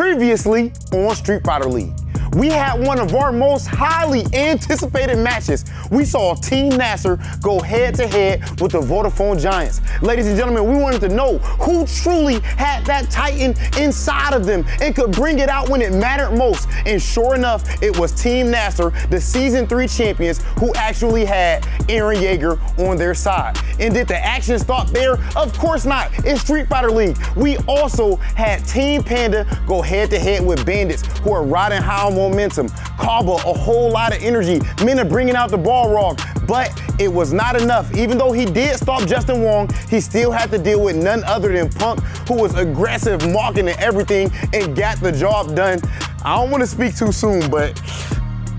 Previously on Street Fighter League, we had one of our most highly anticipated matches. We saw Team NASR go head-to-head with the VODAFONE Giants. Ladies and gentlemen, we wanted to know who truly had that Titan inside of them and could bring it out when it mattered most. And sure enough, it was Team NASR, the Season 3 champions, who actually had Eren Yeager on their side. And did the action stop there? Of course not. In Street Fighter League, we also had Team Panda go head-to-head with Bandits, who are riding high on momentum. CABA, a whole lot of energy. MENA bringing out the Balrog, but it was not enough. Even though he did stop Justin Wong, he still had to deal with none other than Punk, who was aggressive, marking and everything, and got the job done. I don't want to speak too soon, but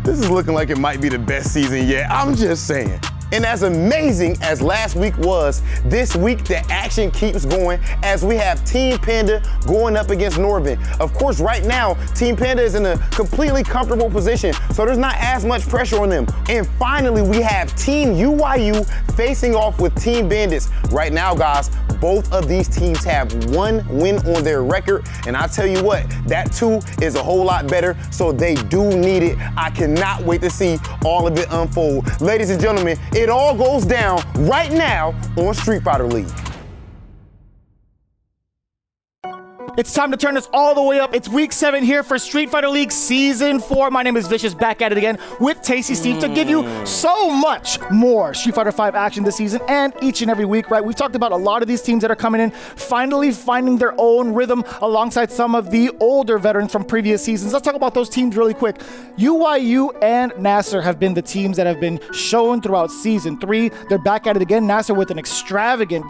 this is looking like it might be the best season yet. I'm just saying. And as amazing as last week was, this week the action keeps going as we have Team Panda going up against NORDAVIND. Of course, right now, Team Panda is in a completely comfortable position, so there's not as much pressure on them. And finally, we have Team UYU facing off with Team Bandits. Right now, guys, both of these teams have one win on their record, and I tell you what, that too is a whole lot better, so they do need it. I cannot wait to see all of it unfold. Ladies and gentlemen, it all goes down right now on Street Fighter League. It's time to turn this all the way up. It's week 7 here for Street Fighter League Season 4. My name is Vicious, back at it again with Tasty Steve to give you so much more Street Fighter 5 action this season and each and every week, right? We've talked about a lot of these teams that are coming in, finally finding their own rhythm alongside some of the older veterans from previous seasons. Let's talk about those teams really quick. UYU and NASR have been the teams that have been shown throughout Season 3. They're back at it again. NASR with an extravagant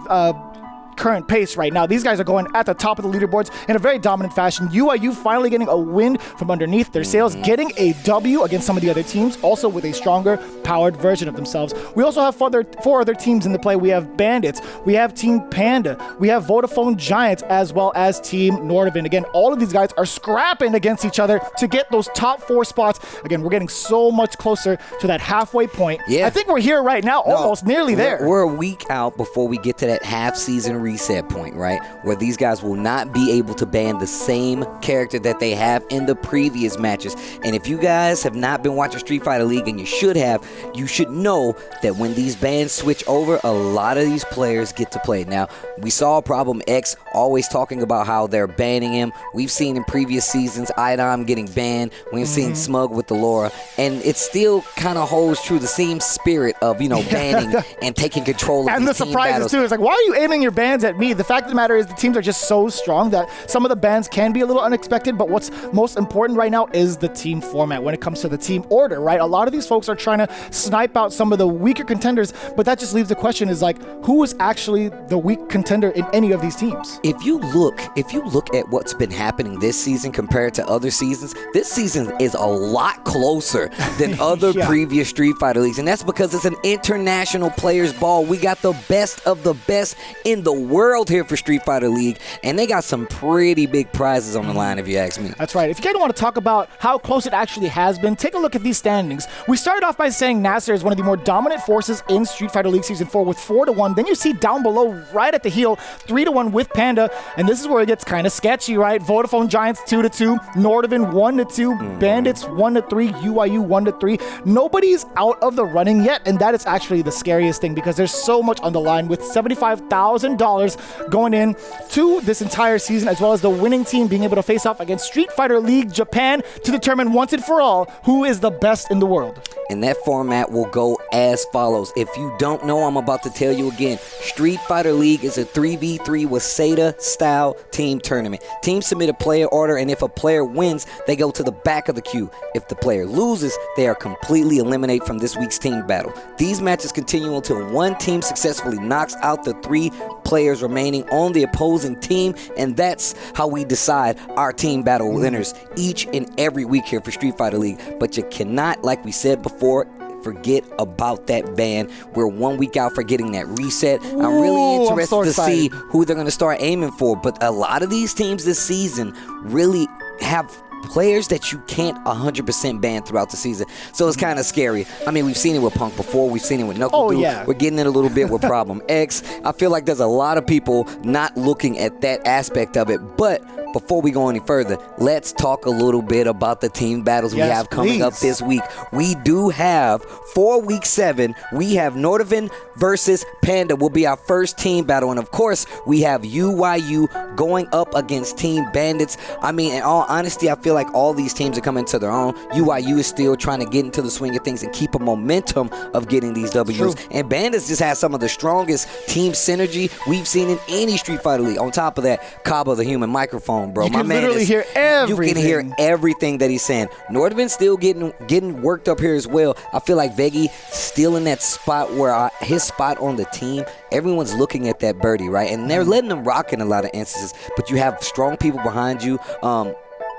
current pace right now. These guys are going at the top of the leaderboards in a very dominant fashion. UYU finally getting a win from underneath their sails, getting a W against some of the other teams, also with a stronger powered version of themselves. We also have 4 other teams in the play. We have Bandits, we have Team Panda, we have VODAFONE Giants, as well as Team NORDAVIND. Again, all of these guys are scrapping against each other to get those top 4 spots. Again, we're getting so much closer to that halfway point. Yeah. I think we're here right now, almost nearly there. We're a week out before we get to that half-season reset point, right? Where these guys will not be able to ban the same character that they have in the previous matches. And if you guys have not been watching Street Fighter League, and you should have, you should know that when these bans switch over, a lot of these players get to play. Now, we saw Problem X always talking about how they're banning him. We've seen in previous seasons Idom getting banned. We've seen Smug with the Laura. And it still kind of holds true, the same spirit of, you know, banning and taking control of and the surprises too. It's like, why are you aiming your bans at me? The fact of the matter is the teams are just so strong that some of the bans can be a little unexpected, but what's most important right now is the team format when it comes to the team order, right? A lot of these folks are trying to snipe out some of the weaker contenders, but that just leaves the question is like, who is actually the weak contender in any of these teams? If you look at what's been happening this season compared to other seasons, this season is a lot closer than other previous Street Fighter Leagues, and that's because it's an international players ball. We got the best of the best in the world here for Street Fighter League, and they got some pretty big prizes on the line, if you ask me. That's right. If you guys want to talk about how close it actually has been, take a look at these standings. We started off by saying NASR is one of the more dominant forces in Street Fighter League Season 4 with 4-1. Then you see down below, right at the heel, 3-1 with Panda, and this is where it gets kind of sketchy, right? VODAFONE Giants 2-2, NORDAVIND 1-2, Bandits 1-3, UYU 1-3. Nobody's out of the running yet, and that is actually the scariest thing because there's so much on the line with $75,000 going in to this entire season, as well as the winning team being able to face off against Street Fighter League Japan to determine once and for all who is the best in the world. And that format will go as follows. If you don't know, I'm about to tell you again. Street Fighter League is a 3v3 Waseda style team tournament. Teams submit a player order, and if a player wins, they go to the back of the queue. If the player loses, they are completely eliminated from this week's team battle. These matches continue until one team successfully knocks out the 3 players remaining on the opposing team, and that's how we decide our team battle winners each and every week here for Street Fighter League. But you cannot, like we said before, forget about that ban. We're 1 week out for getting that reset. I'm really interested to see who they're going to start aiming for, but a lot of these teams this season really have players that you can't 100% ban throughout the season. So it's kind of scary. I mean, we've seen it with Punk before. We've seen it with NEPHEW. We're getting it a little bit with Problem X. I feel like there's a lot of people not looking at that aspect of it, but before we go any further, let's talk a little bit about the team battles we have coming up this week. We do have, for week 7, we have NORDAVIND versus PANDA will be our first team battle. And of course, we have UYU going up against Team BANDITS. I mean, in all honesty, I feel like all these teams are coming to their own. UYU is still trying to get into the swing of things and keep a momentum of getting these W's. And BANDITS just has some of the strongest team synergy we've seen in any Street Fighter League. On top of that, CABA, the human microphone, bro. You can literally hear everything. You can hear everything that he's saying. NORDAVIND still getting worked up here as well. I feel like VEGGEY still in that spot where his spot on the team, everyone's looking at that birdie, right? And they're letting him rock in a lot of instances. But you have strong people behind you.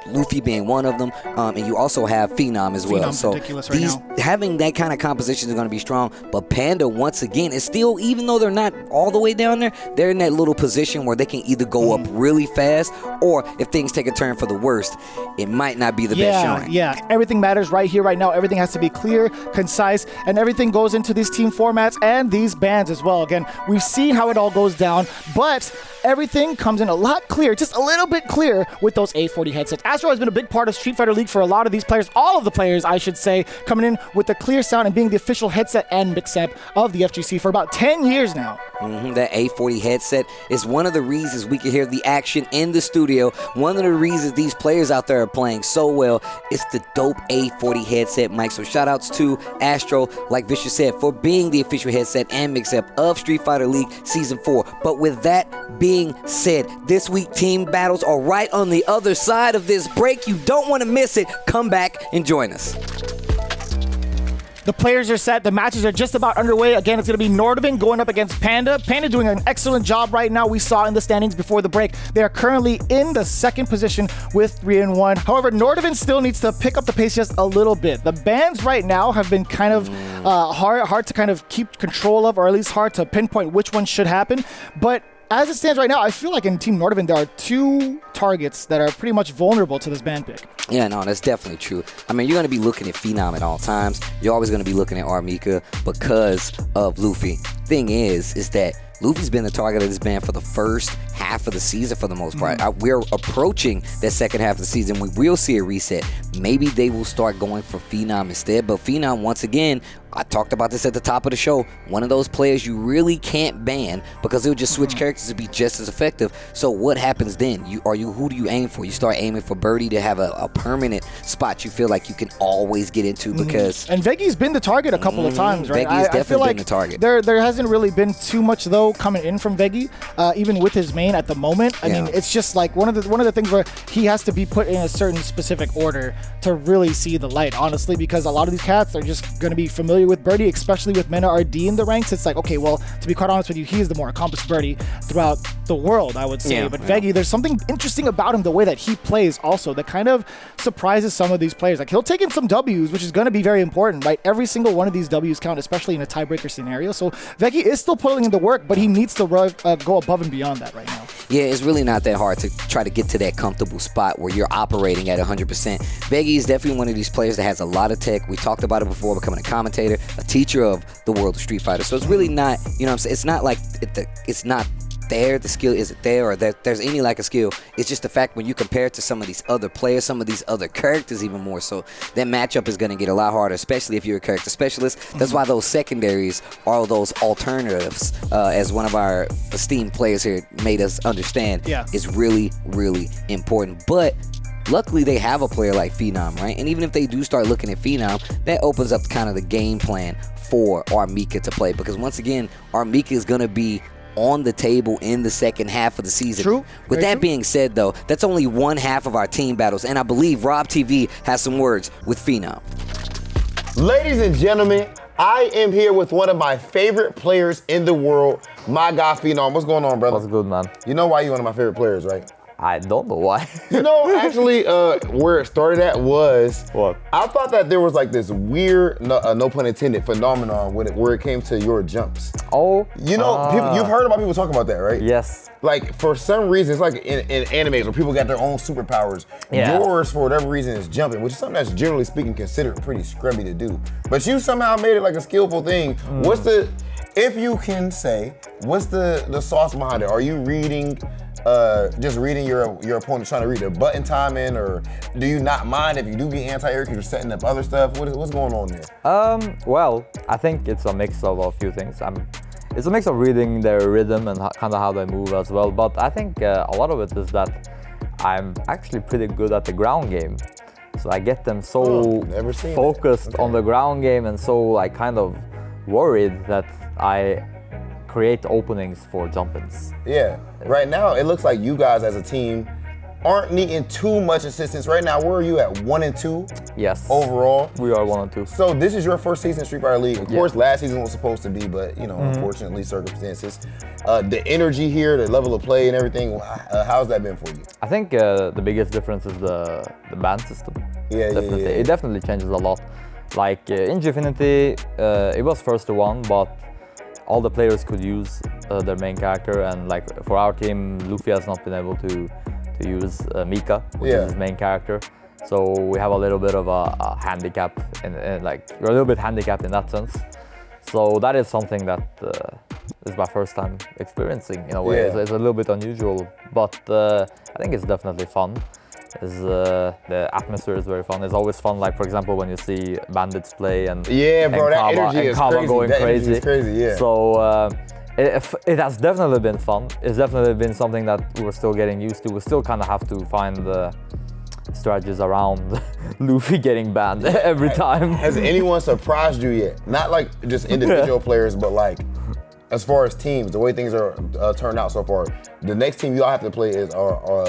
Luffy being one of them, and you also have Phenom as well. So having that kind of composition is going to be strong. But PANDA, once again, is still, even though they're not all the way down there, they're in that little position where they can either go up really fast, or if things take a turn for the worst, it might not be the best showing. Yeah, everything matters right here, right now. Everything has to be clear, concise, and everything goes into these team formats and these bans as well. Again, we've seen how it all goes down, but everything comes in a lot clearer, just a little bit clearer with those A40 headsets. Astro has been a big part of Street Fighter League for a lot of these players, all of the players, I should say, coming in with the clear sound and being the official headset and mix-up of the FGC for about 10 years now. That A40 headset is one of the reasons we can hear the action in the studio. One of the reasons these players out there are playing so well is the dope A40 headset mic. So shout outs to Astro, like Vicious said, for being the official headset and mix-up of Street Fighter League Season 4. But with that being said, this week team battles are right on the other side of this break. You don't want to miss it. Come back and join us. The players are set. The matches are just about underway. Again, it's going to be NORDAVIND going up against PANDA. PANDA doing an excellent job right now. We saw in the standings before the break. They are currently in the second position with 3-1. However, NORDAVIND still needs to pick up the pace just a little bit. The bans right now have been kind of hard to kind of keep control of, or at least hard to pinpoint which one should happen. But as it stands right now, I feel like in Team NORDAVIND, there are 2 targets that are pretty much vulnerable to this ban pick. Yeah, no, that's definitely true. I mean, you're going to be looking at Phenom at all times. You're always going to be looking at Armika because of Luffy. Thing is that Luffy's been the target of this ban for the first half of the season for the most part. We're approaching that second half of the season. We will see a reset. Maybe they will start going for Phenom instead. But Phenom, once again, I talked about this at the top of the show, one of those players you really can't ban because they'll just switch characters to be just as effective. So what happens then? Who do you aim for? You start aiming for Birdie to have a permanent spot you feel like you can always get into because... And VEGGEY's been the target a couple of times, right? VEGGEY's definitely I feel like been the target. There hasn't really been too much, though, coming in from VEGGEY, even with his main at the moment. I mean, it's just like one of the things where he has to be put in a certain specific order to really see the light, honestly, because a lot of these cats are just going to be familiar with Birdie, especially with MENARD in the ranks. It's like, okay, well, to be quite honest with you, he is the more accomplished Birdie throughout the world, I would say. But VEGGEY, there's something interesting about him, the way that he plays also, that kind of surprises some of these players. Like, he'll take in some W's, which is going to be very important, right? Every single one of these W's count, especially in a tiebreaker scenario. So VEGGEY is still putting in the work, but he needs to go above and beyond that right now. Yeah, it's really not that hard to try to get to that comfortable spot where you're operating at 100%. VEGGEY is definitely one of these players that has a lot of tech. We talked about it before, becoming a commentator, a teacher of the world of Street Fighter. So it's really not, you know what I'm saying? It's not like it's not there, the skill isn't there, or that there's any lack of skill. It's just the fact when you compare it to some of these other players, some of these other characters even more so, that matchup is going to get a lot harder, especially if you're a character specialist. That's why those secondaries are those alternatives, as one of our esteemed players here made us understand, is really, really important. But luckily, they have a player like Phenom, right? And even if they do start looking at Phenom, that opens up kind of the game plan for Armika to play. Because once again, Armika is going to be on the table in the second half of the season. True. With that being said, though, that's only one half of our team battles. And I believe Rob TV has some words with Phenom. Ladies and gentlemen, I am here with one of my favorite players in the world, my guy Phenom. What's going on, brother? What's good, man? You know why you're one of my favorite players, right? I don't know why. You know, actually, where it started at was, what? I thought that there was like this weird, no pun intended, phenomenon where it came to your jumps. Oh. You know, you've heard about people talking about that, right? Yes. Like, for some reason, it's like in animes where people got their own superpowers. Yeah. Yours, for whatever reason, is jumping, which is something that's generally speaking considered pretty scrubby to do. But you somehow made it like a skillful thing. What's the, if you can say, what's the sauce behind it? Are you reading just reading your opponent, trying to read their button timing, or do you not mind if you do get anti-air because you're setting up other stuff? What's going on there? Well, I think it's a mix of a few things. It's a mix of reading their rhythm and kind of how they move as well. But I think a lot of it is that I'm actually pretty good at the ground game. So I get them so focused on the ground game and so like kind of worried that I create openings for jump-ins. Yeah, right now it looks like you guys as a team aren't needing too much assistance. Right now, where are you at, 1 and 2? Yes. Overall? We are 1 and 2. So this is your first season in Street Fighter League. Of course, last season was supposed to be, but you know, unfortunately, circumstances. The energy here, the level of play and everything, how's that been for you? I think the biggest difference is the band system. Definitely. It definitely changes a lot. Like in Gfinity, it was first to 1, but all the players could use their main character, and like for our team, Luffy has not been able to use Mika, which is his main character. So we have a little bit of a handicap, and like we're a little bit handicapped in that sense. So that is something that is my first time experiencing in a way. It's a little bit unusual, but I think it's definitely fun. The atmosphere is very fun. It's always fun, like for example when you see Bandits play and CABA going crazy. Is crazy. So it has definitely been fun. It's definitely been something that we're still getting used to. We still kind of have to find the strategies around Luffy getting banned every time. Has anyone surprised you yet? Not like just individual players, but like as far as teams, the way things are turned out so far. The next team you all have to play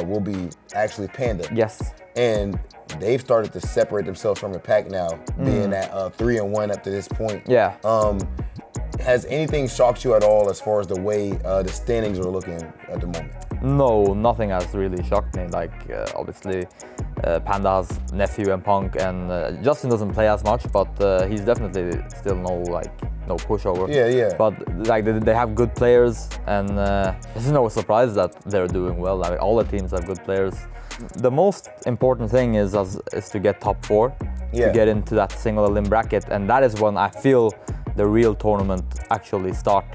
will be actually PANDA. Yes. And they've started to separate themselves from the pack now, being at 3-1 up to this point. Yeah. Has anything shocked you at all as far as the way the standings are looking at the moment? No, nothing has really shocked me. Like obviously, PANDA has NEPHEW and PUNK, and Justin doesn't play as much, but he's definitely still no pushover. Yeah. But like they have good players, and there's no surprise that they're doing well. I mean, all the teams have good players. The most important thing is to get top 4, to get into that single elim bracket, and that is when I feel the real tournament actually start,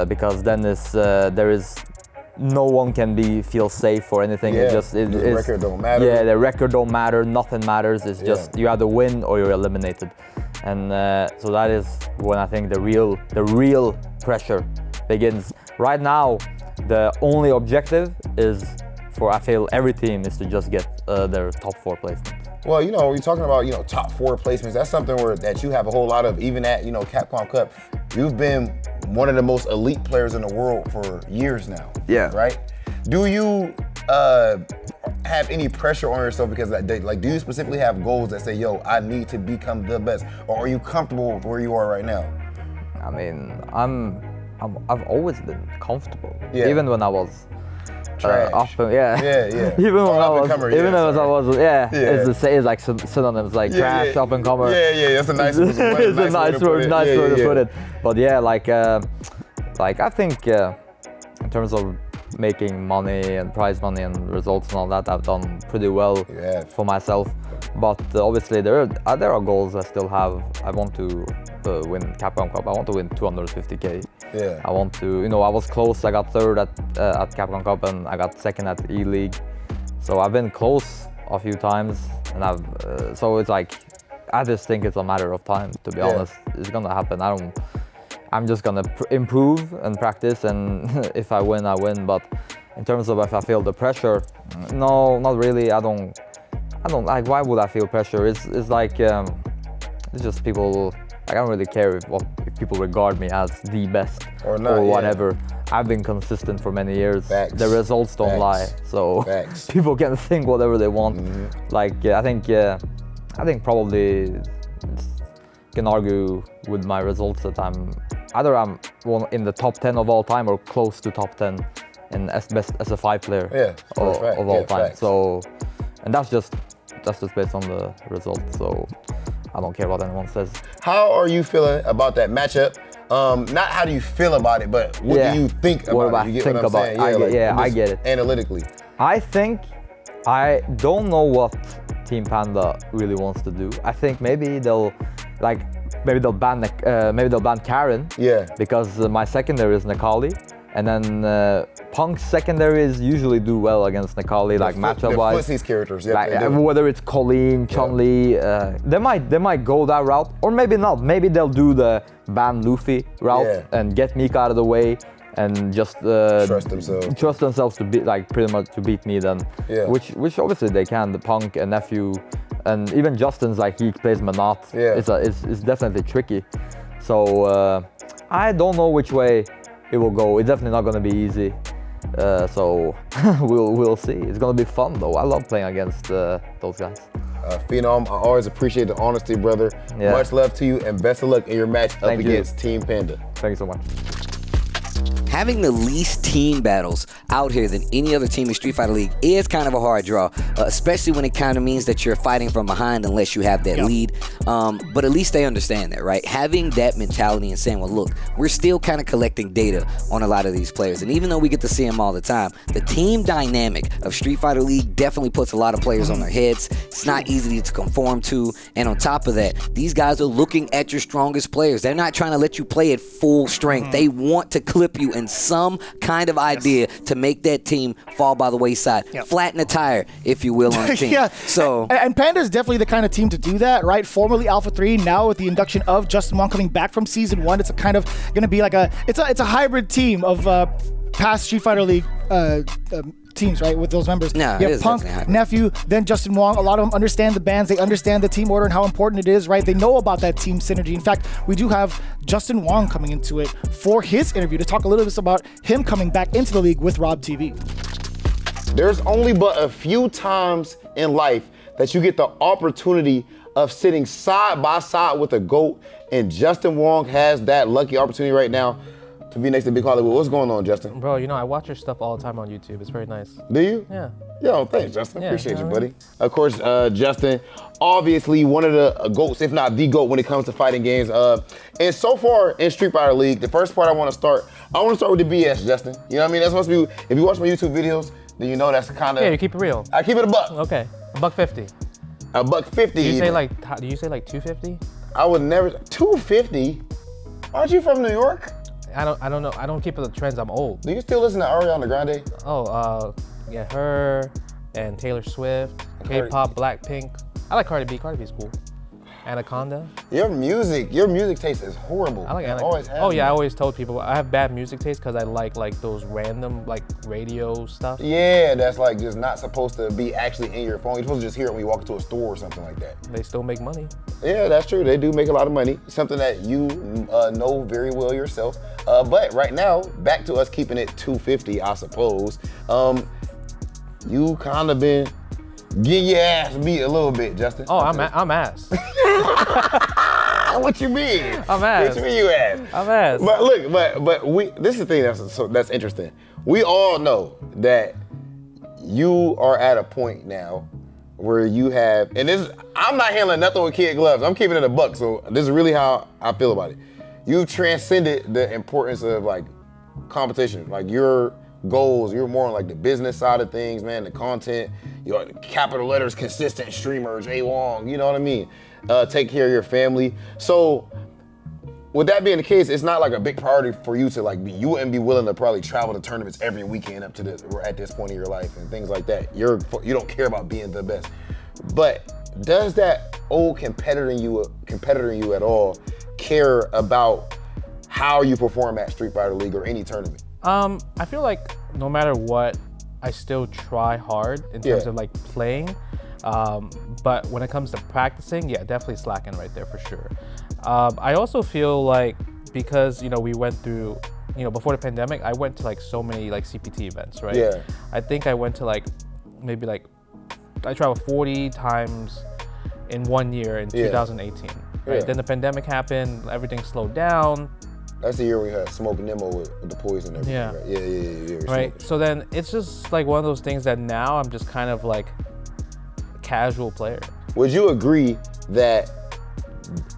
because then there is no one can feel safe or anything. The record don't matter. Yeah, the record don't matter. Nothing matters. It's just you either win or you're eliminated, and so that is when I think the real pressure begins. Right now, the only objective is for I feel every team is to just get their top 4 placement. Well, you know, you're talking about, you know, top 4 placements. That's something that you have a whole lot of, even at, you know, Capcom Cup. You've been one of the most elite players in the world for years now. Yeah. Right? Do you have any pressure on yourself because, like, do you specifically have goals that say, yo, I need to become the best? Or are you comfortable with where you are right now? I mean, I've always been comfortable. Yeah. Even when I was trash. Even when I was, it's like synonyms like trash, up and comer. Yeah, that's a nice word. It's a nice word to put it. But yeah, like I think in terms of making money and prize money and results and all that, I've done pretty well for myself. But obviously there are goals I still have. I want to win Capcom Cup. I want to win 250K. Yeah. I want to, you know, I was close. I got 3rd at Capcom Cup and I got 2nd at E-League. So I've been close a few times, and so it's like, I just think it's a matter of time, to be honest. It's gonna happen. I'm just gonna improve and practice, and if I win, I win. But in terms of if I feel the pressure, no, not really. I don't like, why would I feel pressure? It's like, it's just people. I don't really care if people regard me as the best or whatever. I've been consistent for many years. Facts. The results don't lie, so people can think whatever they want. Like I think probably can argue with my results that I'm in the top 10 of all time or close to top 10 as a 5 player of all time. Facts. So, and that's just based on the results. So. I don't care what anyone says. How are you feeling about that matchup? Not how do you feel about it, but what do you think about it? You get what I'm saying? I get it. Analytically. I don't know what Team PANDA really wants to do. I think maybe they'll ban Karen. Yeah. Because my secondary is Nekali, And then Punk's secondaries usually do well against Necalli, like matchup-wise. These characters, yeah. Like, whether it's Colleen, Chun-Li, they might go that route, or maybe not. Maybe they'll do the ban Luffy route and get Mika out of the way and just trust themselves to beat, like pretty much to beat me then. Yeah. Which obviously they can. The Punk and NEPHEW, and even Justin's like he plays MENARD. Yeah. It's definitely tricky. So I don't know which way it will go. It's definitely not gonna be easy. So we'll see. It's gonna be fun though. I love playing against those guys. Phenom, I always appreciate the honesty, brother. Yeah. Much love to you and best of luck in your match up against Team Panda. Thank you so much. Having the least team battles out here than any other team in Street Fighter League is kind of a hard draw, especially when it kind of means that you're fighting from behind unless you have that lead. But at least they understand that, right? Having that mentality and saying, well, look, we're still kind of collecting data on a lot of these players. And even though we get to see them all the time, the team dynamic of Street Fighter League definitely puts a lot of players on their heads. It's not easy to conform to. And on top of that, these guys are looking at your strongest players. They're not trying to let you play at full strength. They want to clip you in some kind of idea to make that team fall by the wayside. Flatten the tire, if you will, on the team. So and Panda is definitely the kind of team to do that, right? Formerly Alpha 3, now with the induction of Justin Wong coming back from Season 1, it's a kind of going to be like it's a hybrid team of past Street Fighter League teams, right, with those members. No, you have Punk, NEPHEW, then Justin Wong. A lot of them understand the bands. They understand the team order and how important it is, right? They know about that team synergy. In fact, we do have Justin Wong coming into it for his interview to talk a little bit about him coming back into the league with Rob TV. There's only but a few times in life that you get the opportunity of sitting side by side with a GOAT, and Justin Wong has that lucky opportunity right now to be next to Big Hollywood. What's going on, Justin? Bro, you know, I watch your stuff all the time on YouTube. It's very nice. Do you? Yeah. Yo, thanks, Justin. Appreciate you, buddy. Of course, Justin, obviously one of the GOATs, if not the GOAT, when it comes to fighting games. And so far in Street Fighter League, the first part I want to start with the BS, Justin. You know what I mean? That's supposed to be, if you watch my YouTube videos, then you know that's kind of. Yeah, you keep it real. I keep it a buck. Okay, $1.50. $1.50. Do you say like 250? I would never, 250? Aren't you from New York? I don't know. I don't keep up the trends. I'm old. Do you still listen to Ariana Grande? Oh, yeah, her and Taylor Swift, K-pop, Blackpink. I like Cardi B. Cardi B's cool. Anaconda. Your music taste is horrible. I like Anaconda. Oh yeah, I always told people I have bad music taste because I like those random like radio stuff. Yeah, that's like just not supposed to be actually in your phone. You're supposed to just hear it when you walk into a store or something like that. They still make money. Yeah, that's true. They do make a lot of money. Something that you know very well yourself. But right now, back to us keeping it 250, I suppose. You kind of been getting your ass beat a little bit, Justin. Oh, I'm ass. What you mean? I'm ass. What you mean you ass? I'm ass. But look, but this is the thing that's interesting. We all know that you are at a point now where you have, and this, I'm not handling nothing with kid gloves. I'm keeping it a buck, so this is really how I feel about it. You've transcended the importance of like competition, like your goals. You're more on like the business side of things, man, the content, your capital letters, consistent streamer, Jay Wong, you know what I mean? Take care of your family. So with that being the case, it's not like a big priority for you to like you wouldn't be willing to probably travel to tournaments every weekend up to this, or at this point in your life and things like that. You don't care about being the best. But does that old competitor in you at all care about how you perform at Street Fighter League or any tournament? I feel like no matter what, I still try hard in terms of like playing. But when it comes to practicing, yeah, definitely slacking right there for sure. I also feel like because, we went through, before the pandemic, I went to like so many like CPT events, right? Yeah. I think I went to like, maybe like, I traveled 40 times in 1 year in 2018. Right? Yeah. Then the pandemic happened, everything slowed down. That's the year we had Smoke Nemo with the poison and everything, Yeah. right? Yeah. Right, so then it's just like one of those things that now I'm just kind of like a casual player. Would you agree that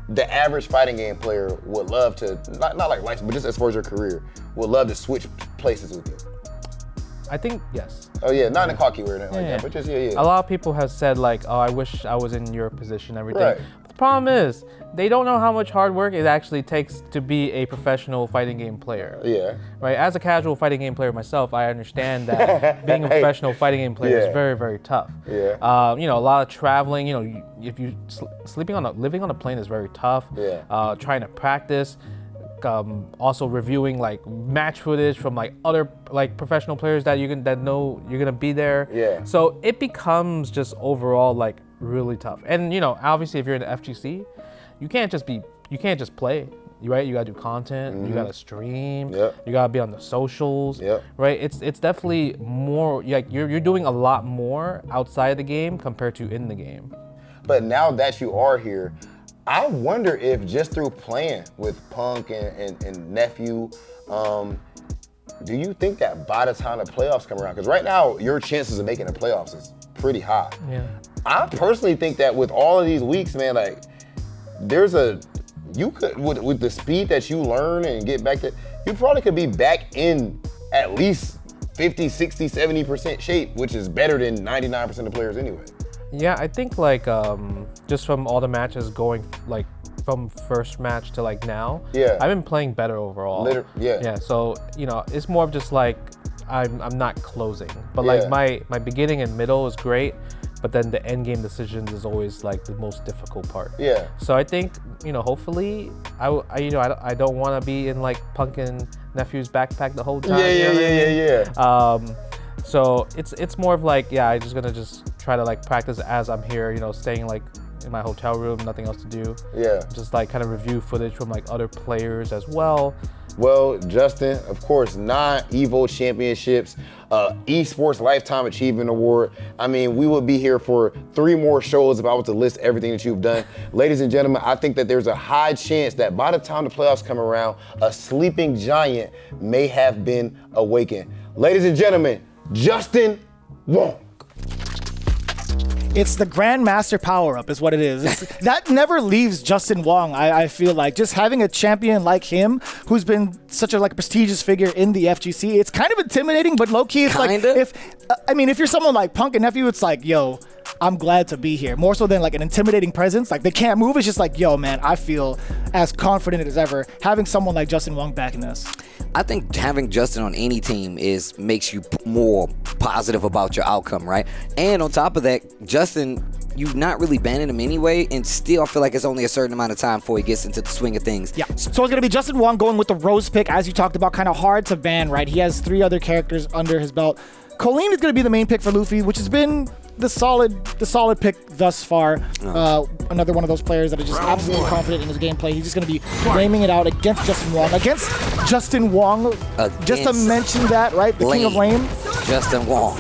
the average fighting game player would love to, not like life, but just as far as your career, would love to switch places with you? I think, yes. Oh yeah, not in a cocky way or anything like that, but just, A lot of people have said like, oh, I wish I was in your position, everything. Right. But the problem is they don't know how much hard work it actually takes to be a professional fighting game player. Yeah. Right. As a casual fighting game player myself, I understand that being a professional fighting game player is very, very tough. Yeah. You know, a lot of traveling. You know, if you living on a plane is very tough. Yeah. Trying to practice. Also reviewing like match footage from like other like professional players that know you're gonna be there. Yeah. So it becomes just overall like really tough. And you know, obviously if you're in the FGC, you can't just play, right? You gotta do content, you gotta stream, you gotta be on the socials, right? It's definitely more like you're doing a lot more outside the game compared to in the game. But now that you are here, I wonder if just through playing with Punk and NEPHEW, do you think that by the time the playoffs come around, because right now your chances of making the playoffs is pretty high. Yeah. I personally think that with all of these weeks, man, like you could, with the speed that you learn and get back to, you probably could be back in at least 50, 60, 70% shape, which is better than 99% of players anyway. Yeah, I think like just from all the matches going like from first match to like now, I've been playing better overall. Yeah. So you know, it's more of just like I'm not closing, but like my beginning and middle is great, but then the end game decisions is always like the most difficult part. Yeah. So I think hopefully I don't want to be in like Punk and NEPHEW's backpack the whole time. Yeah. So it's more of like, I'm just gonna try to like practice as I'm here, staying like in my hotel room, nothing else to do. Yeah. Just like kind of review footage from like other players as well. Well, Justin, of course, 9 EVO championships, eSports Lifetime Achievement Award. I mean, we would be here for 3 more shows if I was to list everything that you've done. Ladies and gentlemen, I think that there's a high chance that by the time the playoffs come around, a sleeping giant may have been awakened. Ladies and gentlemen, Justin Wong. It's the Grandmaster power-up is what it is. That never leaves Justin Wong, I feel like. Just having a champion like him, who's been such a like prestigious figure in the FGC, it's kind of intimidating, but low-key it's like, if you're someone like Punk and NEPHEW, it's like, yo, I'm glad to be here. More so than like an intimidating presence. Like they can't move, it's just like, yo, man, I feel as confident as ever having someone like Justin Wong back in this. I think having Justin on any team makes you more positive about your outcome, right? And on top of that, Justin, you're not really banning him anyway, and still I feel like it's only a certain amount of time before he gets into the swing of things. Yeah, so it's going to be Justin Wong going with the Rose pick, as you talked about, kind of hard to ban, right? He has 3 other characters under his belt. Colleen is going to be the main pick for Luffy, which has been the solid pick thus far. Another one of those players that is just absolutely confident in his gameplay. He's just going to be flaming it out against Justin Wong. Just to mention that, right? The king of lame. Justin Wong.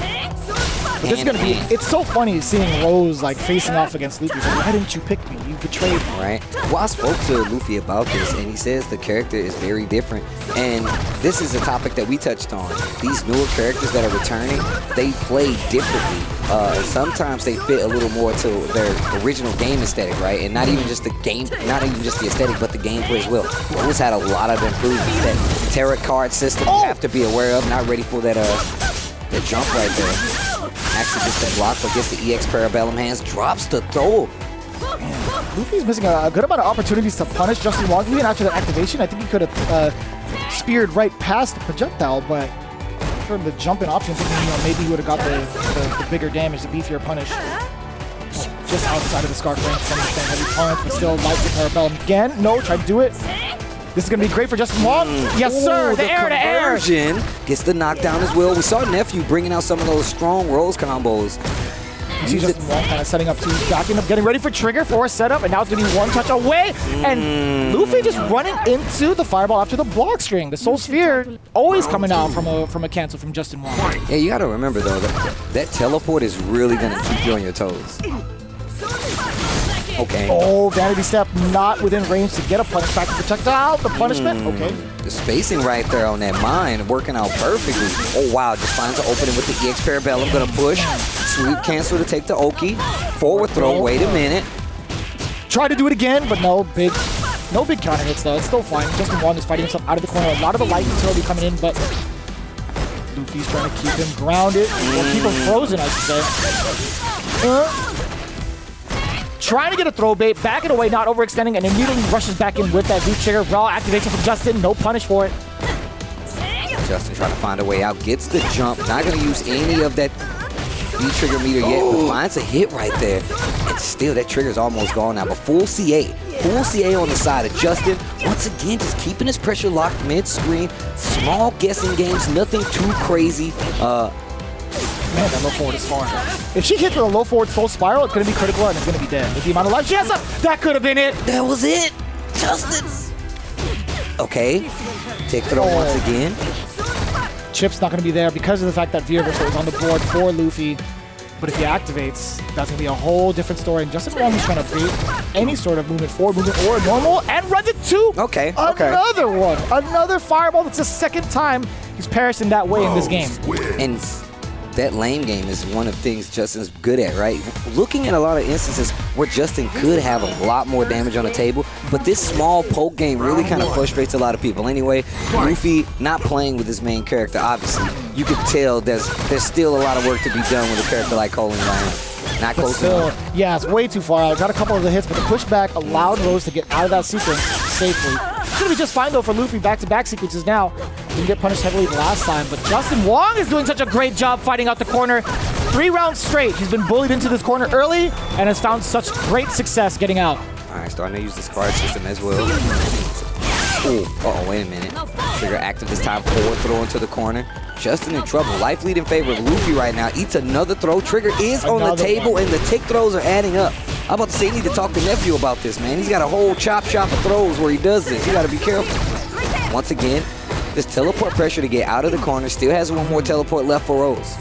This is gonna be. It's so funny seeing Rose like facing off against Luffy. Like, why didn't you pick me? You betrayed me. Right. Well, I spoke to Luffy about this, and he says the character is very different. And this is a topic that we touched on. These newer characters that are returning, they play differently. Sometimes they fit a little more to their original game aesthetic, right? And not even just the game, not even just the aesthetic, but the gameplay as well. Rose had a lot of improvements. That tarot card system you have to be aware of. Not ready for that jump right there. Actually gets the block, but gets the EX Parabellum hands, drops the throw. Man, Luffy's missing a good amount of opportunities to punish Justin Wong. Even after the activation, I think he could have speared right past the projectile, but for the jumping option, thinking maybe he would have got the bigger damage, the beefier punish. Just outside of the scarf range, heavy punch, but still light the Parabellum again. No, tried to do it. This is going to be great for Justin Wong. Yes, sir. The air. Gets the knockdown as well. We saw NEPHEW bringing out some of those strong Rose combos. You see Justin Wong kind of setting up to backing up, getting ready for trigger for a setup, and now it's going to be one touch away. And Luffy just running into the fireball after the block string. The Soul Sphere always coming out from a cancel from Justin Wong. Yeah, you got to remember, though, that teleport is really going to keep you on your toes. Okay. Oh, vanity step not within range to get a punish back to projectile. The punishment. Okay. The spacing right there on that mine working out perfectly. Oh wow, just finds an opening with the EX Parabellum. Gonna push. Sweep cancel to take the Oki. Forward throw. Wait a minute. Try to do it again, but no big counter hits though. It's still fine. Justin Wong is fighting himself out of the corner. A lot of the light utility coming in, but Luffy's trying to keep him grounded or keep him frozen, I should say. trying to get a throw bait, backing away, not overextending, and immediately rushes back in with that V-trigger. Raw activation from Justin, no punish for it. Justin trying to find a way out, gets the jump, not going to use any of that V-trigger meter yet, but finds a hit right there. And still, that trigger's almost gone now, but full CA. Full CA on the side of Justin. Once again, just keeping his pressure locked mid-screen. Small guessing games, nothing too crazy. Man, that low forward is far. If she hits with a low forward full spiral, it's going to be critical and it's going to be dead. With the amount of life she has up, that could have been it. That was it. Justin. Okay. Take throw once again. Chip's not going to be there because of the fact that V-Reversal is on the board for Luffy. But if he activates, that's going to be a whole different story. And Justin Wong is trying to beat any sort of movement, forward movement, or normal, and runs it too. Okay. Another one. Another fireball. That's the second time he's perished in that way in this game. And that lane game is one of the things Justin's good at, right? Looking at a lot of instances where Justin could have a lot more damage on the table, but this small poke game really kind of frustrates a lot of people. Anyway, Luffy not playing with his main character, obviously. You can tell there's still a lot of work to be done with a character like Colin Ryan. Not close enough. Yeah, it's way too far out. Got a couple of the hits, but the pushback allowed Rose to get out of that sequence safely. It's going to be just fine, though, for Luffy. Back-to-back sequences now. Didn't get punished heavily the last time, but Justin Wong is doing such a great job fighting out the corner. 3 rounds straight. He's been bullied into this corner early and has found such great success getting out. All right, starting to use this card system as well. Ooh, uh-oh, wait a minute. Trigger active this time, forward throw into the corner. Justin in trouble. Life lead in favor of Luffy right now. Eats another throw. Trigger is on the table, and the tick throws are adding up. I'm about to say, you need to talk to NEPHEW about this, man. He's got a whole chop shop of throws where he does this. You got to be careful. Once again, this teleport pressure to get out of the corner. Still has one more teleport left for Rose.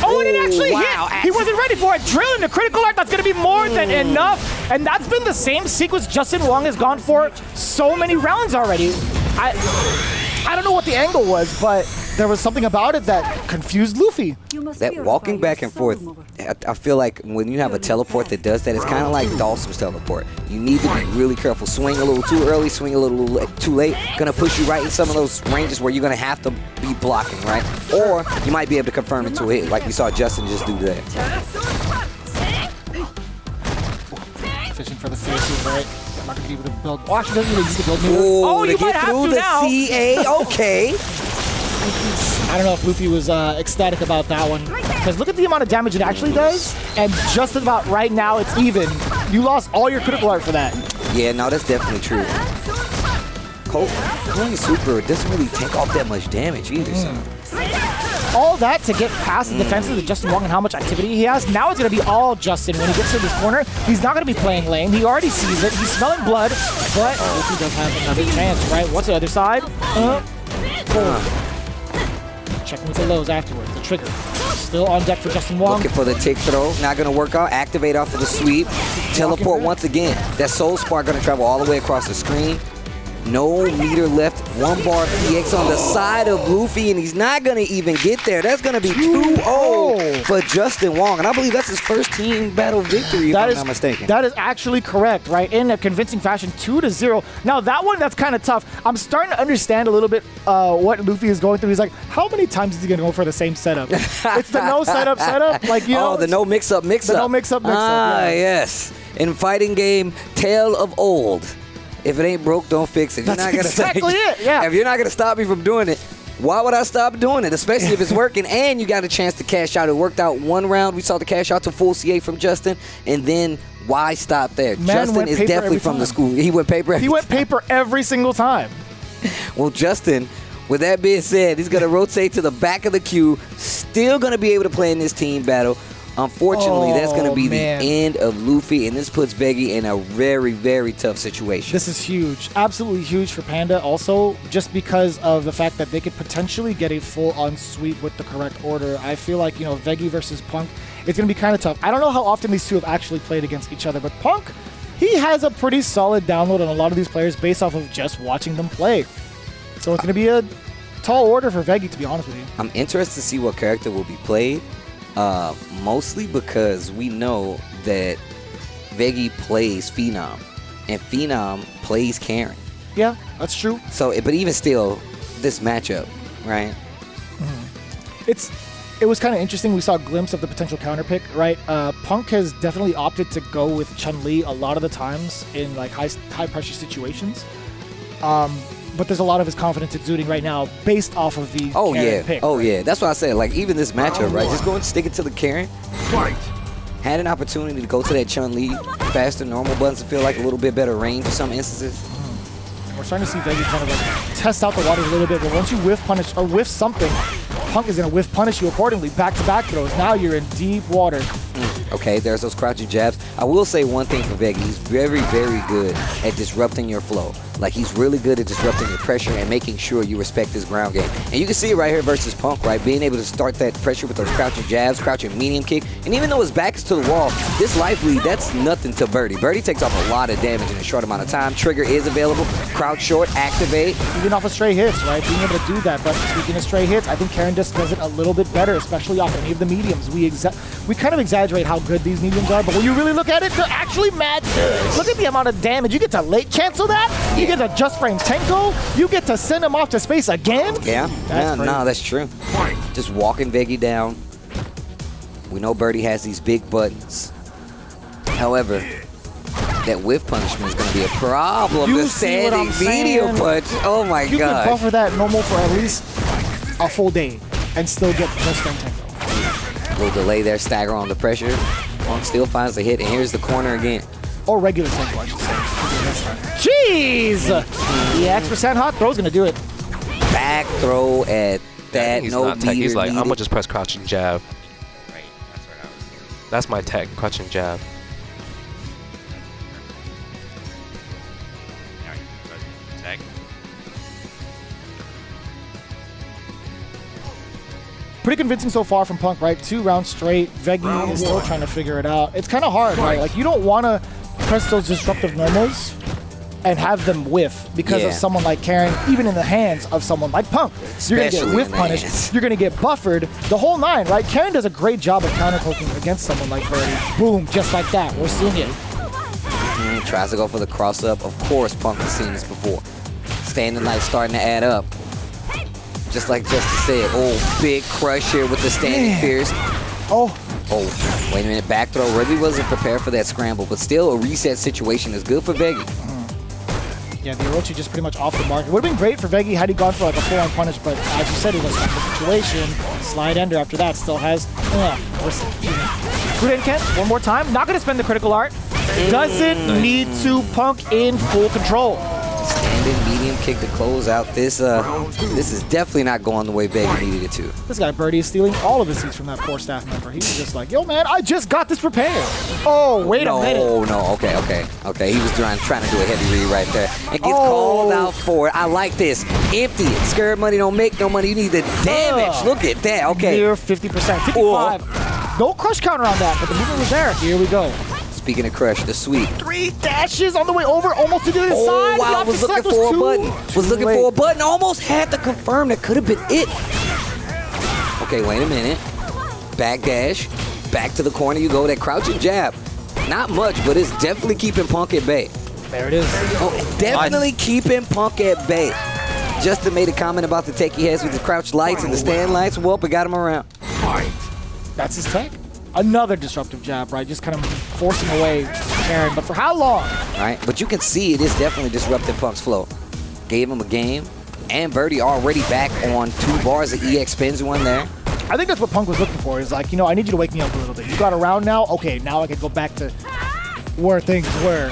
Oh, and it actually hit! He wasn't ready for it. Drilling the critical art, that's going to be more than enough. And that's been the same sequence Justin Wong has gone for so many rounds already. I don't know what the angle was, but there was something about it that confused Luffy. That walking back and forth, I feel like when you have a teleport that does that, it's kind of like Dawson's teleport. You need to be really careful. Swing a little too early, swing a little too late. Gonna push you right in some of those ranges where you're gonna have to be blocking, right? Or you might be able to confirm it to a hit, like we saw Justin just do there. Fishing for the faces, right? I'm not gonna be able to build. Oh, actually, doesn't really use the build meter. Oh, you might have to now. CA, okay. I don't know if Luffy was ecstatic about that one. Because look at the amount of damage it actually does. And just about right now, it's even. You lost all your critical art for that. Yeah, no, that's definitely true. Going super doesn't really take off that much damage either. So. All that to get past the defenses of Justin Wong and how much activity he has. Now it's going to be all Justin. When he gets to this corner, he's not going to be playing lane. He already sees it. He's smelling blood. But Luffy does have another chance, right? What's the other side? Forward. Checking with the lows afterwards. The trigger. Still on deck for Justin Wong. Looking for the tick throw. Not going to work out. Activate off of the sweep. Teleport once again. That Soul Spark going to travel all the way across the screen. No meter left. 1 bar PX on the side of Luffy, and he's not going to even get there. That's going to be 2-0 for Justin Wong, and I believe that's his first team battle victory, if I'm not mistaken. That is actually correct, right? In a convincing fashion, 2-0. Now, that one, that's kind of tough. I'm starting to understand a little bit what Luffy is going through. He's like, how many times is he going to go for the same setup? It's the no setup. Like, you know, the no mix-up. The no mix-up. Ah, yes. In fighting game, tale of old. If it ain't broke, don't fix it. That's exactly it, yeah. If you're not going to stop me from doing it, why would I stop doing it? Especially if it's working and you got a chance to cash out. It worked out 1 round. We saw the cash out to full CA from Justin. And then why stop there? Justin is definitely from the school. He went paper every time. He went paper every single time. Well, Justin, with that being said, he's going to rotate to the back of the queue. Still going to be able to play in this team battle. Unfortunately, that's going to be the end of Luffy, and this puts VEGGEY in a very, very tough situation. This is huge. Absolutely huge for Panda also, just because of the fact that they could potentially get a full-on sweep with the correct order. I feel like, you know, VEGGEY versus Punk, it's going to be kind of tough. I don't know how often these two have actually played against each other, but Punk, he has a pretty solid download on a lot of these players based off of just watching them play. So it's going to be a tall order for VEGGEY, to be honest with you. I'm interested to see what character will be played. Mostly because we know that VEGGEY plays Phenom, and Phenom plays Karen. Yeah, that's true. So, but even still, this matchup, right? It's it was kind of interesting. We saw a glimpse of the potential counter pick, right? Punk has definitely opted to go with Chun-Li a lot of the times in like high pressure situations. But there's a lot of his confidence exuding right now based off of the Karen pick. Oh, yeah. That's what I said. Like, even this matchup, right? Just go and stick it to the Karen. Had an opportunity to go to that Chun-Li faster normal buttons to feel like a little bit better range in some instances. We're starting to see VEGGEY kind of like test out the waters a little bit, but once you whiff punish or whiff something, Punk is going to whiff punish you accordingly. Back-to-back throws. Now you're in deep water. Okay, there's those crouching jabs. I will say one thing for VEGGEY. He's very, very good at disrupting your flow. Like, he's really good at disrupting your pressure and making sure you respect his ground game. And you can see it right here versus Punk, right? Being able to start that pressure with those crouching jabs, crouching medium kick. And even though his back is to the wall, this life lead, that's nothing to Birdie. Birdie takes off a lot of damage in a short amount of time. Trigger is available. Crouch short, activate. Even off of stray hits, right? Being able to do that. But speaking of stray hits, I think Karen just does it a little bit better, especially off any of the mediums. We kind of exaggerate how good these mediums are, but when you really look at it, they're actually mad good. Look at the amount of damage. You get to late cancel that. You get to just frame Tenko. You get to send him off to space again. Yeah, no, that's true. Just walking VEGGEY down. We know Birdie has these big buttons. However, that whiff punishment is going to be a problem. You the see what I'm standing medium punch. Oh my You god. can buffer that normal for at least a full day and still get most frame Tenko. Little delay there, stagger on the pressure. Punk still finds the hit, and here's the corner again. Or regular Tenko, I should say. Jeez! The X% hot throw's going to do it. Back throw at that. He's no not tech. He's like, needed. I'm going to just press crouch and jab. Right. That's my tech, crouch and jab. Pretty convincing so far from Punk, right? 2 rounds straight. VEGGEY is still trying to figure it out. It's kind of hard, right? Like, you don't want to press those disruptive normals and have them whiff because of someone like Karen, even in the hands of someone like Punk. You're going to get whiff punished. You're going to get buffered. The whole 9, right? Karen does a great job of counter-poking against someone like Birdie. Boom, just like that. We're seeing it. Tries to go for the cross-up. Of course, Punk has seen this before. Standing light starting to add up. Just like Justice said, oh, big crush here with the standing fierce. Oh, wait a minute, back throw. Really wasn't prepared for that scramble, but still a reset situation is good for VEGGEY. Yeah, the Orochi just pretty much off the mark. It would have been great for VEGGEY had he gone for like a full-on punish, but as you said, it was not the situation. Slide ender after that still has... Good Ken, one more time. Not going to spend the critical art. Doesn't need to. Punk in full control. Standing medium kick to close out. This is definitely not going the way VEGGEY needed it to. This guy Birdie is stealing all of the seats from that poor staff member. He was just like, yo man, I just got this prepared. Oh, wait a minute. Okay. He was trying to do a heavy read right there. And gets called out for it. I like this. Empty it. Scared money don't make no money. You need the damage. Look at that. Okay. Near 50%. 55. No crush counter on that, but the movement was there. Here we go. Speaking of crush, the sweep. 3 dashes on the way over, almost to the other side. Wow, was looking for a button. Was looking for a button, almost had to confirm that could have been it. Okay, wait a minute. Back dash, back to the corner you go. That crouching jab. Not much, but it's definitely keeping Punk at bay. There it is. Oh, definitely keeping Punk at bay. Justin made a comment about the tech he has with the crouch lights and the stand lights. Well, it got him around. That's his tech. Another disruptive jab, right? Just kind of forcing away Karen, but for how long? Right, but you can see it is definitely disrupting Punk's flow. Gave him a game, and Birdie already back on 2 bars of EX spins one there. I think that's what Punk was looking for. Is like, you know, I need you to wake me up a little bit. You got around now? Okay, now I can go back to where things were.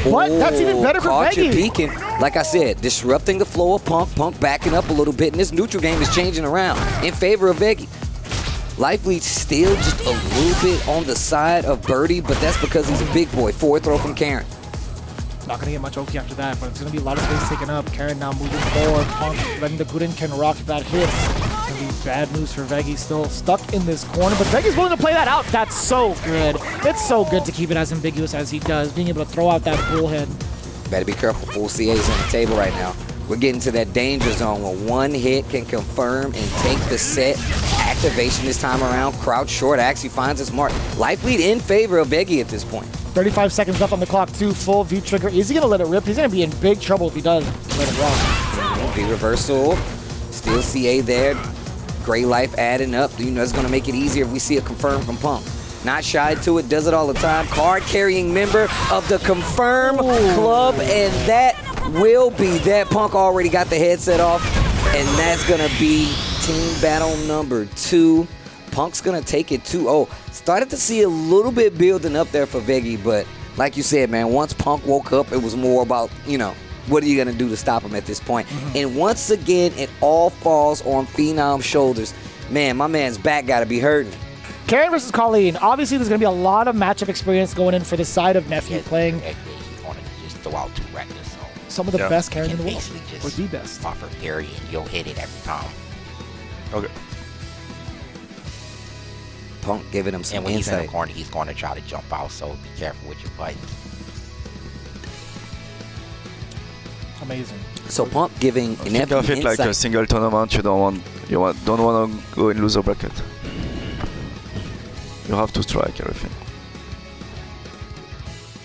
But that's even better for VEGGEY. Peeking. Like I said, disrupting the flow of Punk. Punk backing up a little bit, and this neutral game is changing around in favor of VEGGEY. Life lead still just a little bit on the side of Birdie, but that's because he's a big boy. Forward throw from Karen. Not going to get much Oki after that, but it's going to be a lot of space taken up. Karen now moving forward. Punk letting the Guden can rock if that hits. It's going to be bad news for VEGGEY. Still stuck in this corner, but VEGGEY's willing to play that out. That's so good. It's so good to keep it as ambiguous as he does, being able to throw out that bullhead. Better be careful. Full CA's on the table right now. We're getting to that danger zone where one hit can confirm and take the set. Activation this time around. Crouch short actually finds its mark. Life lead in favor of VEGGEY at this point. 35 seconds left on the clock, 2 full V trigger. Is he going to let it rip? He's going to be in big trouble if he does let it rock. V reversal. Still CA there. Gray Life adding up. You know, it's going to make it easier if we see a confirm from Punk. Not shy to it, does it all the time. Card-carrying member of the Confirm Club, and that will be that. Punk already got the headset off, and that's going to be team battle number 2. Punk's going to take it 2-0. Started to see a little bit building up there for VEGGEY, but like you said, man, once Punk woke up, it was more about, you know, what are you going to do to stop him at this point? And once again, it all falls on Phenom's shoulders. Man, my man's back got to be hurting. Karen versus Colleen. Obviously, there's going to be a lot of matchup experience going in for the side of Nephew playing He's going to just throw out 2 reckless. So some of the best Karen in the world. basically just Or the best. offer parry and you'll hit it every time. Okay. Punk giving him some And when he's in the insight. corner, he's going to try to jump out, so be careful with your buttons. Amazing. So Punk giving Think Nephew of it like a insight. single tournament. You don't want to go in loser bracket. You have to strike everything.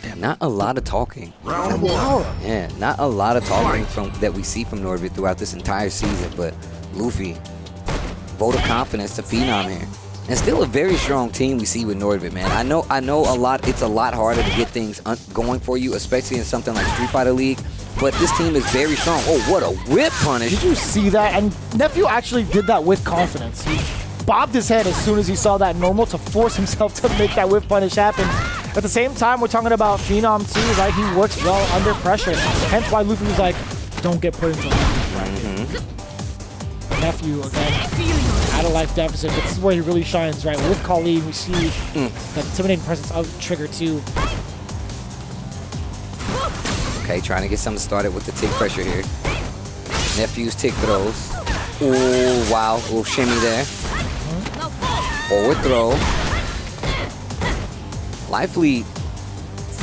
Damn, not a lot of talking. From Laura. Yeah, not a lot of talking from that we see from NORDAVIND throughout this entire season, but Luffy, vote of confidence to Phenom here. And still a very strong team we see with NORDAVIND, man. I know it's a lot harder to get things going for you, especially in something like Street Fighter League, but this team is very strong. Oh, what a whip punish. Did you see that? And Nephew actually did that with confidence. He bobbed his head as soon as he saw that normal to force himself to make that whip punish happen. At the same time, we're talking about Phenom too, right? He works well under pressure. Hence why Luffy was like, don't get put into Nephew, again, at a life deficit, but this is where he really shines, right? With Colleen, we see the intimidating presence of Trigger too. Okay, trying to get something started with the tick pressure here. Nephew's tick throws. Ooh, wow, a little shimmy there. Forward throw. Life lead,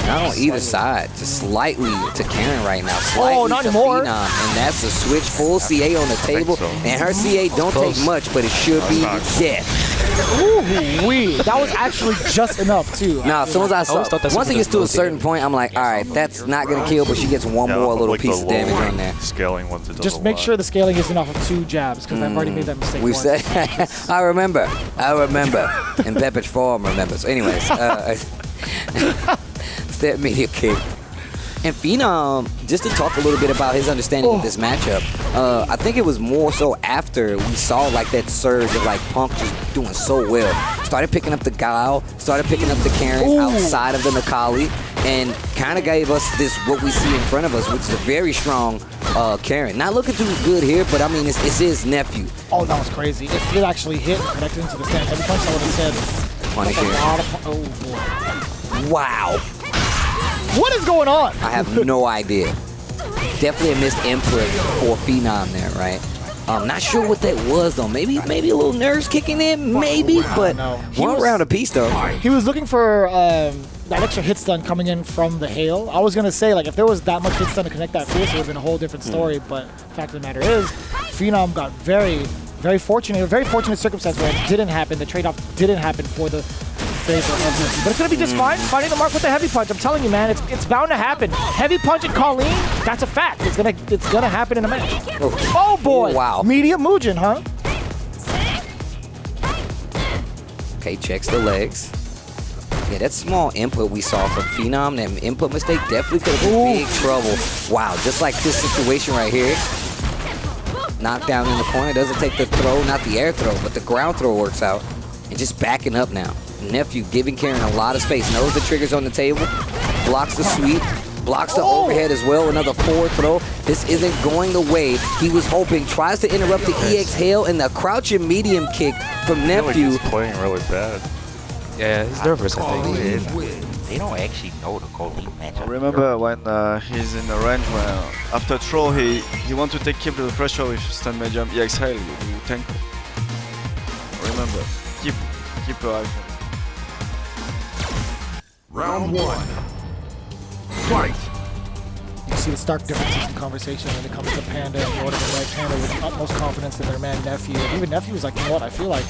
not on either side, just slightly to Karen right now. Slightly not to anymore. Phenom, and that's a switch, full CA on the table. And her CA don't take much, but it should be death. Ooh-wee. That was actually just enough too. Now, as soon as I saw, always thought that's once it what gets to a those certain point, I'm like, all right, that's not gonna kill, but she gets one more little piece of damage on there. Scaling once it does Just make sure the scaling isn't off of 2 jabs, because I've already made that mistake We've once. said, I remember, and Pepperidge Farm remembers. Anyways, step media kick. And Phenom, just to talk a little bit about his understanding of this matchup, I think it was more so after we saw like that surge of like Punk just doing so well. Started picking up the Guile, started picking up the Karen outside of the Nakali, and kind of gave us this, what we see in front of us, which is a very strong Karen. Not looking too good here, but I mean, it's his nephew. Oh, that was crazy. If it actually hit and connected into the stand, every punch I would have said, Punish a here. lot of boy. Wow. What is going on? I have no idea. Definitely a missed input for Phenom there, right? I'm not sure what that was though. Maybe a little nerves kicking in, maybe, but one round apiece though. He was looking for that extra hit stun coming in from the hail. I was gonna say, like, if there was that much hit stun to connect that fierce, it would have been a whole different story. But the fact of the matter is, Phenom got very fortunate. A very fortunate circumstance where it didn't happen. The trade-off didn't happen for the favor of Luffy. But it's gonna be just fine. Finding the mark with the heavy punch. I'm telling you, man, it's bound to happen. Heavy punch and Colleen, that's a fact. It's gonna happen in a minute. Oh boy! Wow. Medium Mujin, huh? Okay, checks the legs. Yeah, that small input we saw from Phenom, that input mistake definitely could have been big trouble. Wow, just like this situation right here. Knockdown in the corner, doesn't take the throw, not the air throw, but the ground throw works out. And just backing up now. Nephew giving Karen a lot of space. Knows the trigger's on the table. Blocks the sweep. Blocks the overhead as well. Another forward throw. This isn't going the way he was hoping. Tries to interrupt the EX hail and the crouching medium kick from Nephew. He's playing really bad. Yeah, he's nervous, I think. They don't actually know the Colleen matchup. Remember when he's in the range where after throw he wants to keep the pressure with stun medium EX hail, you tank. Remember, keep your eye. Round 1. Fight. You see the stark differences in conversation when it comes to Panda and NORDAVIND, right? Panda with utmost confidence in their man Nephew. And even Nephew was like, you know what? I feel like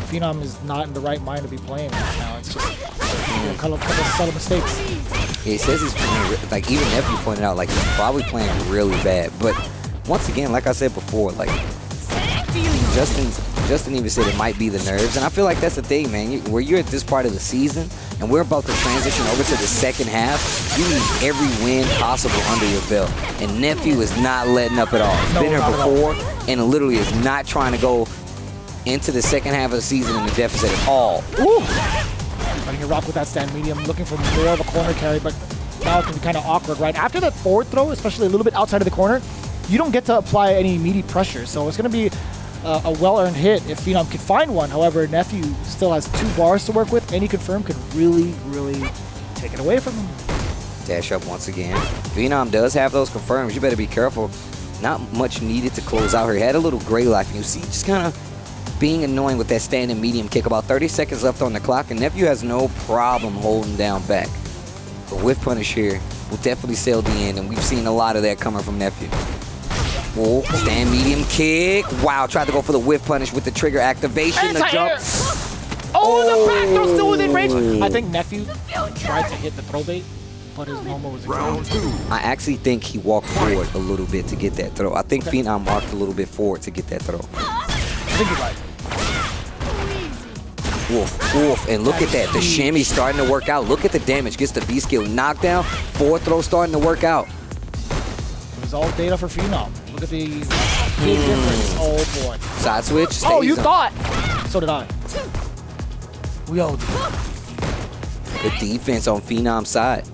Phenom is not in the right mind to be playing right now. It's just a couple of subtle mistakes. Yeah, he says he's playing, like even Nephew pointed out, like he's probably playing really bad. But once again, like I said before, like Justin's Justin even said it might be the nerves, and I feel like that's the thing, man. Where you're at this part of the season, and we're about to transition over to the second half, you need every win possible under your belt. And NEPHEW is not letting up at all. He's been here before, and literally is not trying to go into the second half of the season in the deficit at all. Ooh. Trying to rock with that stand medium, looking for more of a corner carry, but now it can be kind of awkward, right? After that forward throw, especially a little bit outside of the corner, you don't get to apply any immediate pressure. So it's going to be a well-earned hit if Phenom could find one. However, NEPHEW still has 2 bars to work with. Any confirm could really, really take it away from him. Dash up once again. Phenom does have those confirms. You better be careful. Not much needed to close out here. He had a little gray life. You see, just kind of being annoying with that standing medium kick. About 30 seconds left on the clock, and NEPHEW has no problem holding down back. The whiff punish here will definitely sell the end, and we've seen a lot of that coming from NEPHEW. Oh, stand medium kick. Wow, tried to go for the whiff punish with the trigger activation. The jump. Oh, the back throw still within range. I think NEPHEW tried to hit the throw bait, but his normal was Round 2. I actually think he walked forward a little bit to get that throw. I think Phenom walked a little bit forward to get that throw. I think you're right. Woof, woof, and look at that. The shimmy starting to work out. Look at the damage. Gets the B-skill knockdown. Forward throw starting to work out. It was all data for Phenom. Look at the big difference. Oh, boy. Side switch. Oh, you on. thought. So did I. We all did. Good defense on Phenom's side.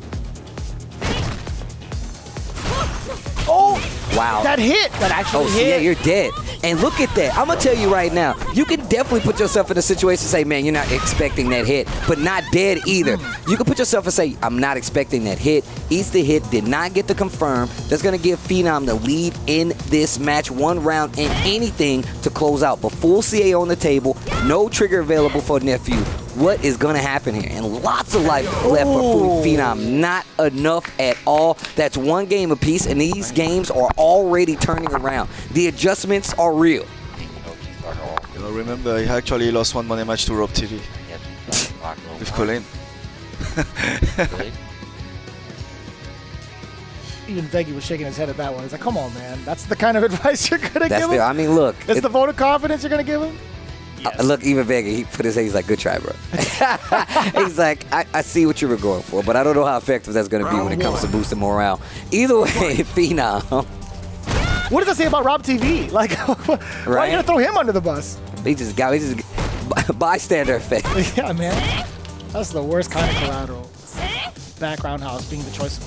Oh, wow. That hit. That actually hit. Yeah, you're dead. And look at that. I'm going to tell you right now, you can definitely put yourself in a situation and say, man, you're not expecting that hit, but not dead either. You can put yourself and say, I'm not expecting that hit. Eats the hit, did not get the confirm. That's going to give Phenom the lead in this match. 1 round and anything to close out. But full CA on the table, no trigger available for NEPHEW. What is going to happen here? And lots of life left for Phenom. Not enough at all. That's 1 game apiece, and these games are already turning around. The adjustments are real. You know, remember, he actually lost 1 money match to Rob TV with Colin. Even VEGGEY was shaking his head at that one. He's like, come on, man. That's the kind of advice you're going to give him? I mean, look. That's the vote of confidence you're going to give him? Yes. Look, even VEGGEY, he put his head, he's like, good try, bro. He's like, I see what you were going for, but I don't know how effective that's going to be when it comes to boosting morale. Either way, Phenom. What does that say about Rob TV? Like, why are you going to throw him under the bus? He just bystander effect. Yeah, man. That's the worst kind of collateral. Background house being the choice,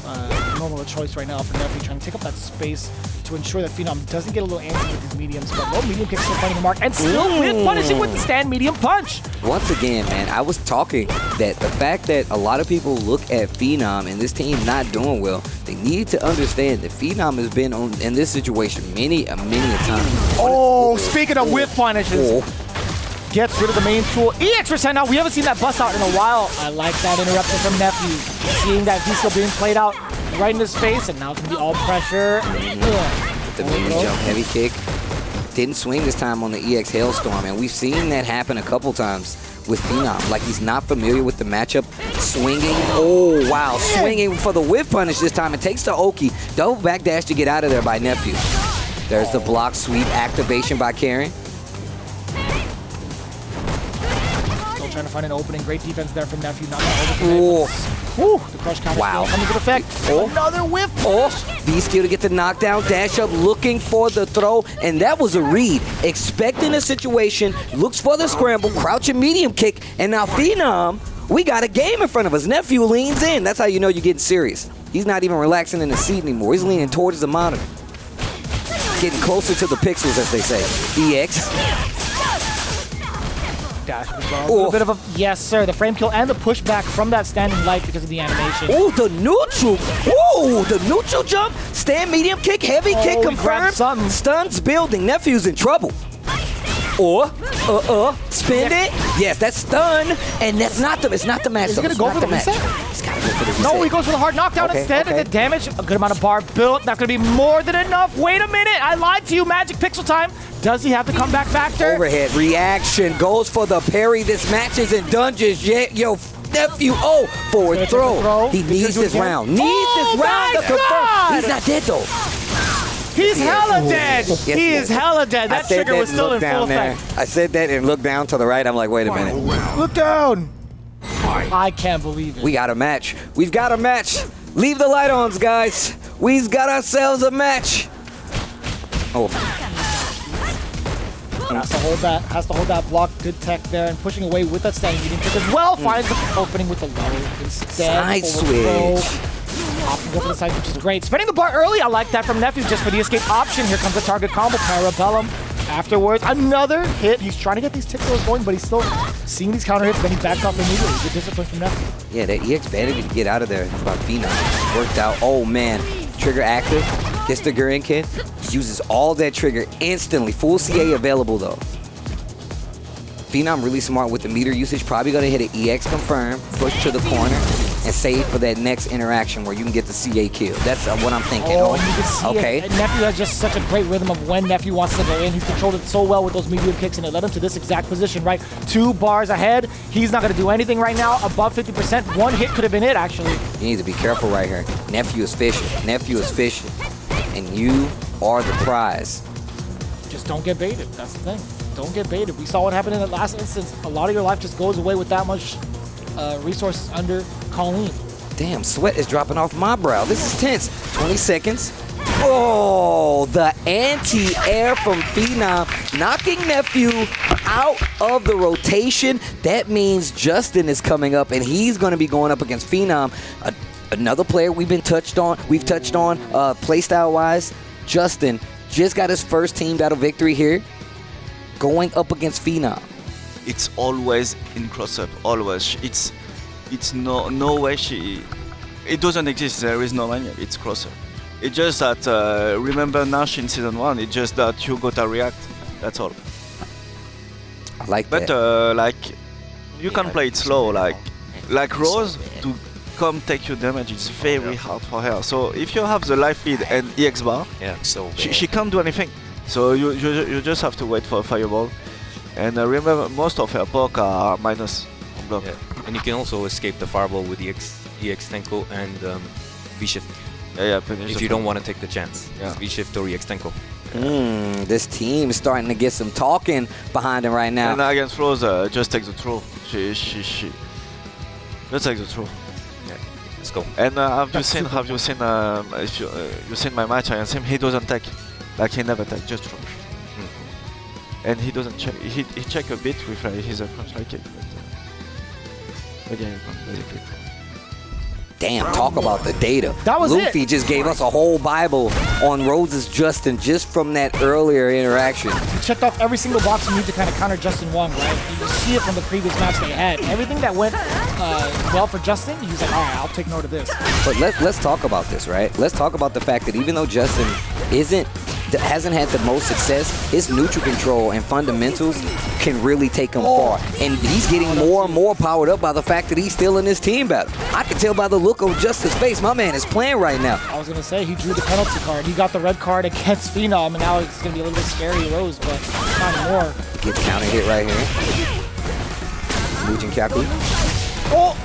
normal choice right now for NEPHEW, trying to take up that space to ensure that Phenom doesn't get a little antsy with his mediums, but low medium kicks still finding the mark and still punishing with the stand medium punch. Once again, man, I was talking that the fact that a lot of people look at Phenom and this team not doing well, they need to understand that Phenom has been in this situation many a time. Oh, speaking of whip punishes. Gets rid of the main tool. EX% now, we haven't seen that bust out in a while. I like that interruption from NEPHEW. Seeing that V-skill being played out right in his face, and now it's going to be all pressure. The medium jump heavy kick. Didn't swing this time on the EX Hailstorm, and we've seen that happen a couple times with Phenom. Like, he's not familiar with the matchup. Swinging. Oh, wow. Swinging for the whip punish this time. It takes the Oki. Double backdash to get out of there by NEPHEW. There's the block sweep activation by Karen. Trying to find an opening. Great defense there from NEPHEW. Not going to the crush counter coming to effect. Another whip. V-skill to get the knockdown. Dash up looking for the throw. And that was a read. Expecting a situation. Looks for the scramble. Crouching medium kick. And now Phenom, we got a game in front of us. NEPHEW leans in. That's how you know you're getting serious. He's not even relaxing in the seat anymore. He's leaning towards the monitor. Getting closer to the pixels, as they say. EX. Dash as well. A little bit of a yes, sir. The frame kill and the pushback from that standing light because of the animation. Oh, the neutral. Oh, the neutral jump. Stand medium kick, heavy kick confirmed. Stuns building. NEPHEW's in trouble. Spin it. Yes, that's stun, and that's not the. It's not the match. Is he gonna go for the reset? He's gotta go for the reset. No, he goes for the hard knockdown instead, and the damage. A good amount of bar built. That's gonna be more than enough. Wait a minute, I lied to you. Magic pixel time. Does he have the comeback factor? Overhead reaction goes for the parry. This match isn't done just yet. Yo, NEPHEW. Forward throw. He needs this round. Needs this round to confirm. He's not dead though. He's hella dead. He is hella dead. That trigger was still in full effect. I said that and looked down to the right. I'm like, wait a minute. Look down. I can't believe it. We got a match. We've got a match. Leave the light on, guys. We've got ourselves a match. Oh. Has to hold that block. Good tech there and pushing away with that standing medium kick as well. Finds the opening with the low instead. Side switch. Opting up to the side, which is great. Spinning the bar early. I like that from NEPHEW just for the escape option. Here comes the target combo. Parabellum. Afterwards, another hit. He's trying to get these tick throws going, but he's still seeing these counter hits. Then he backs off immediately. Good discipline from NEPHEW. Yeah, that EX vanity to get out of there by Phenom. Worked out. Oh, man. Trigger active. Gets the Gurinkin. Uses all that trigger instantly. Full CA available, though. Phenom really smart with the meter usage. Probably going to hit an EX confirm, push to the corner, and save for that next interaction where you can get the CA kill. That's what I'm thinking. Oh, you can see okay. it. NEPHEW has just such a great rhythm of when NEPHEW wants to go in. He's controlled it so well with those medium kicks, and it led him to this exact position, right? 2 bars ahead. He's not going to do anything right now. Above 50%. 1 hit could have been it, actually. You need to be careful right here. NEPHEW is fishing. NEPHEW is fishing. And you are the prize. Just don't get baited. That's the thing. Don't get baited. We saw what happened in the last instance. A lot of your life just goes away with that much resources under Colleen. Damn, sweat is dropping off my brow. This is tense. 20 seconds. Oh, the anti-air from Phenom, knocking NEPHEW out of the rotation. That means Justin is coming up, and he's going to be going up against Phenom. Another player we've touched on playstyle-wise. Justin just got his first team battle victory here, going up against Phenom. It's always in cross-up, always. It's no way it doesn't exist. There is no line. It's cross-up. It's just that remember Nash in season 1. It's just that you gotta react. That's all. I like that. But like you can play it slow. Like Rose to come take your damage. It's very hard for her. So if you have the life lead and EX bar, she can't do anything. So you just have to wait for a fireball. And remember, most of her poke are minus on block. Yeah. And you can also escape the fireball with EX Tenko and V-Shift. Yeah, if you don't want to take the chance. Yeah. V-Shift or EX Tenko. This team is starting to get some talking behind him right now. And against Rose, just take the throw. She just take the throw. Yeah, let's go. And have you seen if you seen my match against him? He doesn't take, like he never take, just throw. And he doesn't check. He check a bit with his punch like it. But again, basically. Damn, talk about the data. That was Luffy just gave us a whole Bible on Rose's Justin just from that earlier interaction. He checked off every single box you need to kind of counter Justin Wong, right? You see it from the previous match they had. Everything that went well for Justin, he was like, all right, I'll take note of this. But let's talk about this, right? Let's talk about the fact that even though Justin hasn't had the most success, his neutral control and fundamentals can really take him far. And he's getting more and more powered up by the fact that he's still in this team battle. I can tell by the look of Justin's face, my man is playing right now. I was going to say, he drew the penalty card. He got the red card against Phenom, and now it's going to be a little bit scary to Rose, but not anymore. Gets counter hit right here. Mujin Kyaku. Oh!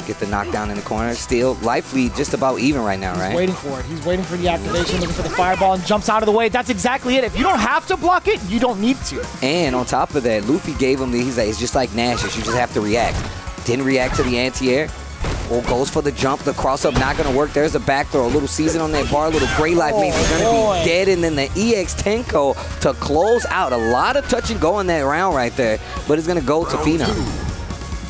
Get the knockdown in the corner. Still, life lead just about even right now, right? He's waiting for it. He's waiting for the activation, looking for the fireball, and jumps out of the way. That's exactly it. If you don't have to block it, you don't need to. And on top of that, Luffy gave him it's just like Nash's. You just have to react. Didn't react to the anti-air. Or goes for the jump. The cross-up not going to work. There's a back throw. A little season on that bar. A little gray life means he's going to be dead. And then the EX Tenko to close out. A lot of touch and go in that round right there. But it's going to go to Phenom.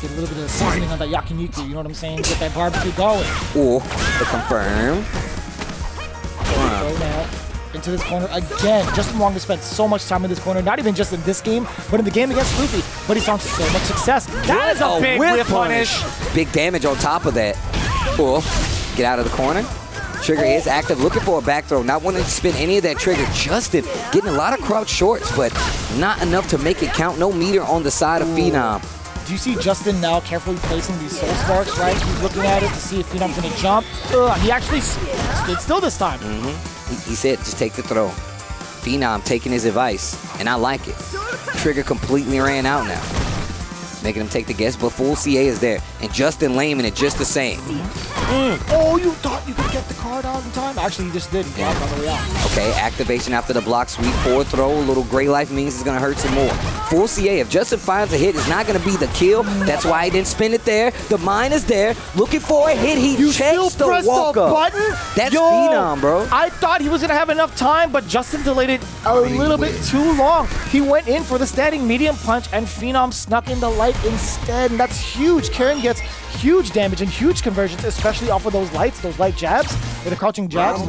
Get a little bit of seasoning on that yakiniku, you know what I'm saying? Get that barbecue going. Oh, the confirm. Go now into this corner again. Justin Wong has spent so much time in this corner, not even just in this game, but in the game against Luffy. But he's found so much success. That is a big whip punish. Big damage on top of that. Oh, get out of the corner. Trigger is active, looking for a back throw. Not wanting to spin any of that trigger. Justin getting a lot of crouch shorts, but not enough to make it count. No meter on the side of Phenom. Do you see Justin now carefully placing these soul sparks, right? He's looking at it to see if Phenom's going to jump. He actually stood still this time. He said, just take the throw. Phenom taking his advice, and I like it. Trigger completely ran out now. Making him take the guess, but full CA is there. And Justin laming it just the same. Oh, you thought you could get the card out in time? Actually, you just did. You blocked on the way out. Okay, activation after the block sweep. Forward throw. A little gray life means it's going to hurt some more. Full CA. If Justin finds a hit, it's not going to be the kill. That's why he didn't spin it there. The mine is there. Looking for a hit. He checks the walk up. Button? That's Phenom, bro. I thought he was going to have enough time, but Justin delayed it a little bit too long. He went in for the standing medium punch, and Phenom snuck in the light instead. And that's huge. Karen gets huge damage and huge conversions, especially off of those lights, those light jabs, or the crouching jabs,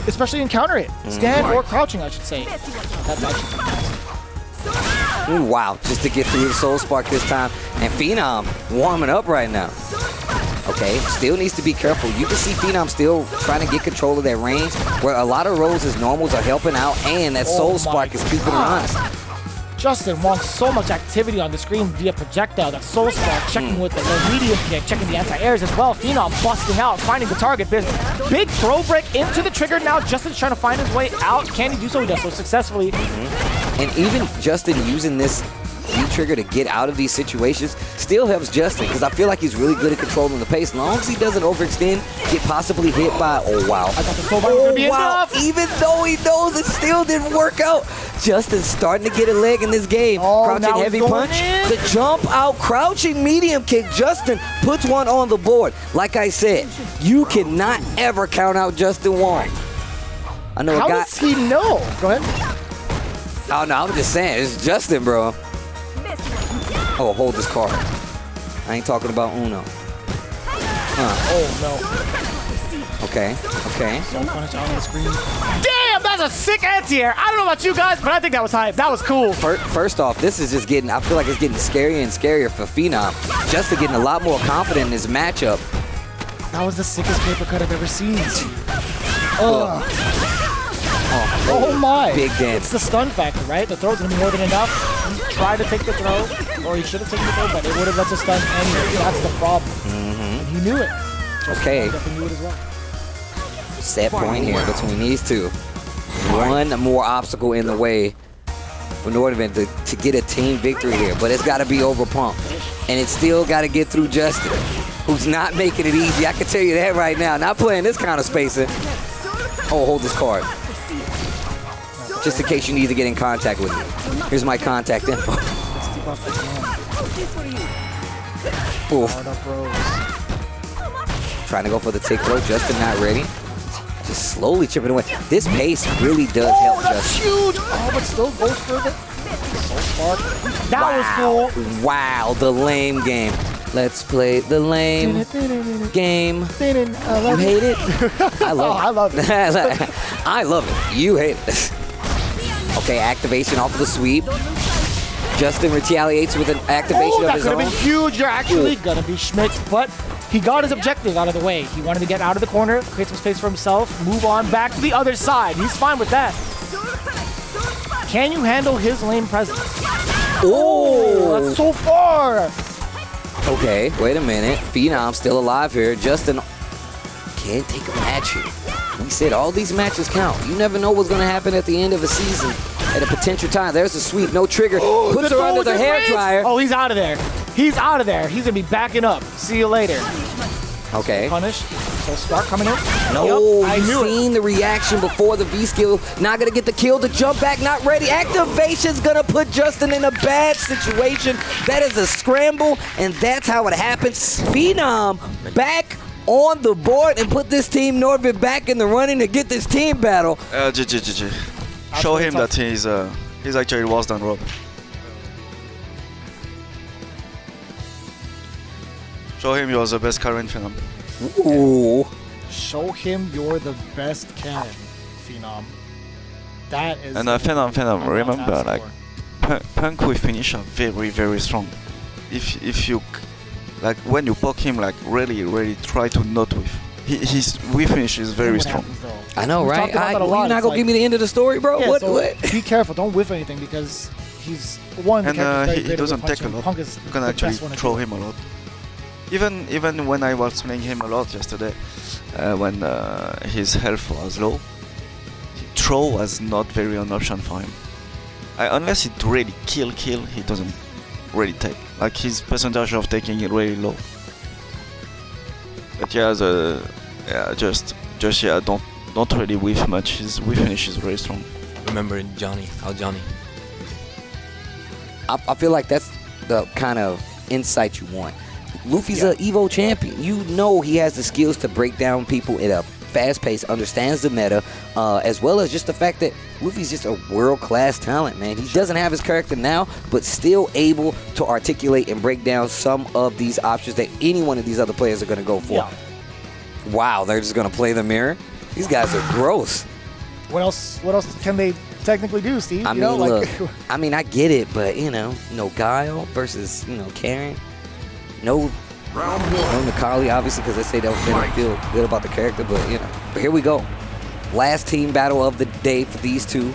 especially in counter hit. Stand or crouching, I should say. That's actually Ooh, wow, just to get through the Soul Spark this time. And Phenom warming up right now. Okay, still needs to be careful. You can see Phenom still trying to get control of that range, where a lot of Rose's normals are helping out, and that Soul Spark is keeping him honest. Justin Wong, so much activity on the screen via projectile. That Soul Spark, checking with the low medium kick, checking the anti-airs as well. Phenom busting out, finding the target. Big throw break into the trigger. Now Justin's trying to find his way out. Can he do so? He does so successfully. And even Justin using this V-trigger to get out of these situations still helps Justin, because I feel like he's really good at controlling the pace. As long as he doesn't overextend, get possibly hit by, oh wow. I thought the soul was gonna be enough. Even though he knows it still didn't work out, Justin's starting to get a leg in this game. Crouching heavy punch, the jump out, crouching medium kick. Justin puts one on the board. Like I said, you cannot ever count out Justin Wong. I know How a guy. does he know? Go ahead. Oh no, I'm just saying, it's Justin, bro. Oh, hold this card. I ain't talking about Uno. Oh no. Okay, okay. Soul punish out on the screen. Damn, that's a sick anti-air. I don't know about you guys, but I think that was hype. That was cool. First off, this is just getting, I feel like it's getting scarier and scarier for Phenom. Justin getting a lot more confident in his matchup. That was the sickest paper cut I've ever seen. Oh my. Big damage. It's the stun factor, right? The throw's gonna be more than enough. He tried to take the throw, or he should have taken the throw, but it would have let the stun anyway. That's the problem. And he knew it. Okay. Definitely knew it as well. Set point here between these two. One more obstacle in the way for NORDAVIND to get a team victory here, but it's got to be over Punk. And it's still got to get through Justin, who's not making it easy. I can tell you that right now. Not playing this kind of spacing. Oh, hold this card. Just in case you need to get in contact with me. Here's my contact info. Oof. Trying to go for the tick throw. Justin not ready. Just slowly chipping away. This pace really does help Justin. Huge. Oh, but still goes for the Soul Spark. That was cool. Wow, the lame game. Let's play the lame game. You hate it? I love it. I love it. I love it. You hate it. Okay, activation off of the sweep. Justin retaliates with an activation of his own. That could have been huge. You're actually gonna be Schmitz, but he got his objective out of the way. He wanted to get out of the corner, create some space for himself, move on back to the other side. He's fine with that. Can you handle his lane presence? Oh, that's so far. Okay, wait a minute. Phenom still alive here. Justin can't take a match here. We said all these matches count. You never know what's going to happen at the end of a season at a potential time. There's a sweep, no trigger. Puts her under the hairdryer. Oh, he's out of there. He's out of there. He's going to be backing up. See you later. Okay. Punish. So Spark coming in. No, I you've knew seen the reaction before the V skill. Not going to get the kill. The jump back, not ready. Activation's going to put Justin in a bad situation. That is a scramble, and that's how it happens. Phenom back on the board and put this team NORDAVIND back in the running to get this team battle. GG. Show him that he's actually worse than Rob. Show him you're the best current Phenom. Ooh. Show him you're the best Karen, Phenom. That is. And Phenom, remember, like, Punk with finish are very, very strong. If you, like, when you poke him, like, really try to not whiff. His whiff finish is very strong. I know, right? You're not gonna give me the end of the story, bro? Yeah, what? Be careful, don't whiff anything, because he's one. And he doesn't take a lot. You can actually throw him a lot. Even when I was playing him a lot yesterday, when his health was low, throw was not very an option for him. Unless it really kill, he doesn't really take. Like his percentage of taking it really low. But yeah, just yeah, don't really whiff much. His whiff finish is very strong. Remember Johnny, Johnny. I feel like that's the kind of insight you want. Luffy's an Evo champion. You know he has the skills to break down people at a fast pace, understands the meta, as well as just the fact that Luffy's just a world-class talent, man. He doesn't have his character now, but still able to articulate and break down some of these options that any one of these other players are going to go for. Yeah. Wow, they're just going to play the mirror? These guys are gross. What else can they technically do, Steve? I You mean, know, like, look, I mean, I get it, but, you know, no Guile versus, you know, Karen. No Nikali, obviously, because they say they don't feel good about the character, but, you know. But here we go. Last team battle of the day for these two.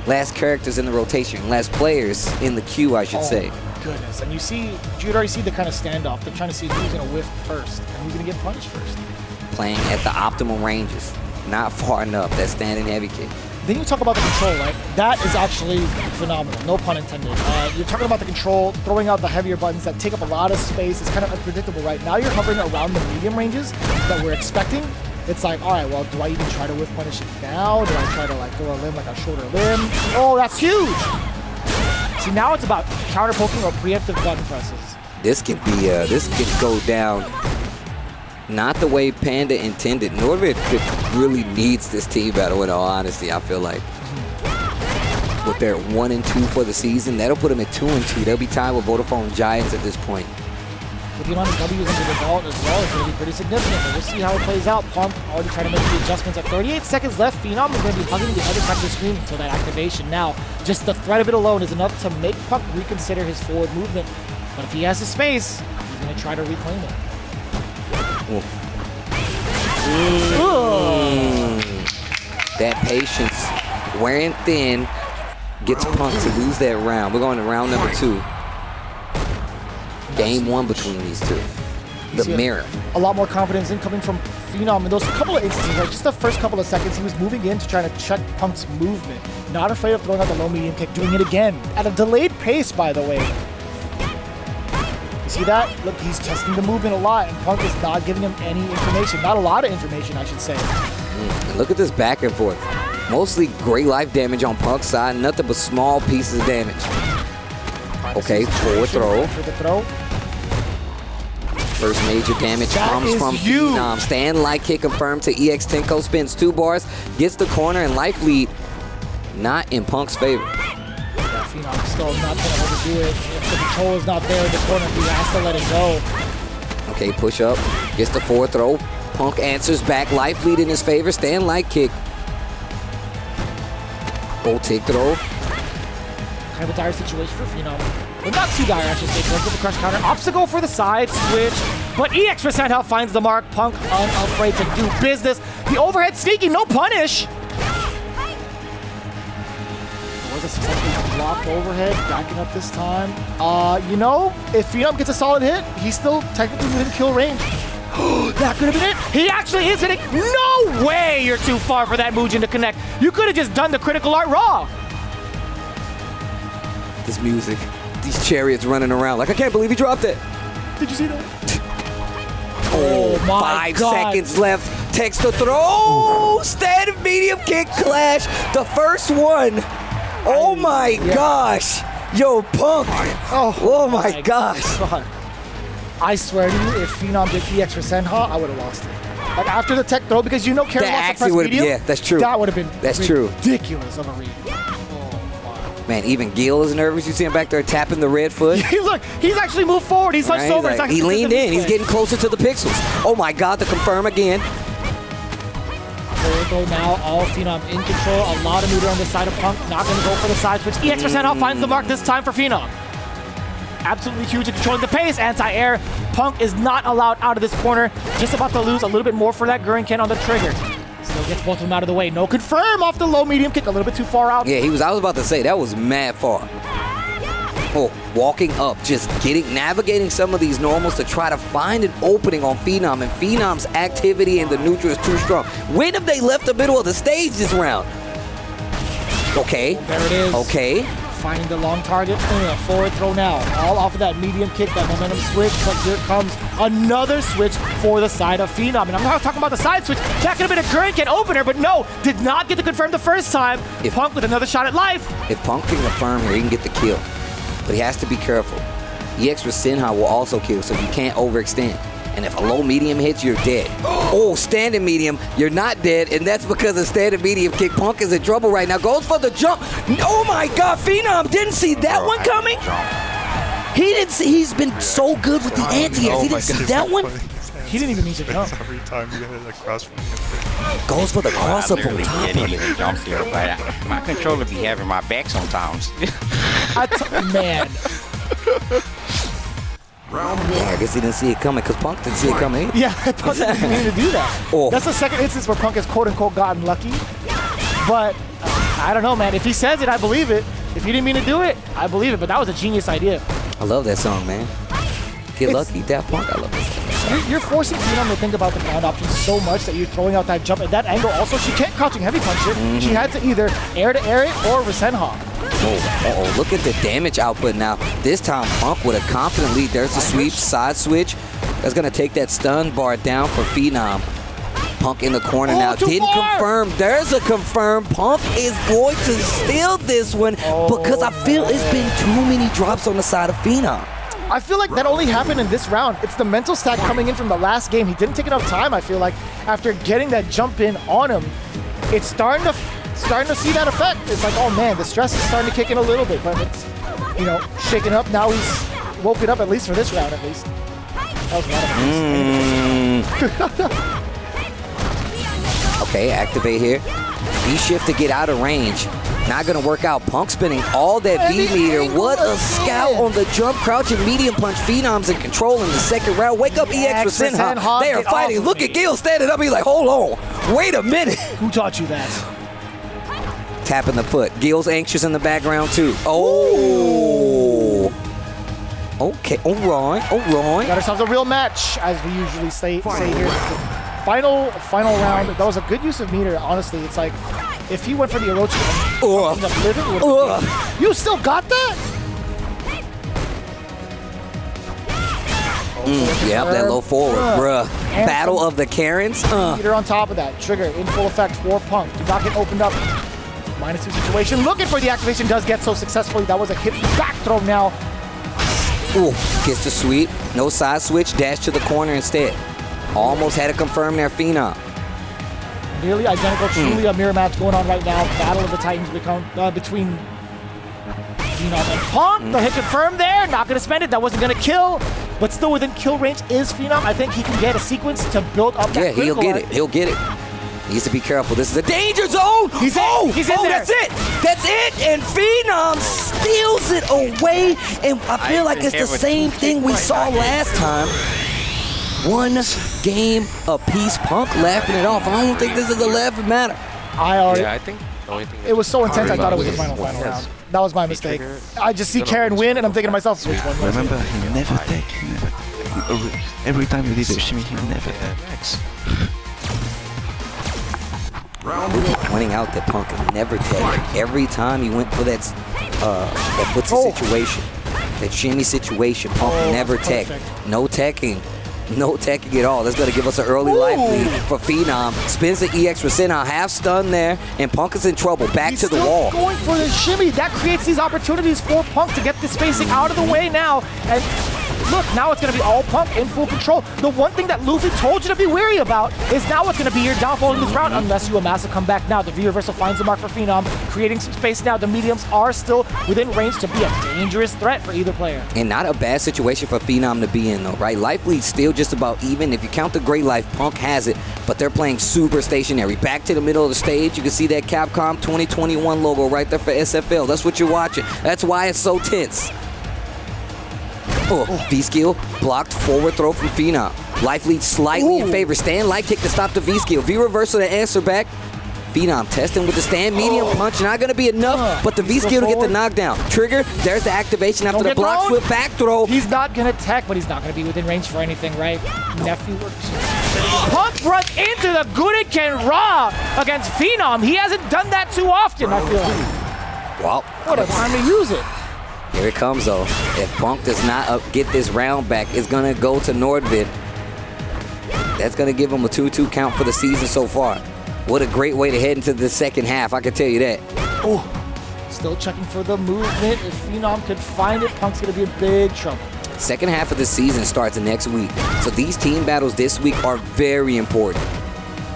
Last characters in the rotation. Last players in the queue, I should say. Goodness. And you'd already see the kind of standoff. They're trying to see who's going to whiff first and who's going to get punished first. Playing at the optimal ranges. Not far enough. That standing heavy kick. Then you talk about the control, right? That is actually phenomenal, no pun intended. You're talking about the control, throwing out the heavier buttons that take up a lot of space. It's kind of unpredictable, right? Now you're hovering around the medium ranges that we're expecting. It's like, all right, well, do I even try to whiff punish it now? Do I try to like go a limb, like a shorter limb? Oh, that's huge! See, now it's about counter poking or preemptive button presses. This could be, this could go down not the way Panda intended. NORDAVIND really needs this team battle, in all honesty, I feel like. With their 1-2 for the season, that'll put them at 2-2. They'll be tied with Vodafone Giants at this point. With the amount of W's under the belt as well, it's going to be pretty significant. But we'll see how it plays out. Punk already trying to make the adjustments at 38 seconds left. Phenom is going to be hugging the other side of the screen until that activation. Now, just the threat of it alone is enough to make Punk reconsider his forward movement. But if he has the space, he's going to try to reclaim it. That patience wearing thin gets Punk to lose that round. We're going to round number 2. Game 1 between these two. The mirror. A lot more confidence incoming from Phenom in those couple of instances. Like just the first couple of seconds, he was moving in to try to check Punk's movement. Not afraid of throwing out the low medium kick, doing it again. At a delayed pace, by the way. See that? Look, he's testing the movement a lot, and Punk is not giving him any information. Not a lot of information, I should say. And look at this back and forth. Mostly great life damage on Punk's side, nothing but small pieces of damage. Okay, forward throw. For the throw. First major damage comes from Phenom. Stand light kick confirmed to EX Tenko. Spins 2 bars, gets the corner, and life lead not in Punk's favor. Yeah, Phenom still not going to overdo it. If the control is not there in the corner, he has to let it go. Okay, push up, gets the forward throw. Punk answers back, life lead in his favor. Stand light kick. Take throw. Kind of a dire situation for Phenom. But not too dire, I should say. Goes with the crush counter. Obstacle for the side switch. But EX% help finds the mark. Punk unafraid to do business. The overhead sneaky, no punish. Was a successful block overhead. Backing up this time. You know, if Phenom gets a solid hit, he's still technically within kill range. That could have been it. He actually is hitting. No way you're too far for that Mugen to connect. You could have just done the critical art raw. This music, these chariots running around. Like, I can't believe he dropped it. Did you see that? Oh, my 5 seconds left. Text to throw. Stand medium kick clash. The first one. Oh my gosh. Yo, Punk. Oh my gosh. God. I swear to you, if Phenom did EX% I would have lost it. Like after the tech throw, because you know Karen wants to press medium. Yeah, that's true. That would have been ridiculous of a read. Man, even Gil is nervous. You see him back there tapping the red foot. Look, he's actually moved forward. He's hunched over. Like, he leaned in. He's getting closer to the pixels. Oh my God, the confirm again. Forward now, all Phenom in control. A lot of meter on the side of Punk. Not going to go for the side switch. EX% finds the mark this time for Phenom. Absolutely huge at controlling the pace. Anti-air. Punk is not allowed out of this corner. Just about to lose a little bit more for that Gurren on the trigger. Still gets both of them out of the way. No confirm off the low medium kick. A little bit too far out. Yeah, I was about to say, that was mad far. Oh, walking up, just navigating some of these normals to try to find an opening on Phenom. And Phenom's activity in the neutral is too strong. When have they left the middle of the stage this round? Okay. There it is. Okay. finding the long target. Forward throw now. All off of that medium kick, that momentum switch. But here comes another switch for the side of Phenom. And I'm not talking about the side switch. That could have been a current get opener, but no, did not get to confirm the first time. Punk with another shot at life. If Punk can confirm here, he can get the kill. But he has to be careful. EX with Senha will also kill, so you can't overextend. And if a low medium hits, you're dead. Oh, standing medium, you're not dead, and that's because of standing medium kick. Punk is in trouble right now. Goes for the jump. Oh my God, Phenom didn't see that one coming. He didn't see. He's been so good with the anti-airs. He didn't see that one. He didn't even need to jump. Every time you get it across from him. Goes for the cross up on top. I didn't even jump there, but my controller be having my back sometimes. Man. Yeah, I guess he didn't see it coming because Punk didn't see it coming either. Yeah, Punk didn't mean to do that. Oh. That's the second instance where Punk has quote-unquote gotten lucky. But I don't know, man. If he says it, I believe it. If he didn't mean to do it, I believe it. But that was a genius idea. I love that song, man. Get lucky, Daft Punk. I love this song. You're forcing Phenom to think about the ground options so much that you're throwing out that jump at that angle. Also, she can't crouching heavy punch it. She had to either air it or Resenha. Oh, look at the damage output now. This time, Punk with a confident lead. There's a sweep, side switch. That's going to take that stun bar down for Phenom. Punk in the corner now. Didn't confirm. There's a confirm. Punk is going to steal this one because I feel it's been too many drops on the side of Phenom. I feel like that only happened in this round. It's the mental stack coming in from the last game. He didn't take enough time, I feel like, after getting that jump in on him. It's starting to see that effect. It's like, oh man, the stress is starting to kick in a little bit, but it's, you know, shaking up. Now he's woken up, at least for this round, at least. That was a lot of Okay, activate here. V-shift to get out of range. Not gonna work out. Punk spinning all that V-meter. What a scout on the jump, crouch, and medium punch. Phenom's in control in the second round. Wake up, EX with Senha. They are fighting. Look at Gil standing up. He's like, hold on. Wait a minute. Who taught you that? Tapping the foot. Gil's anxious in the background, too. Oh. Okay, all right. Got ourselves a real match, as we usually say here. Final round. That was a good use of meter, honestly. It's like, if he went for the Orochi and ended up living, you still got that? Yep, that low forward, bruh. Battle of the Karens. Meter on top of that. Trigger in full effect for Punk. Do not get opened up. -2 situation. Looking for the activation. Does get so successfully. That was a hit back throw now. Ooh, gets the sweep. No side switch. Dash to the corner instead. Almost had to confirm their Phenom. Nearly identical. Truly a mirror match going on right now. Battle of the Titans between Phenom and Punk. The hit confirmed there. Not going to spend it. That wasn't going to kill. But still within kill range is Phenom. I think he can get a sequence to build up that he'll get it. He'll get it. Needs to be careful. This is a danger zone. He's in there. That's it. That's it. And Phenom steals it away. And I feel like it's the same thing we saw last time. One game apiece. Punk laughing it off. I don't think this is a laughing matter. I think the only thing it was so intense. I thought it was the final round. That was my mistake. I just see Karen win, and I'm thinking to myself, which one? Remember, he never take. Every time you did a shimmy, he never take. Pointing out that Punk never take. Every time he went for that footsie situation, that shimmy situation, Punk never tech. No teching. No teching at all. That's going to give us an early life lead for Phenom. Spins the EX for Senha. Half stun there, and Punk is in trouble. Back to the wall. He's going for the shimmy. That creates these opportunities for Punk to get the spacing out of the way now. And look, now it's going to be all Punk in full control. The one thing that Luffy told you to be wary about is now what's going to be your downfall in this round unless you amass a comeback now. The V-reversal finds the mark for Phenom, creating some space now. The mediums are still within range to be a dangerous threat for either player. And not a bad situation for Phenom to be in, though, right? Life lead's still just about even. If you count the Great Life, Punk has it, but they're playing super stationary. Back to the middle of the stage, you can see that Capcom 2021 logo right there for SFL. That's what you're watching. That's why it's so tense. V-skill, blocked forward throw from Phenom. Life lead slightly in favor. Stand light kick to stop the V-skill. V-reversal to answer back. Phenom testing with the stand medium punch. Not going to be enough, but the V-skill to get the knockdown. Trigger, there's the activation after the block flip back throw. He's not going to tech, but he's not going to be within range for anything, right? NEPHEW works. Punk runs into the Guriken Ra against Phenom. He hasn't done that too often, I feel like. Well, what a time to use it. Here it comes, though. If Punk does not get this round back, it's going to go to NORDAVIND. That's going to give him a 2-2 count for the season so far. What a great way to head into the second half, I can tell you that. Oh, still checking for the movement. If Phenom could find it, Punk's going to be in big trouble. Second half of the season starts next week. So these team battles this week are very important.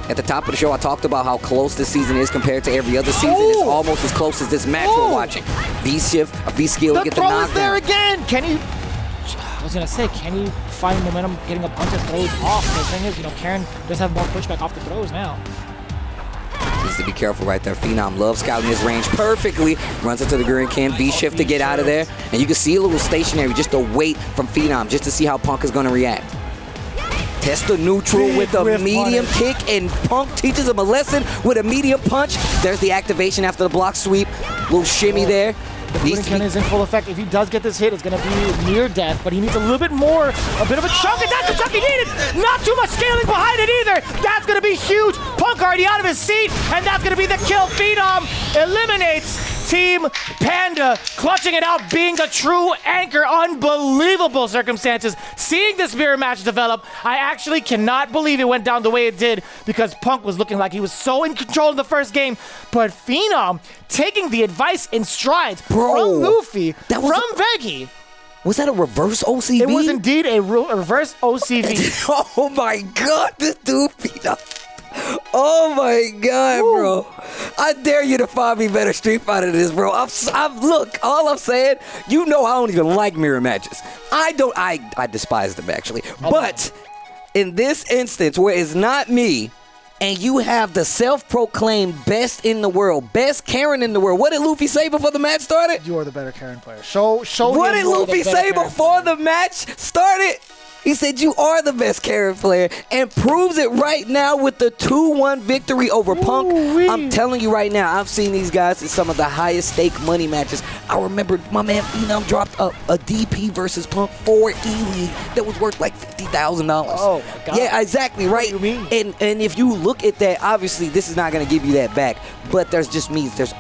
At the top of the show, I talked about how close this season is compared to every other season. It's almost as close as this match we're watching. V-shift, a V-skill, get the knockdown. The throw is there again. Can you... I was going to say, can you find momentum getting a bunch of throws off? The thing is, Karen does have more pushback off the throws now. Needs to be careful right there. Phenom loves scouting his range perfectly. Runs into the green can, V-shift to get out of there. And you can see a little stationary just to wait from Phenom just to see how Punk is going to react. Test the neutral with a medium kick, and Punk teaches him a lesson with a medium punch. There's the activation after the block sweep. Little shimmy there. The Budokan is in full effect. If he does get this hit, it's going to be near death, but he needs a little bit more, a bit of a chunk, and that's the chunk he needed! Not too much scaling behind it either! That's going to be huge! Punk already out of his seat, and that's going to be the kill. Phenom eliminates Team Panda, clutching it out, being the true anchor. Unbelievable circumstances. Seeing this mirror match develop, I actually cannot believe it went down the way it did, because Punk was looking like he was so in control in the first game, but Phenom taking the advice in strides from Luffy, from VEGGEY. Was that a reverse OCV? It was indeed a reverse OCV. Oh my God, this dude Phenom. Oh my God, bro. I dare you to find me better Street Fighter than this, bro. Look, all I'm saying, I don't even like mirror matches. I despise them, actually. But in this instance, where it's not me, and you have the self-proclaimed best in the world, best Karen in the world. What did Luffy say before the match started? You are the better Karen player. Show what did Luffy say before the match started? He said you are the best Karen player, and proves it right now with the 2-1 victory over Punk. I'm telling you right now, I've seen these guys in some of the highest stake money matches. I remember my man Phenom dropped a DP versus Punk 4 E-League that was worth like $50,000. Oh my God. Yeah, exactly, right? What do you mean? And if you look at that, obviously this is not going to give you that back, but there's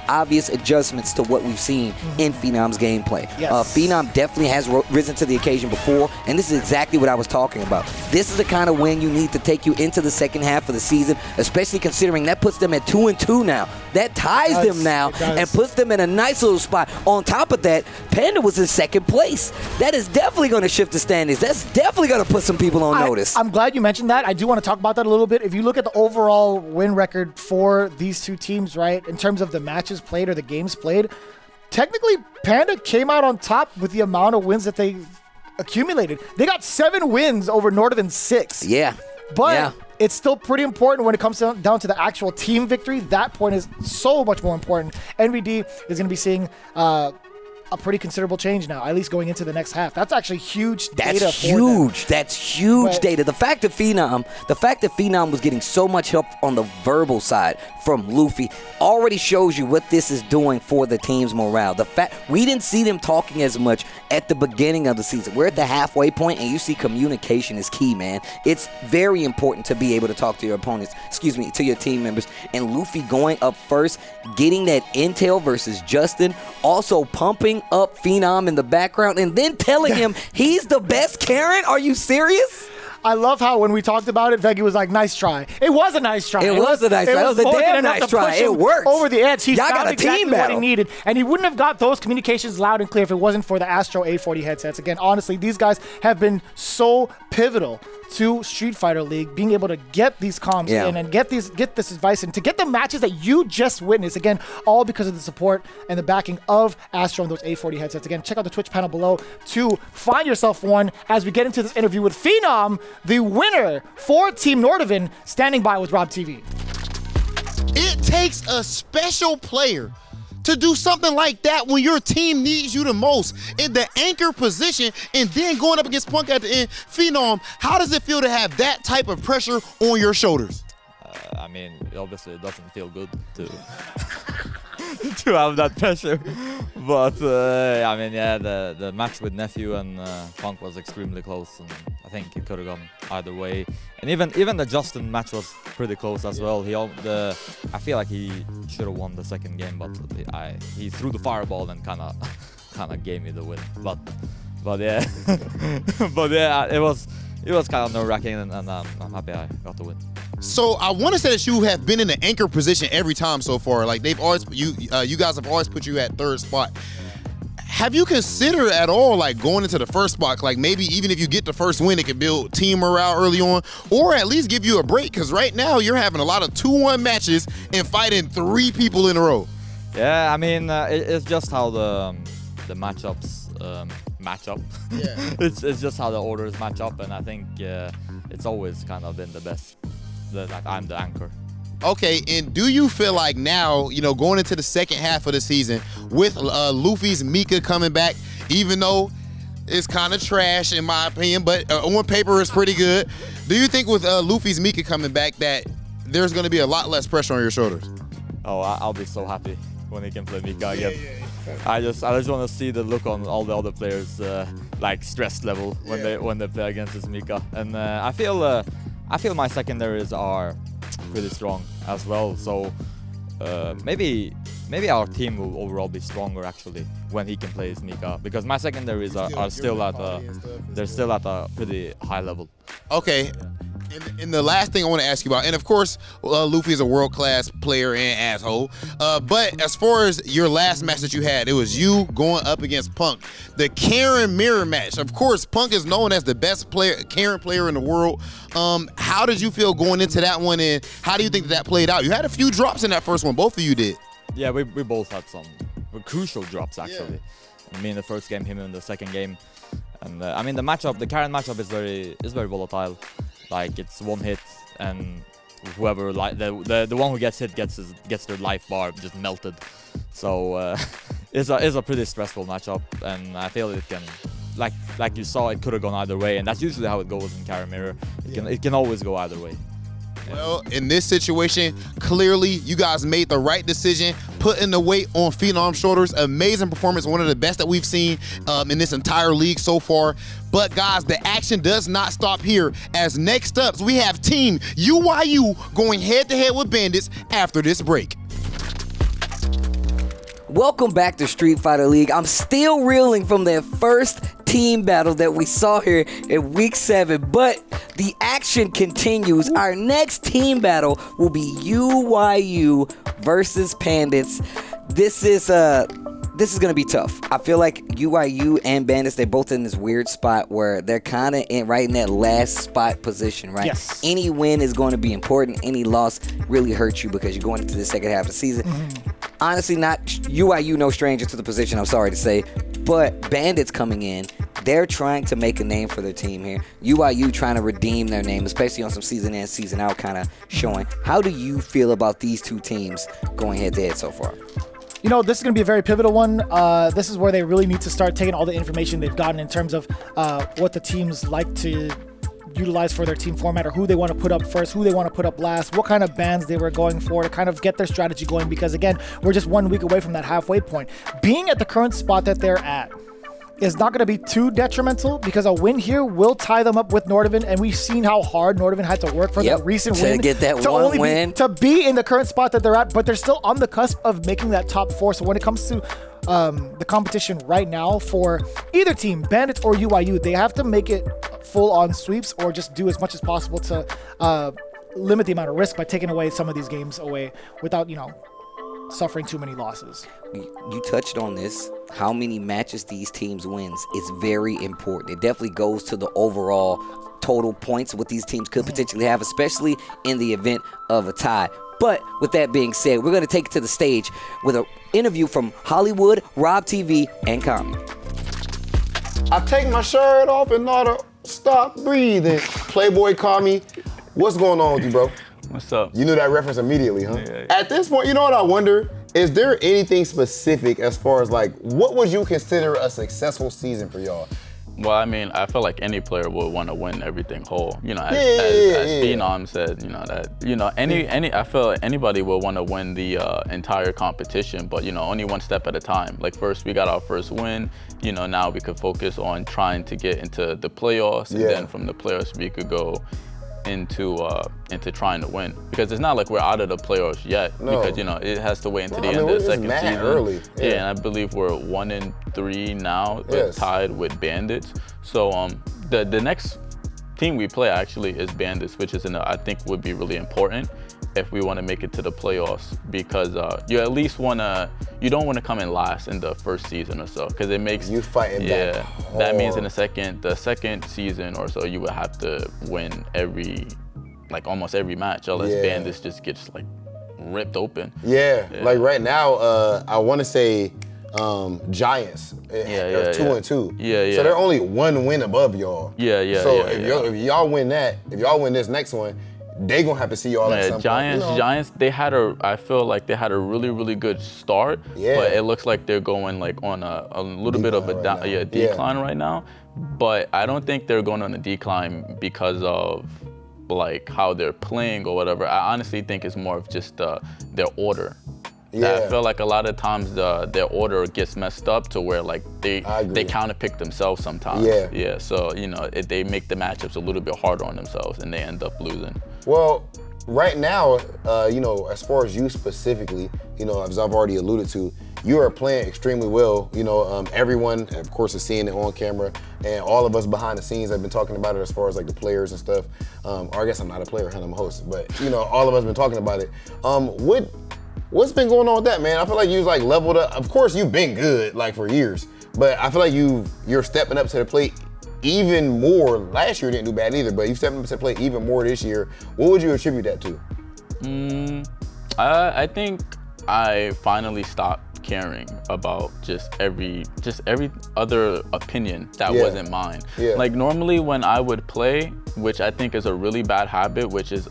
obvious adjustments to what we've seen in Phenom's gameplay. Yes. Phenom definitely has risen to the occasion before, and this is exactly what I was talking about. This is the kind of win you need to take you into the second half of the season, especially considering that puts them at 2-2 now. That ties them now and puts them in a nice little spot. On top of that, Panda was in second place. That is definitely going to shift the standings. That's definitely going to put some people on notice. I'm glad you mentioned that. I do want to talk about that a little bit. If you look at the overall win record for these two teams, right, in terms of the matches played or the games played, technically Panda came out on top with the amount of wins that they accumulated. They got 7 wins over NORDAVIND 6. Yeah. But it's still pretty important when it comes down to the actual team victory. That point is so much more important. NVD is going to be seeing a pretty considerable change now, at least going into the next half. That's actually huge data. That's huge. That's huge data. The fact that Phenom was getting so much help on the verbal side from Luffy already shows you what this is doing for the team's morale. The fact we didn't see them talking as much at the beginning of the season. We're at the halfway point, and you see communication is key, man. It's very important to be able to talk to your opponents, to your team members. And Luffy going up first, getting that intel versus Justin, also pumping up Phenom in the background, and then telling him he's the best Karen? Are you serious? I love how when we talked about it, VEGGY was like, nice try. It was a nice try. It was a nice try. It was a damn nice try. It worked. Over the edge. He Y'all found got a exactly team what battle. he needed. And he wouldn't have got those communications loud and clear if it wasn't for the Astro A40 headsets. Again, honestly, these guys have been so pivotal to Street Fighter League, being able to get these comms in and get this advice in, to get the matches that you just witnessed. Again, all because of the support and the backing of Astro and those A40 headsets. Again, check out the Twitch panel below to find yourself one as we get into this interview with Phenom, the winner for Team NORDAVIND, standing by with Rob TV. It takes a special player to do something like that when your team needs you the most in the anchor position, and then going up against Punk at the end. Phenom, how does it feel to have that type of pressure on your shoulders? I mean, obviously it doesn't feel good to to have that pressure, but I mean, yeah, the match with NEPHEW and Punk was extremely close, and I think it could have gone either way. And even the Justin match was pretty close as well. I feel like he should have won the second game, but he threw the fireball and kind of gave me the win. But yeah, it was kind of nerve-wracking, and I'm happy I got the win. So I want to say that you have been in the anchor position every time so far. Like they've always you guys have always put you at third spot. Have you considered at all like going into the first spot? Like maybe even if you get the first win, it could build team morale early on, or at least give you a break. Because right now you're having a lot of 2-1 matches and fighting 3 people in a row. Yeah, I mean it's just how the matchups match up. Yeah. it's just how the orders match up, and I think it's always kind of been the best that I'm the anchor. Okay, and do you feel like now, going into the second half of the season with Luffy's Mika coming back, even though it's kind of trash in my opinion, but on paper it's pretty good. Do you think with Luffy's Mika coming back that there's going to be a lot less pressure on your shoulders? Oh, I'll be so happy when he can play Mika again. I just want to see the look on all the other players, like stress level when they play against this Mika, and I feel my secondaries are pretty strong as well. So maybe our team will overall be stronger actually when he can play his Mika, because my secondaries are still at a pretty high level. Okay. And the last thing I want to ask you about, and of course, Luffy is a world-class player and asshole, but as far as your last match that you had, it was you going up against Punk, the Karen mirror match. Of course, Punk is known as the best Karen player in the world. How did you feel going into that one, and how do you think that played out? You had a few drops in that first one, both of you did. Yeah, we both had some crucial drops actually. Yeah. Me in the first game, him in the second game, and I mean the Karen matchup is very volatile. Like it's one hit, and whoever the one who gets hit gets their life bar just melted. So it's a pretty stressful matchup, and I feel it can, like you saw, it could have gone either way, and that's usually how it goes in Karen Mirror. It can always go either way. Well, in this situation, clearly you guys made the right decision, putting the weight on Phenom's shoulders. Amazing performance, one of the best that we've seen in this entire league so far. But guys, the action does not stop here, as next up we have Team UYU going head-to-head with Bandits after this break. Welcome back to Street Fighter League. I'm still reeling from that first team battle that we saw here in week 7, but the action continues. Our next team battle will be UYU versus Bandits. This is going to be tough. I feel like UYU and Bandits, they're both in this weird spot where they're kind of right in that last spot position, right? Yes. Any win is going to be important. Any loss really hurts you because you're going into the second half of the season. Honestly, not UYU, no stranger to the position, I'm sorry to say, but Bandits coming in, they're trying to make a name for their team here. UYU trying to redeem their name, especially on some season in, season out kind of showing. How do you feel about these two teams going head-to-head so far? This is going to be a very pivotal one. This is where they really need to start taking all the information they've gotten in terms of what the teams like to utilize for their team format, or who they want to put up first, who they want to put up last, what kind of bans they were going for to kind of get their strategy going, because again, we're just 1 week away from that halfway point. Being at the current spot that they're at is not going to be too detrimental, because a win here will tie them up with NORDAVIND, and we've seen how hard NORDAVIND had to work for that recent win. To get that one win. To be in the current spot that they're at, but they're still on the cusp of making that top 4. So when it comes to the competition right now for either team, Bandits or UYU, they have to make it full-on sweeps or just do as much as possible to limit the amount of risk by taking away some of these games away without, suffering too many losses. You touched on this. How many matches these teams wins is very important. It definitely goes to the overall total points what these teams could potentially have, especially in the event of a tie. But with that being said, we're going to take it to the stage with an interview from Hollywood, Rob TV, and Kami. I take my shirt off and ought to stop breathing. Playboy Kami, what's going on with you, bro? What's up? You knew that reference immediately, huh? Yeah. At this point, you know what I wonder? Is there anything specific as far as what would you consider a successful season for y'all? Well, I mean, I feel like any player would want to win everything whole. You know, as Phenom said, you know that I feel like anybody will want to win the entire competition, but you know, only one step at a time. Like first, we got our first win. You know, now we could focus on trying to get into the playoffs, and then from the playoffs we could go into trying to win, because it's not like we're out of the playoffs yet, because you know it has to wait until the end of the second season. Early. And I believe we're 1-3 now, tied with Bandits. So the next team we play actually is Bandits, which is I think would be really important if we want to make it to the playoffs, because you at least you don't want to come in last in the first season or so, because it makes you fighting back hard. That means in the second season or so you would have to win almost every match, unless Bandits just gets like ripped open. Like right now I want to say Giants are 2-2. So they're only one win above y'all. So if y'all win this next one, they gonna have to see y'all at some point. Giants, I feel like they had a really, really good start, but it looks like they're going like on a little bit of a decline right now. But I don't think they're going on a decline because of like how they're playing or whatever. I honestly think it's more of just their order. I feel like a lot of times their order gets messed up to where like they counterpick themselves sometimes. So you know they make the matchups a little bit harder on themselves and they end up losing. Well, right now, you know, as far as you specifically, you know, as I've already alluded to, you are playing extremely well. You know, everyone, of course, is seeing it on camera, and all of us behind the scenes have been talking about it as far as like the players and stuff. Or I guess I'm not a player, I'm a host, but you know, all of us have been talking about it. What's been going on with that, man? I feel like you've like leveled up. Of course, you've been good like for years, but I feel like you're stepping up to the plate even more. Last year didn't do bad either, but you've stepped up to the plate even more this year. What would you attribute that to? I think I finally stopped caring about just every other opinion that wasn't mine. Like normally when I would play, which I think is a really bad habit, which is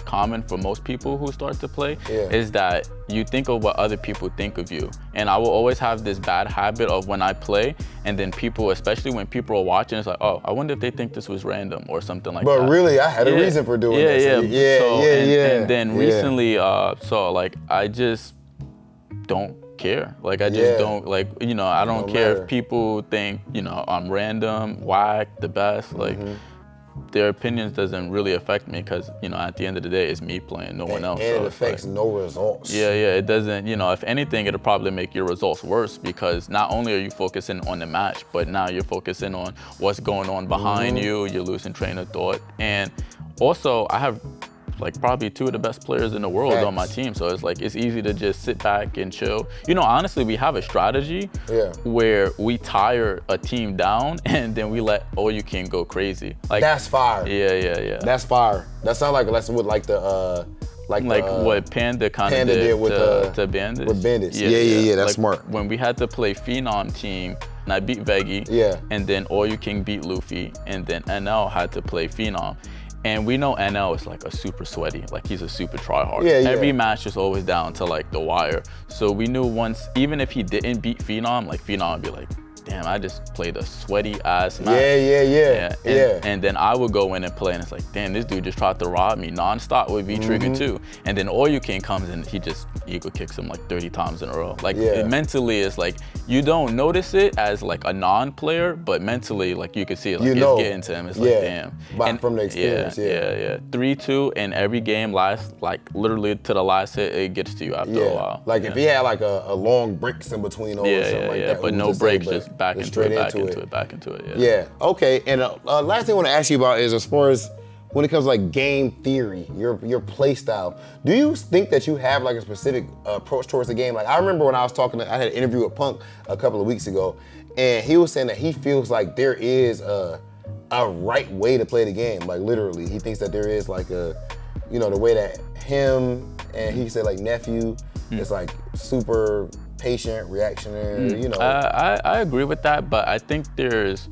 common for most people who start to play, is that you think of what other people think of you. And I will always have this bad habit of when I play, and then people, especially when people are watching, it's like, oh, I wonder if they think this was random or something like that. But really, I had a reason for doing this. And then recently, so like I just don't care. Like I just don't, like, you know, I don't care if people think, you know, I'm random, whack, the best. Like their opinions doesn't really affect me, because, you know, at the end of the day, it's me playing, no one else. And it affects no results. It doesn't, you know, if anything, it'll probably make your results worse, because not only are you focusing on the match, but now you're focusing on what's going on behind you, you're losing train of thought. And also, I have like probably two of the best players in the world on my team, so it's like it's easy to just sit back and chill. You know, honestly, we have a strategy where we tire a team down and then we let All You Can go crazy. Like that's fire. That's fire. That sounds like a lesson with like the what Panda kind of did with to Bandits. With Bandits. That's smart. When we had to play Phenom team, and I beat VEGGEY, and then All You Can beat Luffy, and then NL had to play Phenom. And we know NL is like a super sweaty, like he's a super tryhard. Every match is always down to like the wire. So we knew once, even if he didn't beat Phenom, like Phenom would be like, damn, I just played a sweaty ass match. And then I would go in and play, and it's like, damn, this dude just tried to rob me nonstop with V-Trigger too. And then All You Can comes and he just ego kicks him like 30 times in a row. Like mentally, it's like, you don't notice it as like a non-player, but mentally, like you can see it, like it's getting to him. It's like, damn. And from the experience, 3-2 in every game, like literally to the last hit, it gets to you after a while. Like if he had like a long breaks in between or something like that. But no breaks, just back into it. Okay, and last thing I want to ask you about is as far as when it comes to like game theory, your play style, do you think that you have like a specific approach towards the game? Like I remember when I had an interview with Punk a couple of weeks ago, and he was saying that he feels like there is a right way to play the game. Like literally, he thinks that there is like a, you know, the way that him and he said like NEPHEW is like super patient, reactionary, you know. I agree with that, but I think there's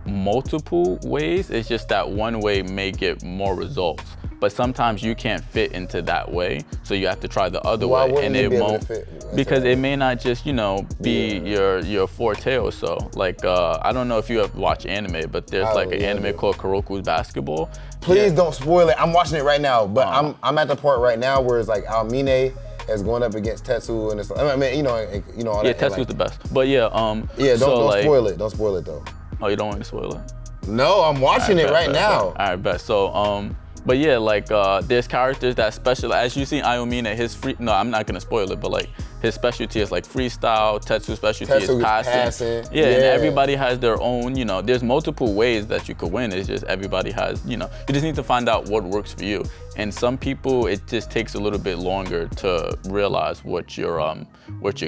multiple ways. It's just that one way may get more results. but sometimes you can't fit into that way, so you have to try the other Why way, wouldn't and you it be able to won't, fit into because that? it may not just, you know, be your forte or so. Like, I don't know if you have watched anime, but there's like an anime called Kuroko's Basketball. Please don't spoil it. I'm watching it right now, but I'm at the part right now where it's like Almine is going up against Tetsu, and it's, I mean, you know all that. Yeah, Tetsu's the best. But yeah, don't spoil it. Don't spoil it though. Oh, you don't want me to spoil it? No, I'm watching it right now. All right, bet. So, but yeah, like there's characters that special. As you see, Ayomine, his no, I'm not gonna spoil it, but like his specialty is like freestyle. Tetsu's specialty is passing. Yeah, and everybody has their own. You know, there's multiple ways that you could win. It's just everybody has. You know, you just need to find out what works for you. And some people, it just takes a little bit longer to realize what you're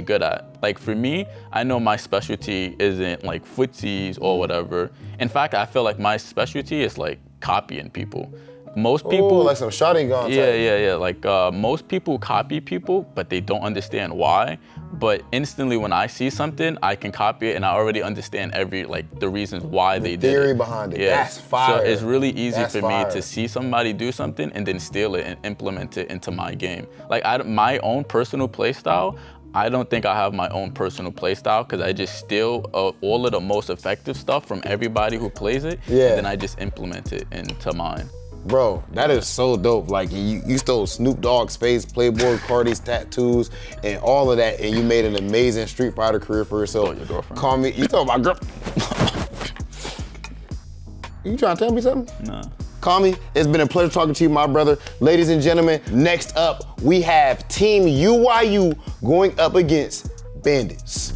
good at. Like for me, I know my specialty isn't like footsies or whatever. In fact, I feel like my specialty is like copying people. Most people, like some shotgun. Yeah. Like most people copy people, but they don't understand why. But instantly, when I see something, I can copy it, and I already understand the reasons why they did it. Theory behind it. Yeah. That's fire. So it's really easy for me to see somebody do something and then steal it and implement it into my game. Like my own personal play style, I don't think I have my own personal play style because I just steal all of the most effective stuff from everybody who plays it, and then I just implement it into mine. Bro, that is so dope. Like you stole Snoop Dogg's face, Playboy Cardi's tattoos, and all of that, and you made an amazing Street Fighter career for yourself. Oh, your girlfriend. Call me. You talking about girl? You trying to tell me something? Nah. Kami, it's been a pleasure talking to you, my brother. Ladies and gentlemen, next up we have Team UYU going up against Bandits.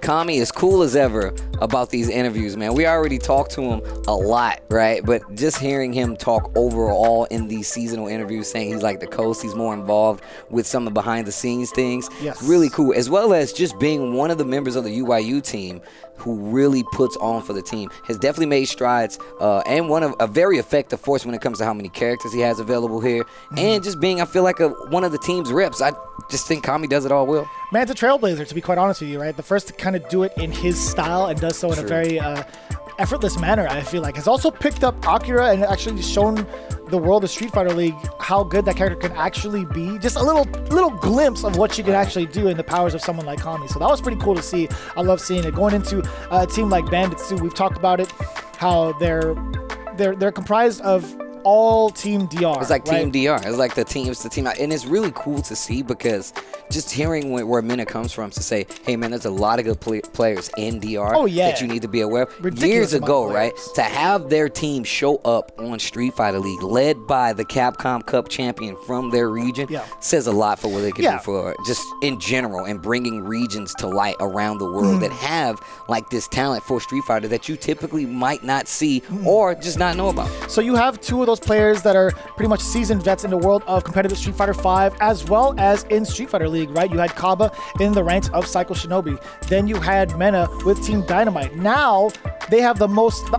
Kami is cool as ever about these interviews, man. We already talked to him a lot, right? But just hearing him talk overall in these seasonal interviews, saying he's like the coach, he's more involved with some of the behind the scenes things. Yes. Really cool, as well as just being one of the members of the UYU team who really puts on for the team, has definitely made strides and one of a very effective force when it comes to how many characters he has available here, and just being, I feel like, one of the team's reps. I just think Kami does it all well. Man's a trailblazer, to be quite honest with you, right? The first to kind of do it in his style and does so in a very effortless manner, I feel like. Has also picked up Akira and actually shown the world of Street Fighter League how good that character can actually be. Just a little glimpse of what you can actually do in the powers of someone like Kami. So that was pretty cool to see. I love seeing it. Going into a team like Bandits too, we've talked about it, how they're comprised of all Team DR. It's like Team DR. It's like the team. And it's really cool to see because just hearing where Mena comes from to say, hey, man, there's a lot of good players in DR that you need to be aware of. Ridiculous years ago, right, players. to have their team show up on Street Fighter League led by the Capcom Cup champion from their region says a lot for what they can do for just in general and bringing regions to light around the world that have like this talent for Street Fighter that you typically might not see or just not know about. So you have two of those players that are pretty much seasoned vets in the world of competitive Street Fighter V as well as in Street Fighter League, right? You had CABA in the ranks of Psycho Shinobi. Then you had Mena with Team Dynamite. Now they have the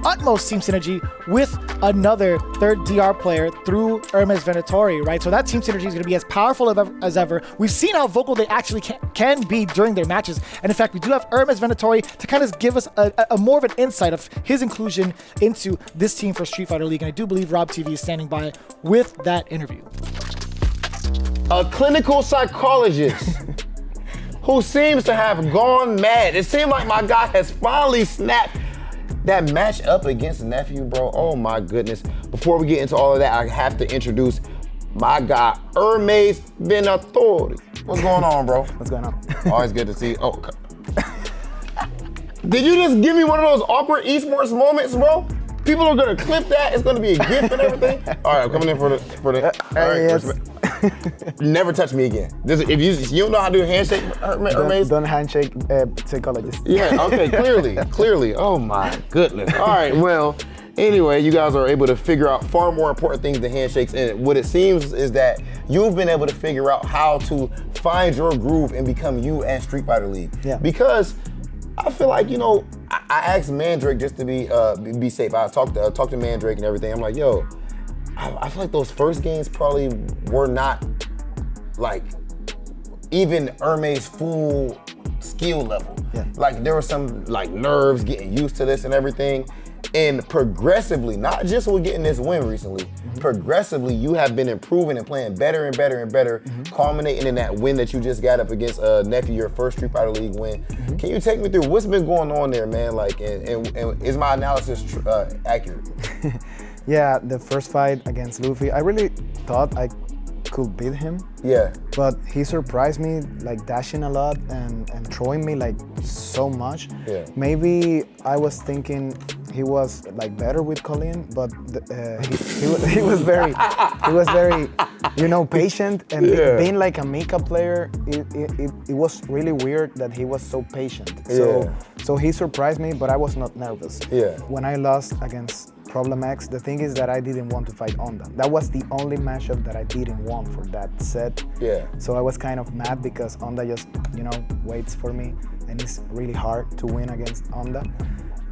utmost team synergy with another third DR player through Hermes Venatori, right? So that team synergy is going to be as powerful as ever. We've seen how vocal they actually can be during their matches. And in fact, we do have Hermes Venatori to kind of give us a more of an insight of his inclusion into this team for Street Fighter League. And I do believe Rob TV is standing by with that interview. A clinical psychologist who seems to have gone mad. It seems like my guy has finally snapped. That match up against NEPHEW, bro, oh my goodness. Before we get into all of that, I have to introduce my guy, Hermes Venatori. What's going on, bro? What's going on? Always good to see you. Oh, did you just give me one of those awkward esports moments, bro? People are gonna clip that. It's gonna be a gift and everything. All right, I'm coming in for the. All right, yes. Never touch me again. If you don't know how to do a handshake, Hermes? Don't handshake, psychologist. Yeah. Okay. Clearly. Oh my goodness. All right. Well, anyway, you guys are able to figure out far more important things than handshakes, and what it seems is that you've been able to figure out how to find your groove and become you at Street Fighter League. Yeah. Because I feel like, you know, I asked Mandrake just to be safe. I talked to Mandrake and everything. I'm like, yo, I feel like those first games probably were not like even Hermes' full skill level. Yeah. Like there were some like nerves getting used to this and everything. And progressively, not just with getting this win recently, progressively you have been improving and playing better and better and better, culminating in that win that you just got up against NEPHEW, your first Street Fighter League win. Can you take me through what's been going on there, man? Like, and is my analysis accurate? Yeah, the first fight against Luffy, I really thought I could beat him. Yeah. But he surprised me, like dashing a lot and throwing me like so much. Yeah. Maybe I was thinking he was like better with Colleen, but he was very, you know, patient. And being like a Mika player, it was really weird that he was so patient. So he surprised me, but I was not nervous. Yeah. When I lost against Problem X, the thing is that I didn't want to fight Onda. That was the only matchup that I didn't want for that set. Yeah. So I was kind of mad because Onda just, you know, waits for me, and it's really hard to win against Onda.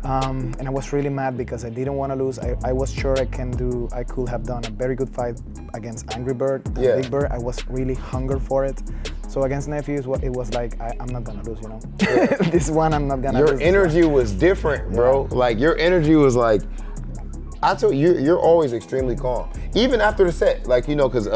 And I was really mad because I didn't want to lose. I was sure I could have done a very good fight against ANGRYBIRD and Big Bird. I was really hungry for it. So against NEPHEW, it was like, I'm not gonna lose, you know? This one, I'm not gonna lose. Your energy was different, bro. Like, your energy was like, I told you, you're always extremely calm. Even after the set, like, you know, because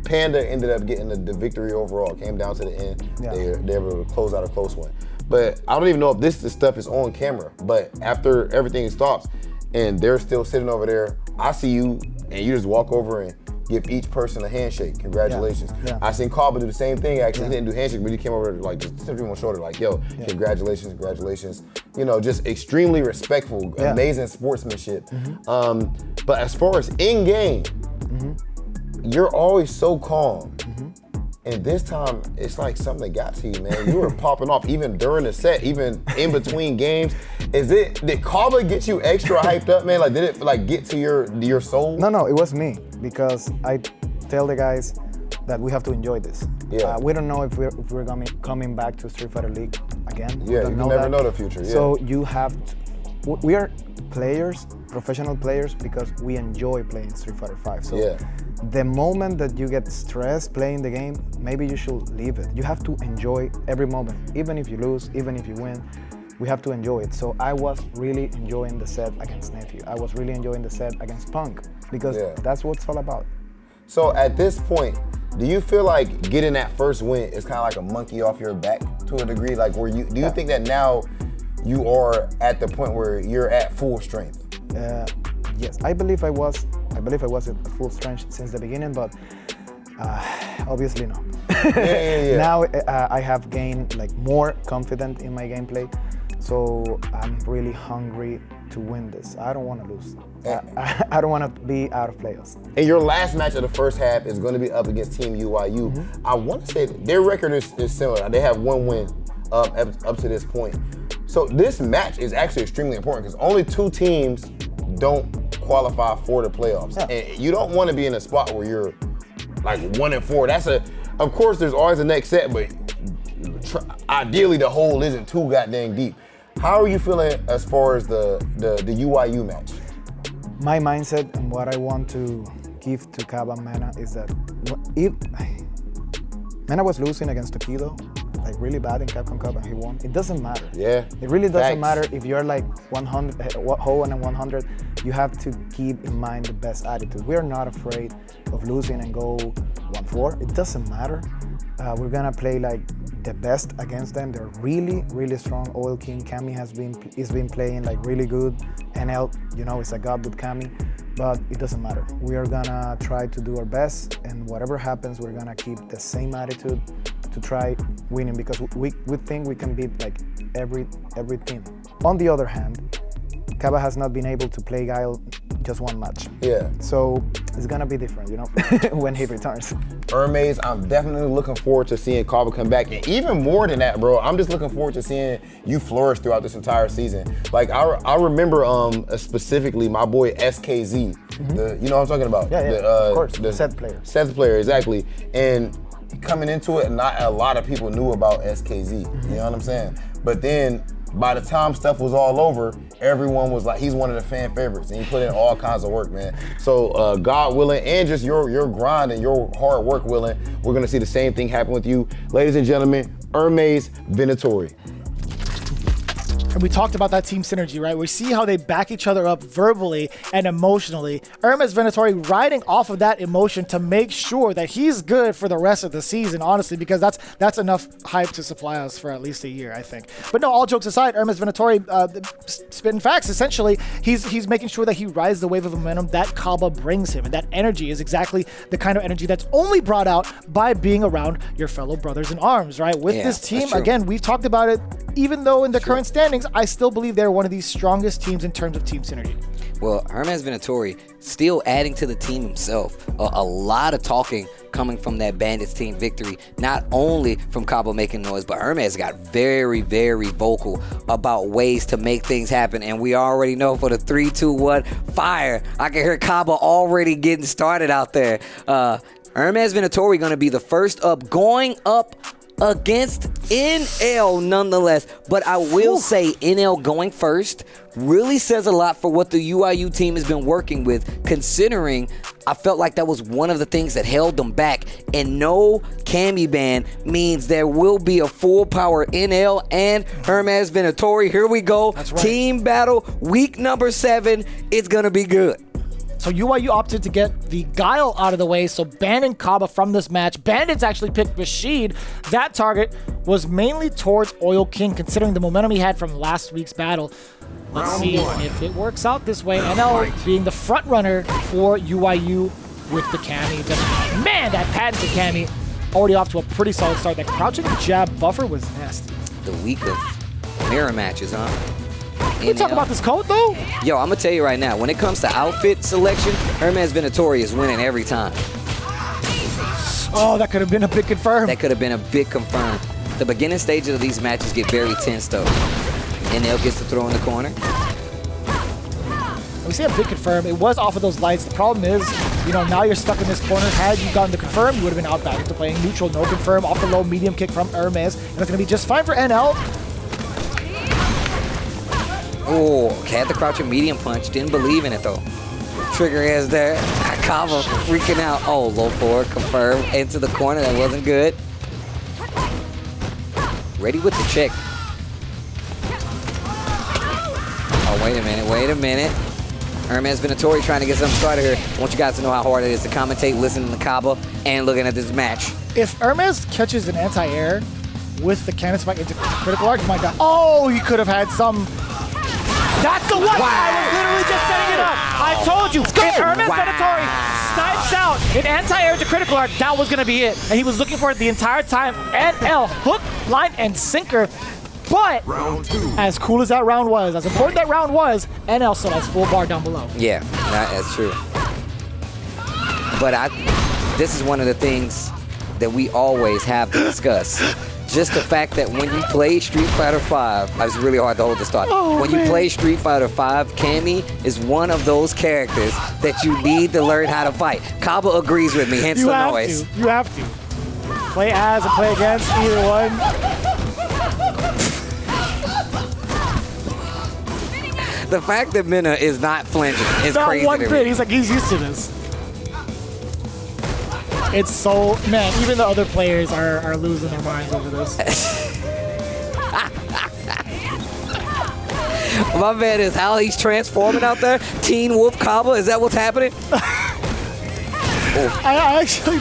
Panda ended up getting the victory overall. It came down to the end. Yeah. They were able to close out a close one. But I don't even know if this stuff is on camera. But after everything stops and they're still sitting over there, I see you and you just walk over and give each person a handshake. Congratulations. Yeah. I seen CABA do the same thing. Actually, he didn't do handshake, but he came over like just tipped him on the shoulder, like, yo, congratulations, congratulations. You know, just extremely respectful, amazing sportsmanship. But as far as in game, you're always so calm. And this time, it's like something got to you, man. You were popping off even during the set, even in between games. Did CABA get you extra hyped up, man? Like, did it like get to your soul? No, it was me, because I tell the guys that we have to enjoy this. Yeah. We don't know if we're coming back to Street Fighter League again. Yeah, you never know the future. Yeah. So you have to, we are players, professional players, because we enjoy playing Street Fighter 5. So the moment that you get stressed playing the game, maybe you should leave it. You have to enjoy every moment, even if you lose, even if you win. We have to enjoy it. So I was really enjoying the set against NEPHEW. I was really enjoying the set against Punk, because that's what it's all about. So at this point, do you feel like getting that first win is kind of like a monkey off your back to a degree? Like, do you think that now you are at the point where you're at full strength? Yes, I believe I was at full strength since the beginning, but obviously no. Now I have gained like more confidence in my gameplay, so I'm really hungry to win this. I don't want to lose. I don't want to be out of playoffs. And your last match of the first half is going to be up against Team UYU. I want to say that their record is similar. They have one win up to this point. So this match is actually extremely important because only 2 teams don't qualify for the playoffs. And you don't want to be in a spot where you're like 1-4. Of course, there's always a next set, but ideally the hole isn't too goddamn deep. How are you feeling as far as the UYU match? My mindset and what I want to give to CABA and MENA is that if MENA was losing against Tokido, like really bad in Capcom Cup, and he won, it doesn't matter. Yeah. It really doesn't matter if you're like 100, whole and 100. You have to keep in mind the best attitude. We're not afraid of losing and go 1-4. It doesn't matter. We're gonna play like the best against them. They're really, really strong. Oil King Kami has been playing like really good. NL, you know, is a god with Kami, but it doesn't matter. We are gonna try to do our best, and whatever happens, we're gonna keep the same attitude to try winning, because we think we can beat like every team. On the other hand, CABA has not been able to play Guile just one match. Yeah. So it's gonna be different, you know, when he returns. Hermes, I'm definitely looking forward to seeing CABA come back. And even more than that, bro, I'm just looking forward to seeing you flourish throughout this entire season. Like, I remember specifically my boy SKZ. You know what I'm talking about? Yeah, of course, the set player. Set player, exactly. And coming into it, not a lot of people knew about SKZ, you know what I'm saying? But then, by the time stuff was all over, everyone was like, he's one of the fan favorites, and he put in all kinds of work, man. So God willing, and just your grind and your hard work willing, we're gonna see the same thing happen with you. Ladies and gentlemen, Hermes VENATORI. And we talked about that team synergy, right? We see how they back each other up verbally and emotionally. Hermes Venatori riding off of that emotion to make sure that he's good for the rest of the season, honestly, because that's enough hype to supply us for at least a year, I think. But no, all jokes aside, Hermes Venatori, spitting facts, essentially, he's making sure that he rides the wave of momentum that CABA brings him. And that energy is exactly the kind of energy that's only brought out by being around your fellow brothers in arms, right? With this team, again, we've talked about it, even though in the current standings, I still believe they're one of the strongest teams in terms of team synergy. Well, Hermes Venatori still adding to the team himself. A lot of talking coming from that Bandits team victory, not only from CABA making noise, but Hermes got very, very vocal about ways to make things happen. And we already know for the 3, 2, 1 fire, I can hear CABA already getting started out there. Hermes Venatori going to be the first up, going up against NL nonetheless. But I will say NL going first really says a lot for what the UIU team has been working with, considering I felt like that was one of the things that held them back. And no Cammy ban means there will be a full power NL and Hermes Venatori. Here we go. That's right. Team battle, week number 7. It's going to be good. So UIU opted to get the Guile out of the way, so banning CABA from this match. Bandits actually picked Rashid. That target was mainly towards Oil King, considering the momentum he had from last week's battle. Let's see if it works out this way. NL being the front runner for UIU with the Cammy. Man, that patented Cammy already off to a pretty solid start. That crouching jab buffer was nasty. The week of mirror matches, huh? Can we talk about this code, though? Yo, I'm going to tell you right now, when it comes to outfit selection, Hermes Venatori is winning every time. Oh, that could have been a big confirm. That could have been a big confirm. The beginning stages of these matches get very tense, though. NL gets to throw in the corner. We see a big confirm. It was off of those lights. The problem is, you know, now you're stuck in this corner. Had you gotten the confirm, you would have been out back into playing neutral. No confirm, off the low, medium kick from Hermes. And it's going to be just fine for NL. Oh, had the crouching medium punch. Didn't believe in it, though. Trigger is there. CABA freaking out. Oh, low forward, confirm. Into the corner. That wasn't good. Ready with the check. Oh, wait a minute. Hermes Venatori trying to get something started here. I want you guys to know how hard it is to commentate, listening to CABA, and looking at this match. If Hermes catches an anti-air with the cannon spike into critical arc, my God. Oh, he could have had some... That's the one! Wow. I was literally just setting it up. I told you. If Hermes Venatori snipes out an anti-air to critical arc, that was going to be it. And he was looking for it the entire time. NL, hook, line, and sinker. But as cool as that round was, as important that round was, NL still has full bar down below. Yeah, that's true. But this is one of the things that we always have to discuss. Just the fact that when you play Street Fighter V, it's really hard to hold this thought. When you play Street Fighter V, Cammy is one of those characters that you need to learn how to fight. CABA agrees with me, hence the noise. You have to. Play as and play against, either one. The fact that Mena is not flinching is not crazy. Not one to bit. me. He's like, he's used to this. It's so, man, even the other players are losing their minds over this. My man is how he's transforming out there. Teen Wolf CABA, is that what's happening? I actually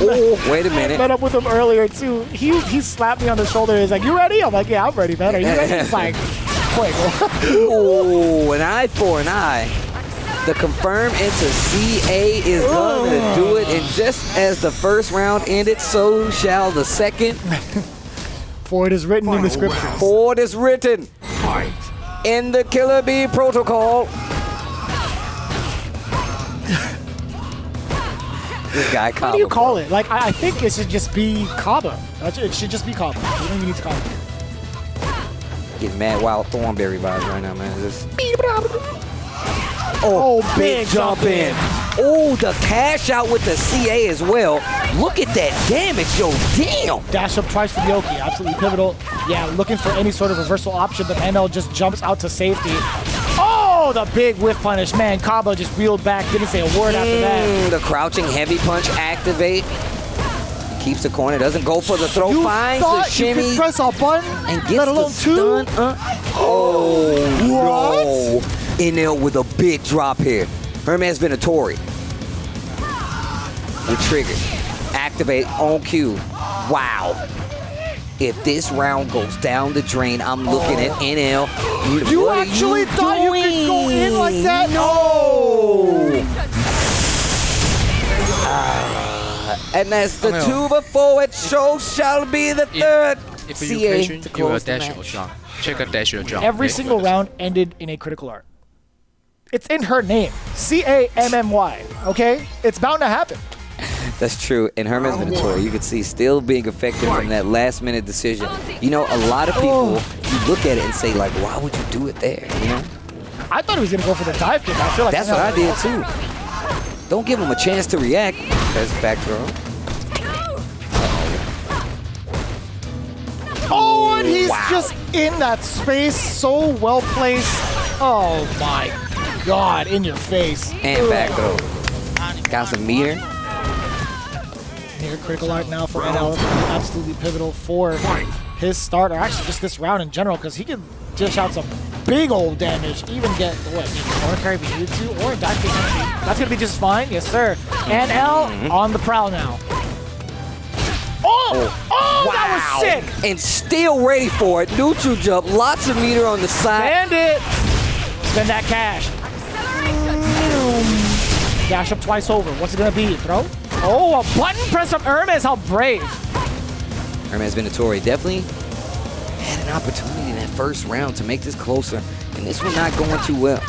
wait a minute. met up with him earlier, too. He slapped me on the shoulder. He's like, you ready? I'm like, yeah, I'm ready, man. Are you ready? He's like, quick. Oh, an eye for an eye. The confirm into CA is going to do it, and just as the first round ended, so shall the second. For it is written in the scriptures. For it is written in the Killer Bee protocol. This guy, CABA. What do you call it? Like, I think it should just be CABA. It should just be CABA. You don't even need to call it. Getting mad wild Thornberry vibes right now, man. Oh, big jump in. Oh, the cash out with the CA as well. Look at that damage, yo, damn. Dash up twice for the Oki, absolutely pivotal. Yeah, looking for any sort of reversal option, but NL just jumps out to safety. Oh, the big whiff punish. Man, CABA just reeled back, didn't say a word after that. The crouching heavy punch activate. Keeps the corner, doesn't go for the throw, You finds the thought you shimmy. could press a button, and gets let the alone two? stun. Oh, no. NL with a big drop here. Hermes VENATORI. The trigger. Activate on cue. Wow. If this round goes down the drain, I'm looking at NL. You actually thought you could go in like that? No! And that's the 2 before it. So shall be the third. If you patient, you will dash your jump. Check a dash your jump. Every single round ended in a critical art. It's in her name. CAMMY, okay? It's bound to happen. That's true. And Hermes VENATORI, you can see still being affected from that last minute decision. You know, a lot of people, you look at it and say, like, why would you do it there, you know? I thought he was going to go for the dive kick. I feel like that's what I did, too. Don't give him a chance to react. There's back throw. Oh, and he's just in that space, so well placed. Oh my God, in your face. And back throw. Got some meter. Near critical art now for NL. Absolutely pivotal for his start, or actually just this round in general, because he can dish out some big old damage, even get what, or carry if he needed to, or that kick. That's gonna be just fine, yes sir. NL on the prowl now. Oh, wow. That was sick! And still ready for it. Neutral jump, lots of meter on the side. Bandit! Spend that cash. Dash up twice over. What's it gonna be? Throw? Oh, a button press from Hermes. How brave. Hermes VENATORI definitely had an opportunity in that first round to make this closer, and this was not going too well.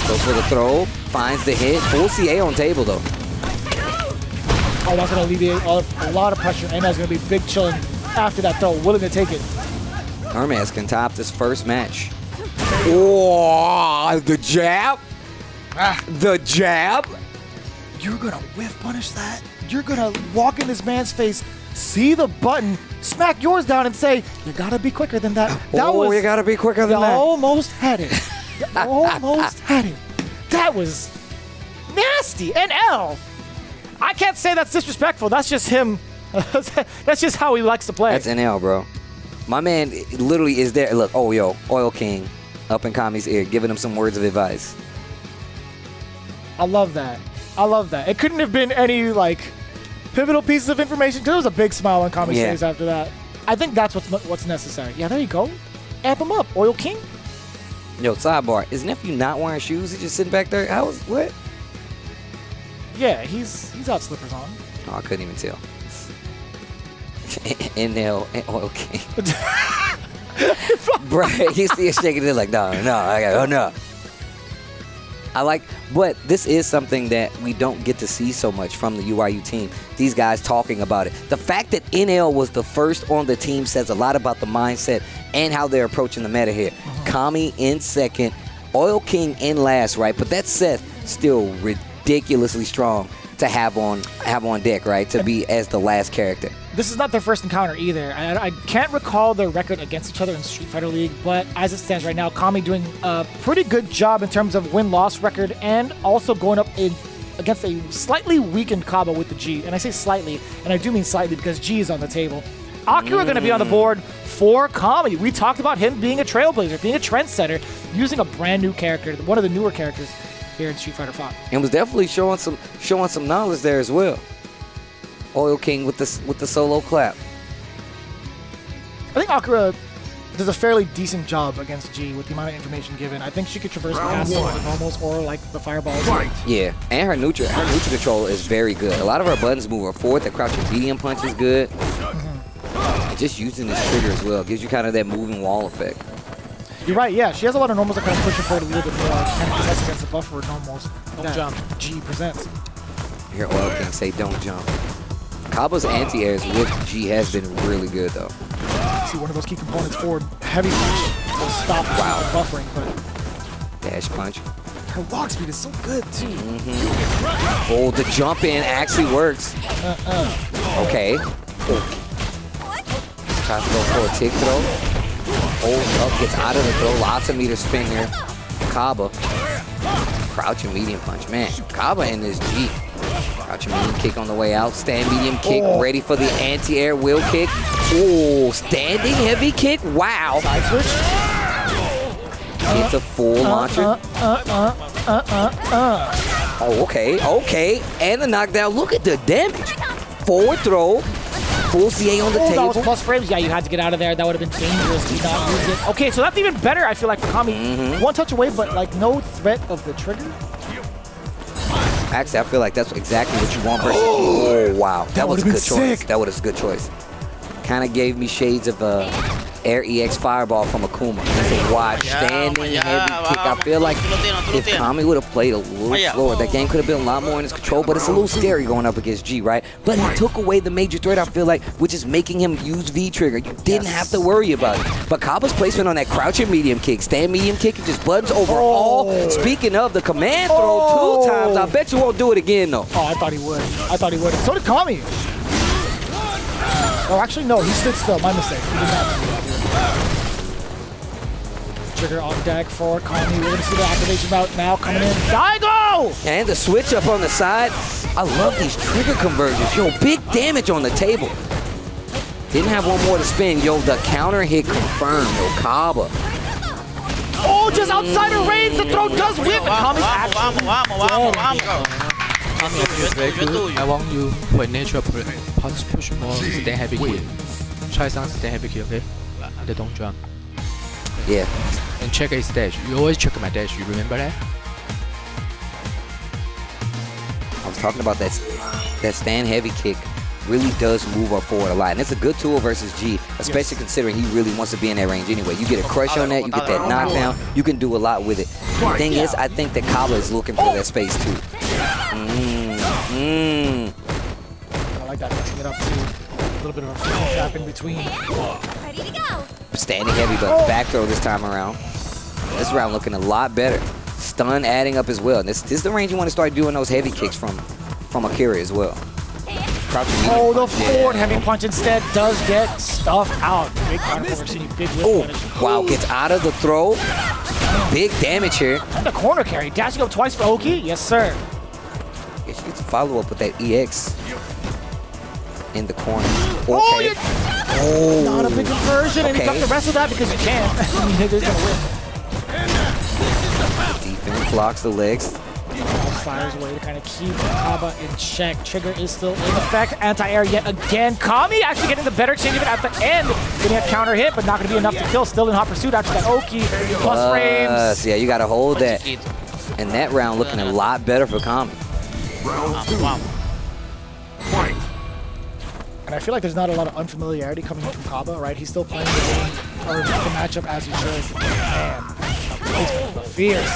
Goes for the throw, finds the hit. Full CA on table though. Oh, that's going to alleviate a lot of pressure, and that's going to be big chilling after that throw, willing to take it. Hermes can top this first match. Oh, the jab. The jab. You're going to whiff punish that? You're going to walk in this man's face, see the button, smack yours down, and say, you got to be quicker than that. You got to be quicker than that. Almost had it. You almost had it. That was nasty. NL. I can't say that's disrespectful. That's just him. That's just how he likes to play. That's NL, bro. My man literally is there. Look, oh, yo, Oil King up in Kami's ear, giving him some words of advice. I love that. I love that. It couldn't have been any, like, pivotal pieces of information, because there was a big smile on Kami's face after that. I think that's what's necessary. Yeah, there you go. Amp him up, Oil King. Yo, sidebar. Is NEPHEW not wearing shoes? He's just sitting back there? What? Yeah, he's got slippers on. Oh, I couldn't even tell. NL and Oil King. Bro, you see it shaking it like, no, no. But this is something that we don't get to see so much from the UIU team. These guys talking about it. The fact that NL was the first on the team says a lot about the mindset and how they're approaching the meta here. Kami in second, Oil King in last, right? But that Seth still ridiculously strong to have on deck, right? To be as the last character. This is not their first encounter either. I can't recall their record against each other in Street Fighter League, but as it stands right now, Kami doing a pretty good job in terms of win-loss record, and also going up against a slightly weakened CABA with the G. And I say slightly, and I do mean slightly because G is on the table. Akira going to be on the board for Kami. We talked about him being a trailblazer, being a trendsetter, using a brand new character, one of the newer characters here in Street Fighter V. And was definitely showing some knowledge there as well. Oil King with the solo clap. I think Akira does a fairly decent job against G with the amount of information given. I think she could traverse past some of the normals or like the fireballs. Yeah, and her neutral control is very good. A lot of her buttons move her forward. The crouching medium punch is good. And just using this trigger as well gives you kind of that moving wall effect. You're right, yeah. She has a lot of normals that kind of push her forward a little bit more, kind of possess against the buffer normals. Don't jump. G presents. You hear Oil King say, don't jump. CABA's anti-airs with G has been really good, though. See, one of those key components for heavy punch will stop the buffering, but... Dash punch. Her walk speed is so good, too. Oh, the jump in actually works. Okay. Tries to go for a tick throw. Holds up, gets out of the throw. Lots of meter spin here. CABA. Crouching medium punch. Man, CABA in this G. Crouching medium kick on the way out. Stand medium kick, ready for the anti-air wheel kick. Oh, standing heavy kick. Wow. Side switch. It's a full launcher. Oh, okay. And the knockdown. Look at the damage. Forward throw. Full CA on the table. That was plus frames. Yeah, you had to get out of there. That would have been dangerous to not use it. Okay, so that's even better, I feel like, for Kami. One touch away, but like no threat of the trigger. Actually, I feel like that's exactly what you want versus Oh, wow. That was a good choice. That was a good choice. Kind of gave me shades of Air EX Fireball from Akuma. That's a wide standing heavy kick. I feel like if Kami would have played a little slower, that game could have been a lot more in his control, but it's a little scary going up against G, right? But he took away the major threat, I feel like, which is making him use V-trigger. You didn't have to worry about it. But CABA's placement on that crouching medium kick, stand medium kick, it just buttons over all. Speaking of the command throw 2 times, I bet you won't do it again, though. Oh, I thought he would. So did Kami. Oh, actually, no, he stood still. My mistake. He did not. Trigger on deck for Kami. We're going to see the activation route now coming in. Daigo! And the switch up on the side. I love these trigger conversions. Yo, big damage on the table. Didn't have one more to spin. Yo, the counter hit confirmed. Yo, CABA. Oh, just outside of range. The throw does whip. Kami's actually I want you for natural push more stand heavy kick. Try some stand heavy kick, okay? They don't jump. Yeah. And check his dash. You always check my dash. You remember that? I was talking about that stand heavy kick really does move up forward a lot. And it's a good tool versus G, especially considering he really wants to be in that range anyway. You get a crush on that, you get that knockdown, you can do a lot with it. The thing is, I think that CABA is looking for that space too. I like that, mixing it up too. A little bit of a trap in between. Ready to go. Standing heavy, but back throw this time around. This round looking a lot better. Stun adding up as well. This is the range you want to start doing those heavy kicks from Akira as well. Oh, the forward heavy punch instead does get stuff out. Big counter for City, big whip. Wow, gets out of the throw. Big damage here. And the corner carry, dashing up twice for Oki. Yes, sir. She gets a follow up with that EX in the corner. Okay. Oh, not a big conversion, and he took the rest of that because you can. He's gonna win. Defense blocks the legs. Fires away to kind of keep CABA in check. Trigger is still in effect. Anti-air yet again. Kami actually getting the better exchange of it at the end. Getting a counter hit, but not going to be enough to kill. Still in hot pursuit after that Oki. Plus frames. Yeah, you got to hold that. And that round looking a lot better for Kami. Round 2. Fight. And I feel like there's not a lot of unfamiliarity coming from CABA, right? He's still playing the game or the matchup as he should. Man, it's fierce.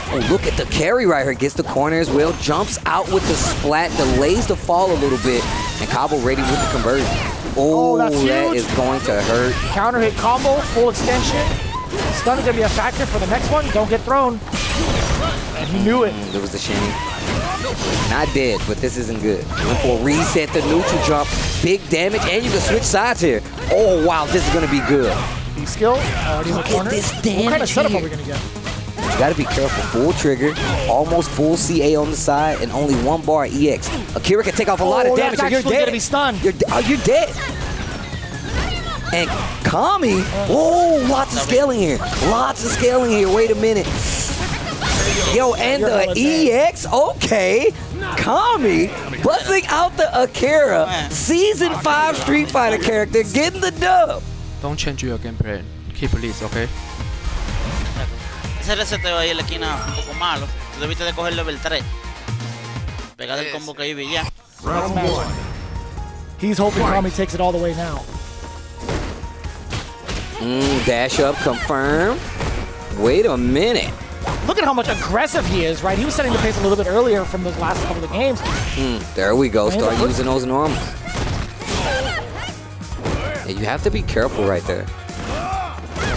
Oh, look at the carry right here. Gets the corner as well. Jumps out with the splat. Delays the fall a little bit. And CABA ready with the conversion. Oh, that's huge. That is going to hurt. Counter hit combo, full extension. Stun is going to be a factor for the next one. Don't get thrown. And he knew it. There was the shimmy. Not dead, but this isn't good. Went for a reset, the neutral jump. Big damage, and you can switch sides here. Oh, wow, this is going to be good. B-skill, already in the corner. This damage what kind of setup here. are we going to get? You gotta be careful. Full trigger, almost full CA on the side, and only 1 bar EX. Akira can take off a lot of damage, and you're dead. Gonna be stunned. You're dead. And Kami, lots of scaling here. Lots of scaling here. Wait a minute. Yo, and the EX, okay. Kami busting out the Akira Season 5 Street Fighter character, getting the dub. Don't change your gameplay. Keep this, okay? Ese reseteo ahí en la esquina un poco malo. Tú debiste de coger level 3. Pegar el combo que iba y ya. Round 1. He's hoping Kami takes it all the way now. Dash up, confirm. Wait a minute. Look at how much aggressive he is, right? He was setting the pace a little bit earlier from those last couple of games. There we go. Start using those normals. Yeah, you have to be careful right there.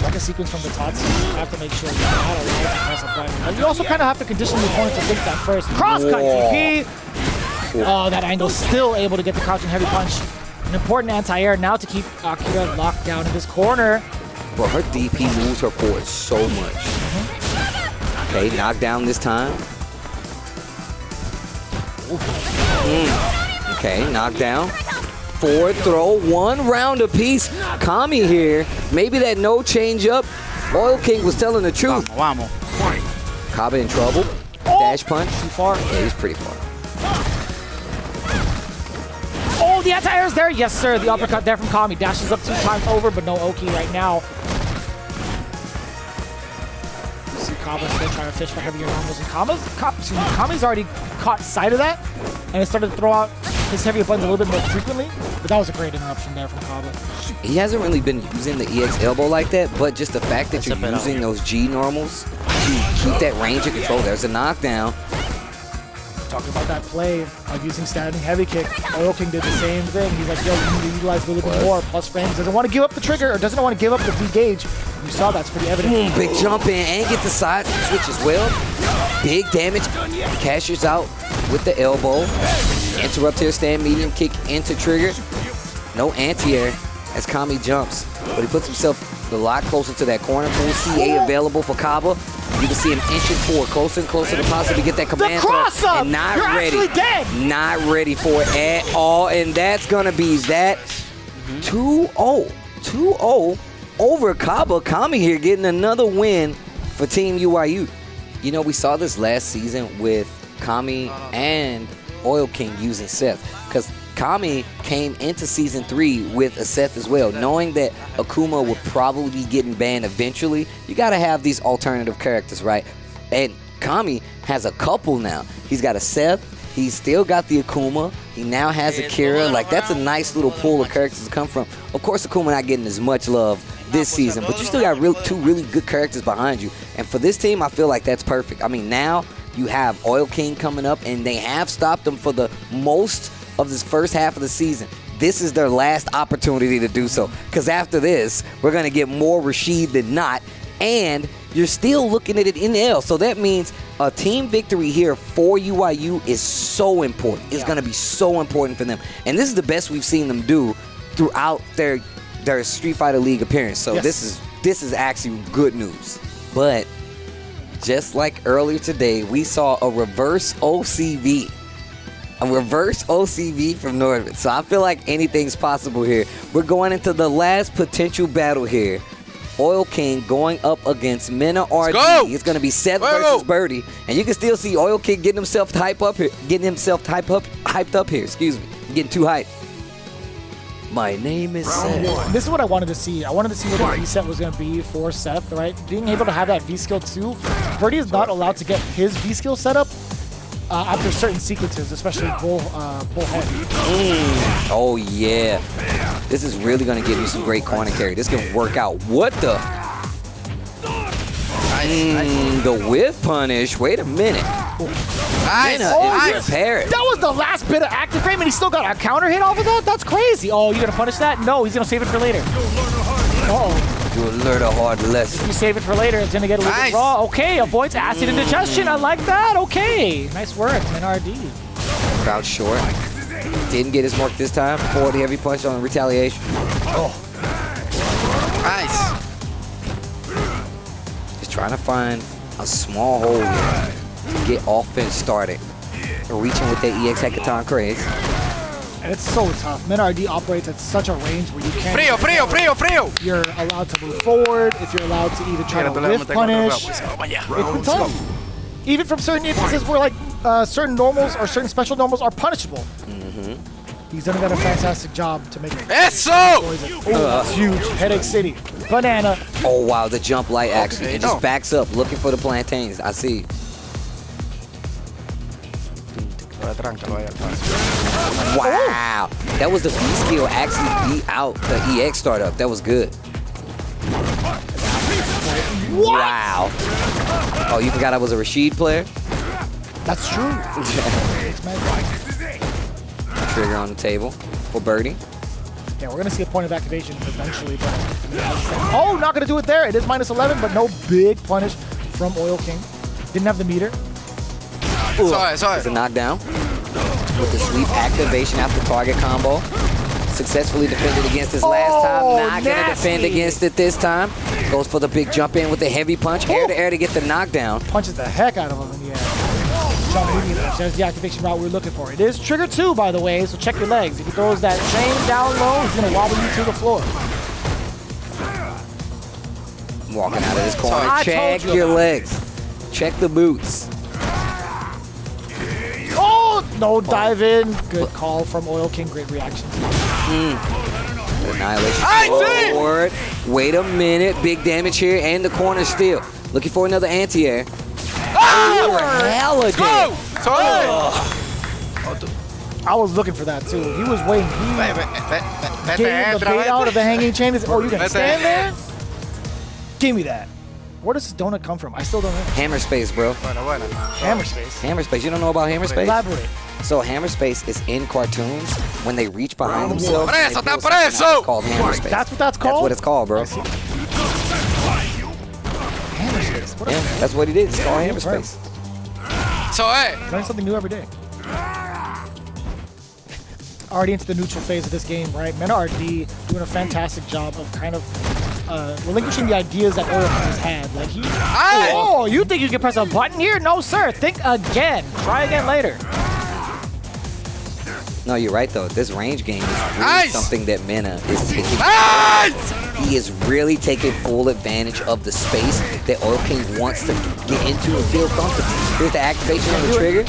Like a sequence from the Tatsu, you have to make sure you're not allowed to press a button. And you also kind of have to condition the opponent to think that first. Cross-cut TP! Oh, that angle still able to get the crouching heavy punch. An important anti-air now to keep Akira locked down in this corner. Bro, her DP moves her forward so much. Okay, knockdown this time. Okay, knockdown. Forward throw, 1 round apiece. Kami here, maybe that no change up. Oil King was telling the truth. Vamos. CABA in trouble. Dash punch. Too far. Yeah, he's pretty far. Oh, the anti-air is there. Yes, sir. The uppercut there from Kami. Dashes up 2 times over, but no Oki right now. See CABA still trying to fish for heavier normals. And Kami's already caught sight of that, and it started to throw out his heavier buttons a little bit more frequently. But that was a great interruption there from CABA. He hasn't really been using the EX elbow like that, but just the fact that you're using those G normals to keep that range of control. There's a knockdown. Talking about that play of using standing heavy kick. Oil King did the same thing. He's like, yo, you need to utilize a little bit more. Plus frames. Doesn't want to give up the trigger, or doesn't want to give up the V-gauge. You saw that's pretty evident. Big jump in and get the side switch as well. Big damage. Cashes out with the elbow. Interrupt here, stand medium kick into trigger. No anti-air as Kami jumps, but he puts himself a lot closer to that corner. Full CA available for CABA. You can see him inching forward, closer and closer to possibly get that command throw. And not ready. Not ready for it at all. And that's gonna be that 2-0. 2-0 over CABA. Kami here getting another win for Team UIU. You know, we saw this last season with Kami and Oil King using Seth, because Kami came into Season 3 with a Seth as well, knowing that Akuma would probably be getting banned eventually. You gotta have these alternative characters, right? And Kami has a couple now. He's got a Seth, he's still got the Akuma, he now has Akira. Like, that's a nice little pool of characters to come from. Of course, Akuma not getting as much love this season, but you still got 2 really good characters behind you. And for this team, I feel like that's perfect. I mean, now you have Oil King coming up, and they have stopped them for the most of this first half of the season. This is their last opportunity to do so, because after this, we're going to get more Rashid than not, and you're still looking at it in L. So that means a team victory here for UIU is so important. It's going to be so important for them. And this is the best we've seen them do throughout their Street Fighter League appearance. So this is actually good news. But just like earlier today, we saw a reverse OCV. A reverse OCV from NORDAVIND. So I feel like anything's possible here. We're going into the last potential battle here. Oil King going up against MENARD. It's going to be Seth versus Birdie. And you can still see Oil King getting himself hyped up here. Excuse me. Getting too hyped. My name is Seth. This is what I wanted to see. I wanted to see what the reset was going to be for Seth, right? Being able to have that V-skill too. Birdie is not allowed to get his V-skill set up after certain sequences, especially bull head. Oh yeah, this is really gonna give you some great corner carry. This can work out. What the? The whiff punish. Wait a minute. That was the last bit of active frame, and he still got a counter hit off of that. That's crazy. Oh, you gonna punish that? No, he's gonna save it for later. You'll learn a hard lesson. If you save it for later, it's gonna get a little bit raw. Okay, avoids acid indigestion. I like that. Okay, nice work, MENARD. Crouch short. Didn't get his mark this time. Forward heavy punch on retaliation. Nice. Just trying to find a small hole here to get offense started. Reaching with that EX Hekaton craze. And it's so tough. MENARD operates at such a range where you can't. If you're allowed to move forward, if you're allowed to even try to whiff punish. It's been tough. Even from certain instances where like certain normals or certain special normals are punishable. He's done a fantastic job to make it. That's huge. Headache City. Banana. Oh wow, the jump light actually. It just backs up looking for the plantains. I see. Wow, that was the V skill actually beat out the EX startup. That was good. What? Wow. Oh, you forgot I was a Rashid player? That's true. Trigger on the table for Birdie. Yeah, we're gonna see a point of activation eventually. But oh, not gonna do it there. It is -11, but no big punish from Oil King. Didn't have the meter. Sorry. It's a knockdown with the sweep activation after target combo. Successfully defended against this last time. Not gonna defend against it this time. Goes for the big jump in with the heavy punch. Air to air to get the knockdown. Punches the heck out of him in the air. jump immediately. There's the activation route we're looking for. It is trigger 2, by the way, so check your legs. If he throws that chain down low, he's gonna wobble you to the floor. Walking out of this corner. Check your legs. Check the boots. Oh, no dive in. Good call from Oil King. Great reaction. Annihilation forward. Wait a minute. Big damage here and the corner still. Looking for another anti-air. Hella dead. I was looking for that too. He was waiting. He gave the bait out of the hanging chain. Oh, you're gonna stand there? Give me that. Where does this donut come from? I still don't know. Hammer space, bro. Hammer space. Hammer space. You don't know about hammer space? Elaborate. So hammer space is in cartoons when they reach behind themselves. Preso, and they feel something out. It's called hammer space. That's what that's called? That's what it's called, bro. Hammer space. What Yeah, that's what he did. It's called hammer space. So, hey. Learn something new every day. Already into the neutral phase of this game, right? MENARD doing a fantastic job of kind of relinquishing the ideas that Oil has had. Like oh, you think you can press a button here? No, sir. Think again. Try again later. No, you're right though. This range game is really something that Mena is taking. He is really taking full advantage of the space that Oil King wants to get into and feel comfortable. Here's the activation of the trigger.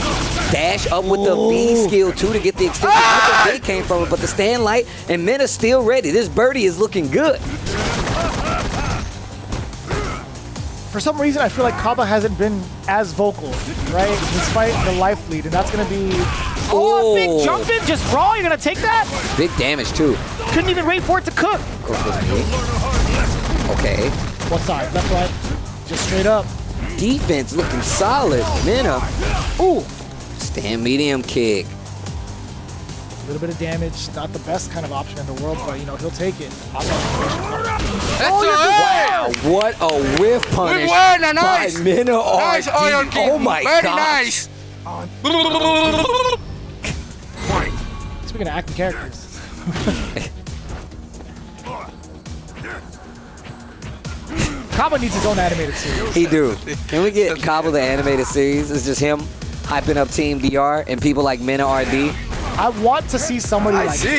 Dash up with the V skill too to get the extension. That's where they came from, but the stand light and Mena's still ready. This birdie is looking good. For some reason, I feel like CABA hasn't been as vocal, right? Despite the life lead, and that's gonna be a big jump in, just raw. You're gonna take that? Big damage too. Couldn't even wait for it to cook. Okay. What side? Left, right? Just straight up. Defense looking solid. Mena. Ooh. Stand medium kick. A little bit of damage. Not the best kind of option in the world, but you know, he'll take it. Wow, what a whiff punish by MENARD. Oh my gosh. Speaking of acting characters. CABA needs his own animated series. He do. Can we get CABA the animated series? It's just him hyping up Team VR and people like MENARD. I want to see somebody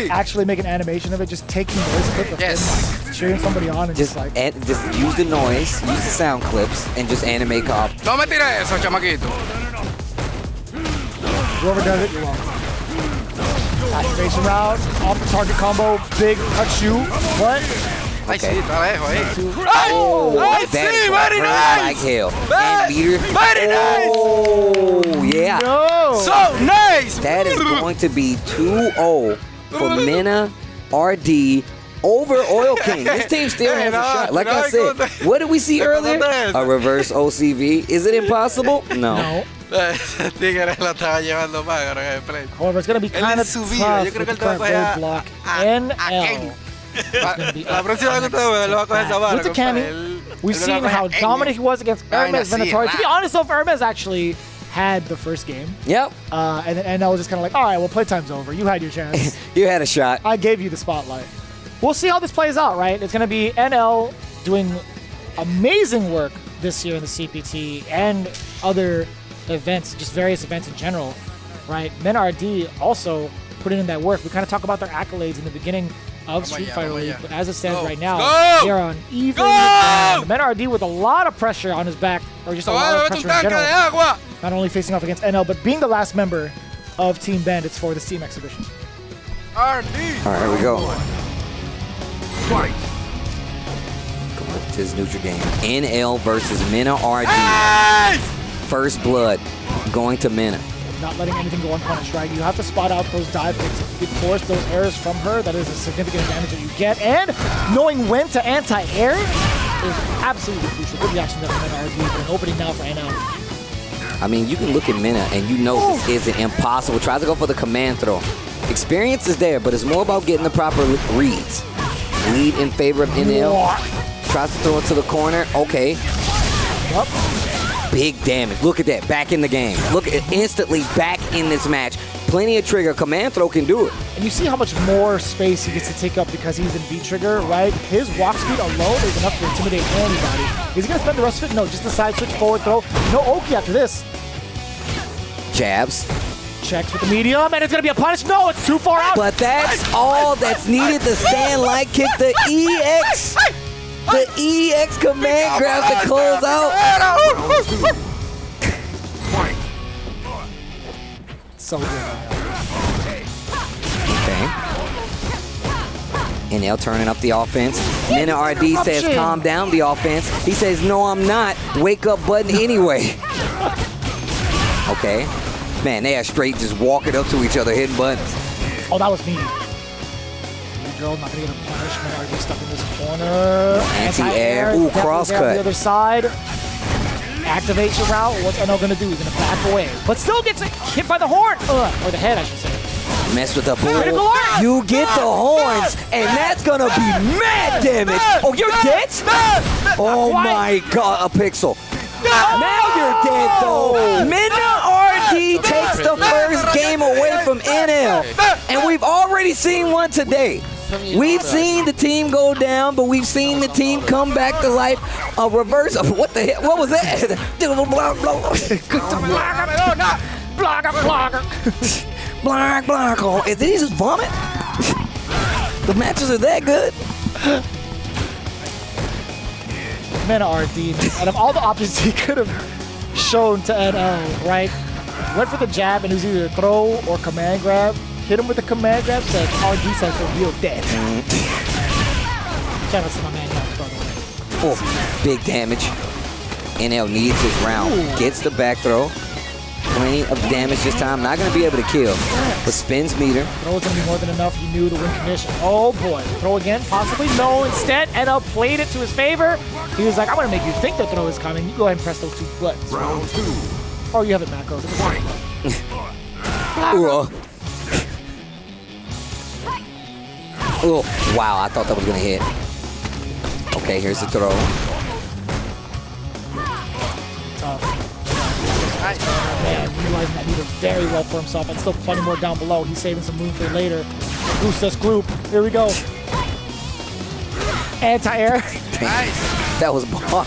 actually make an animation of it, just taking voice clip of him, like, cheering somebody on and just like... Just use the noise, use the sound clips, and just animate CABA. No me tires eso, chamaquito. Whoever does it, you're wrong. Activation route, off the target combo, big cut shoot. What? Okay. Oh, very nice. Like hell. And meter. Very nice. Oh, yeah. No. So nice. That is going to be 2-0 for MENARD over Oil King. This team still has a shot. Like I said, what did we see earlier? A reverse OCV. Is it impossible? No. However, it's going to be kind of tough with the current roadblock. NL. With the Cammy, we've seen how dominant he was against Hermes VENATORI. To be honest, though, if Hermes actually had the first game. Yep. And then NL was just kind of like, all right, well, playtime's over. You had your chance. You had a shot. I gave you the spotlight. We'll see how this plays out, right? It's going to be NL doing amazing work this year in the CPT and other events, just various events in general, right? MENARD also putting in that work. We kind of talk about their accolades in the beginning of Street Fighter League, but as it stands right now, they're on even ground. MENARD with a lot of pressure on his back, or just a lot of pressure in general. Not only facing off against NL, but being the last member of Team Bandits for this team exhibition. All right, here we go. Fight. Going to this neutral game. NL versus MENARD. First blood going to Mena. Not letting anything go unpunished, right? You have to spot out those dive kicks. If you can force those errors from her, that is a significant advantage that you get. And knowing when to anti-air is absolutely crucial. Good reaction there from MENARD. An opening now for NL. I mean, you can look at Mena and you know this isn't impossible. Tries to go for the command throw. Experience is there, but it's more about getting the proper reads. Lead in favor of NL. Tries to throw it to the corner. Okay. Yep. Big damage. Look at that. Back in the game. Look at instantly back in this match. Plenty of trigger. Command throw can do it. And you see how much more space he gets to take up because he's in V-trigger, right? His walk speed alone is enough to intimidate anybody. Is he going to spend the rest of it? No, just a side switch, forward throw. No Oki after this. Jabs. Checks with the medium, and it's gonna be a punish. No, it's too far out. But that's all that's needed to stand light kick the EX. The EX command grab to close out. So good. Okay. NL turning up the offense. MENARD says, calm down the offense. He says, no, I'm not. Wake up button anyway. Okay. Man, they are straight just walking up to each other, hitting buttons. Oh, that was me. Girl, not gonna get a punish. MENARD stuck in this corner. Anti-air. Ooh, cross cut. The other side. Activate your route. What's NL gonna do? He's gonna back away, but still gets hit by the horn, or the head, I should say. Mess with the bull. You get the horns, and that's gonna be mad damage. Oh, you're dead? Oh my God, a pixel. Now you're dead though. MENARD takes the first game away from NL, and we've already seen one today. We've seen the team go down, but we've seen the team come back to life. A reverse of what the heck? What was that? Did he just vomit? The matches are that good. MENARD, out of all the options he could have shown to NL, right? Went for the jab and it was either throw or command grab. Hit him with the command grab, said RD said for real dead. Shout out to my man, by the way. Oh, big damage. NL needs his round. Gets the back throw. Plenty of damage this time. Not going to be able to kill. But spins meter. Throw's going to be more than enough. He knew the win condition. Oh boy. Throw again? Possibly? No. Instead, NL played it to his favor. He was like, I'm going to make you think the throw is coming. You go ahead and press those 2 buttons. Round 2. Oh, you have it macro. Oh, wow. I thought that was going to hit. Okay, here's the throw. Tough. Man, utilizing that meter very well for himself, and still plenty more down below. He's saving some room for later. Boost this group. Here we go. Anti-air. That was bar.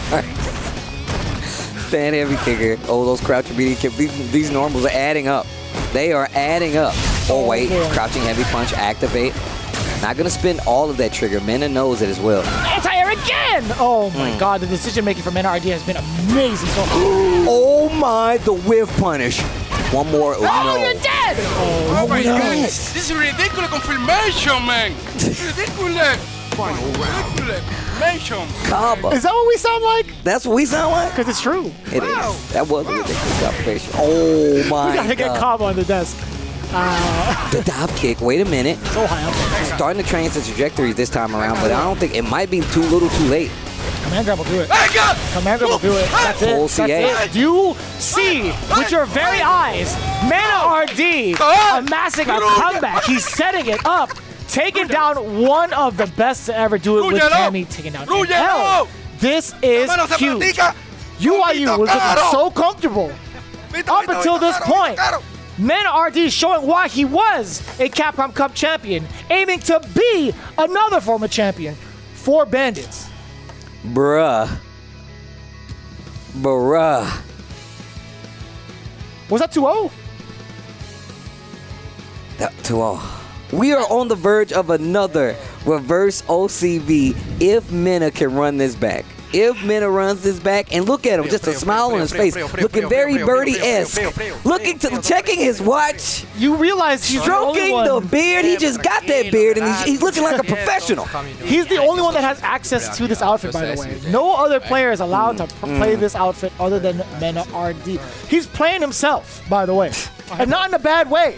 Stand heavy kicker. Oh, those crouch immediate kick. These normals are adding up. They are adding up. Oh, wait. Crouching heavy punch. Activate. Not going to spend all of that trigger. Mena knows it as well. Anti-air again! Oh my God, the decision making from MENARD has been amazing so far. Oh my, the whiff punish. One more. Oh, no. You're dead! Oh my God. This is ridiculous confirmation, man. Ridiculous. Confirmation. CABA. Is that what we sound like? That's what we sound like? Because it's true. It is. That was a ridiculous confirmation. Oh my God. We gotta get CABA on the desk. The dive kick. Wait a minute. So high up. Starting to change the trajectory this time around, but I don't think it might be too little too late. Command grab will do it. Command grab will do it. That's it. That's it. Do you see with your very eyes MENARD amassing a comeback? He's setting it up, taking down one of the best to ever do it with Cammy, taking down NL. This is huge. UIU was looking so comfortable up until this point. MENARD showing why he was a Capcom Cup champion, aiming to be another former champion for Bandits. Bruh. Was that 2-0? That 2-0. We are on the verge of another reverse OCV if Mena can run this back. If Mena runs this back, and look at him, just a smile on his face, looking very birdie-esque, checking his watch. You realize he's stroking the beard. He just got that beard, and he's looking like a professional. He's the only one that has access to this outfit, by the way. No other player is allowed to play this outfit other than MENARD. He's playing himself, by the way, and not in a bad way.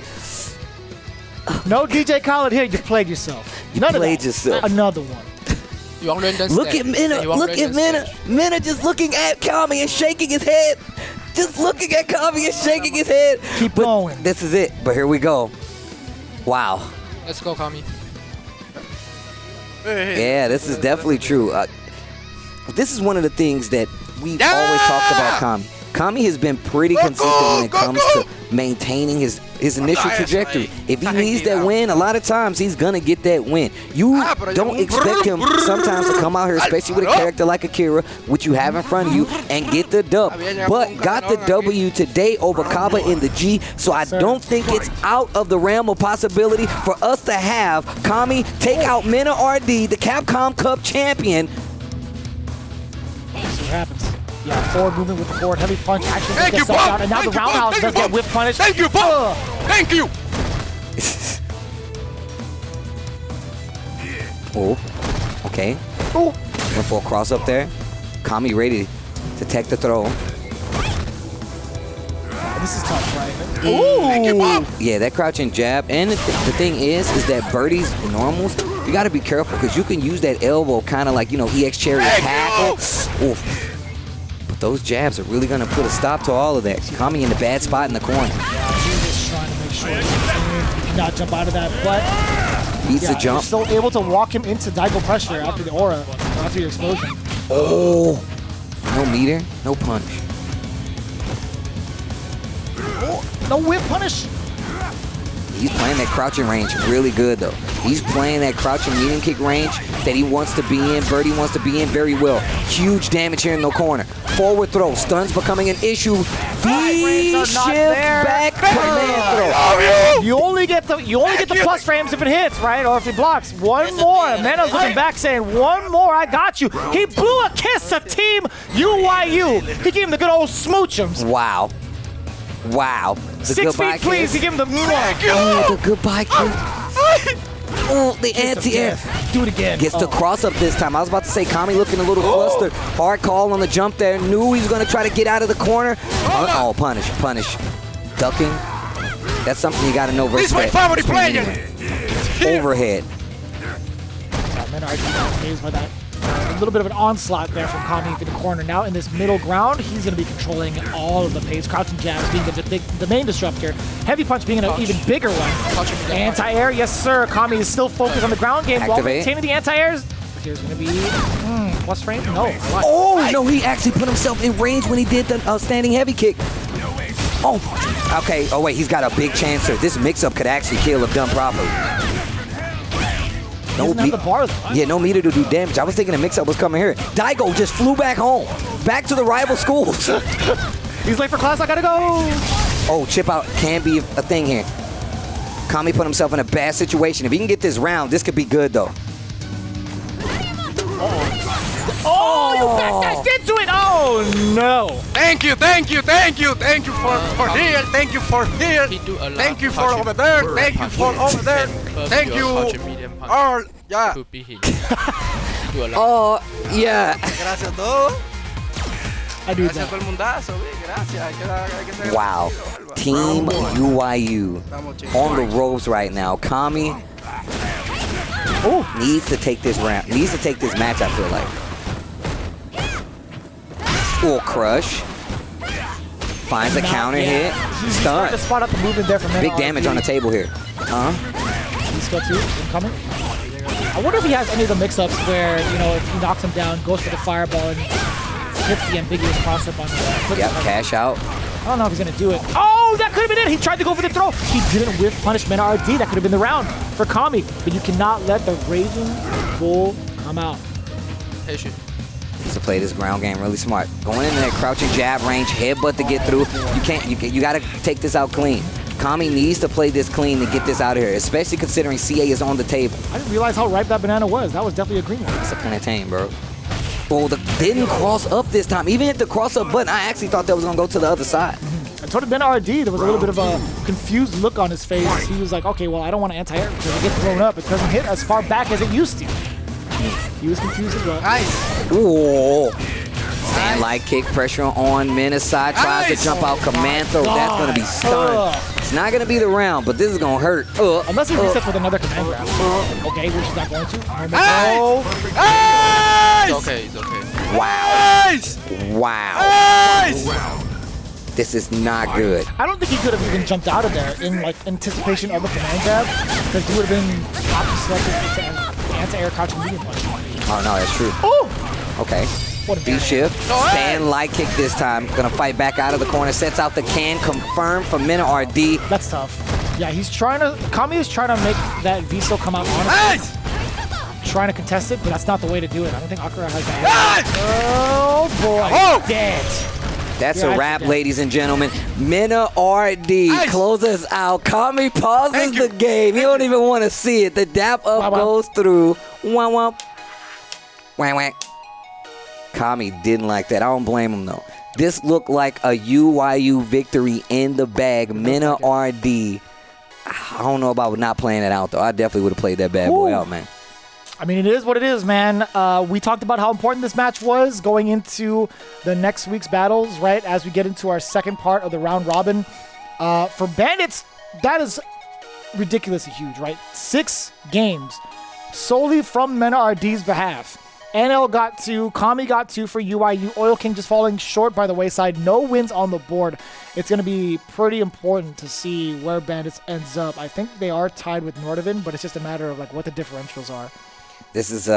No DJ Khaled here. You played yourself. You played yourself. Another one. Look at Mena. Look at Mena. Mena just looking at Kami and shaking his head. Just looking at Kami and shaking his head. Keep going. This is it. But here we go. Wow. Let's go, Kami. Yeah, this is definitely true. This is one of the things that we've always talked about Kami has been pretty consistent when it comes to maintaining his initial trajectory. If he needs that win, a lot of times he's gonna get that win. You don't expect him sometimes to come out here, especially with a character like Akira, which you have in front of you, and get the dub. But got the W today over CABA in the G, so I don't think it's out of the realm of possibility for us to have Kami take out MENARD, the Capcom Cup champion. See what happens. Yeah, forward movement with the forward heavy punch. Actually gets out, and now the roundhouse does get whip punished. Thank you, Bob. Thank you. Oh, okay. Oh. Went for a cross up there. Kami ready to tech the throw. This is tough, right? Ooh. Yeah, that crouching jab. And the thing is that Birdie's normals, you got to be careful because you can use that elbow kind of like, you know, EX Chariot tackle. Oof. But those jabs are really going to put a stop to all of that. Kami in the bad spot in the corner. Yeah, he's just trying to make sure he cannot jump out of that. But beats the jump. You're still able to walk him into Daigo pressure after the aura, after your explosion. Oh. No meter, no punish. No whip punish. He's playing that crouching range really good, though. He's playing that crouching medium kick range that he wants to be in. Birdie wants to be in very well. Huge damage here in the corner. Forward throw. Stuns becoming an issue. V-shift back command throw. You only get the plus frames if it hits, right? Or if he blocks. One more. Meno's looking back saying, one more, I got you. He blew a kiss to Team UYU. He gave him the good old smoochums. Wow. Wow. The 6 feet, please. He gave him the oh, the goodbye kiss. Oh, the anti-air. Do it again. Gets the cross up this time. I was about to say Kami looking a little flustered. Hard call on the jump there. Knew he was going to try to get out of the corner. Oh, punish. Ducking. That's something you got to know versus that. Overhead. MENARD phased by that. A little bit of an onslaught there from Kami into the corner. Now in this middle ground, he's going to be controlling all of the pace. Crouching jabs being the main disruptor. Heavy punch being an even bigger one. Anti-air, yes sir. Kami is still focused on the ground game while maintaining the anti-airs. Here's going to be plus frame. No. Oh no, he actually put himself in range when he did the standing heavy kick. Oh, okay. Oh wait, he's got a big chance here. This mix-up could actually kill if done properly. No no meter to do damage. I was thinking the mix-up was coming here. Daigo just flew back home. Back to the rival schools. He's late for class, I gotta go. Oh, chip out can be a thing here. Kami put himself in a bad situation. If he can get this round, this could be good though. Oh, you backdashed into it. Oh no. Thank you for here. Thank you for here. Thank you for over there. Thank you for over there. Thank you all. Yeah. Oh, yeah. Gracias a todos. Gracias a todo el mundazo. Gracias. Wow. Team UYU on the ropes right now. Kami needs to take this round. Needs to take this match, I feel like. Oh, crush. Finds a counter hit. Stun. To spot up the movement there from Big damage on the table here. He's got 2 incoming. I wonder if he has any of the mix-ups where, you know, if he knocks him down, goes for the fireball, and hits the ambiguous cross-up on the Yep, cash out. I don't know if he's going to do it. Oh, that could have been it. He tried to go for the throw. He didn't whiff punish MENARD. That could have been the round for Kami. But you cannot let the Raging Bull come out. Needs to play this ground game really smart. Going into that crouching jab range, headbutt to get through. You got to take this out clean. Kami needs to play this clean to get this out of here, especially considering CA is on the table. I didn't realize how ripe that banana was. That was definitely a green one. It's a plantain, bro. Oh, didn't cross up this time. Even hit the cross up button. I actually thought that was going to go to the other side. And so did MENARD. There was a little bit of a confused look on his face. He was like, okay, well, I don't want to anti-air because it gets thrown up. It doesn't hit as far back as it used to. He was confused as well. Nice. Ooh. Stand light kick, pressure on Mena's side. Tries to jump out, command throw. That's going to be stunned. It's not going to be the round, but this is going to hurt. Unless he resets with another command grab. Okay, which he's not going to. It's okay. Wow. Wow. This is not good. I don't think he could have even jumped out of there in like anticipation of the command grab because he would have been option selected to anti-air crouching medium punch. Oh no, that's true. Oh! Okay. B-shift, stand light kick this time. Gonna fight back out of the corner, sets out the can, confirmed for MENARD. That's tough. Yeah, he's trying to, Kami is trying to make that V-Still come out on him. Trying to contest it, but that's not the way to do it. I don't think Akira has that. Oh boy, dead. That's a wrap, ladies and gentlemen. MENARD closes out. Kami pauses the game. You don't even want to see it. The dap up goes through. Wah wah. Wah wah. Kami didn't like that. I don't blame him though. This looked like a UYU victory in the bag. MENARD. I don't know about not playing it out though. I definitely would have played that bad boy out, man. I mean, it is what it is, man. We talked about how important this match was going into the next week's battles, right? As we get into our second part of the round robin. For Bandits, that is ridiculously huge, right? 6 games solely from MENARD's behalf. NL got 2, Kami got 2 for UIU. Oil King just falling short by the wayside. No wins on the board. It's going to be pretty important to see where Bandits ends up. I think they are tied with NORDAVIND, but it's just a matter of like what the differentials are. This is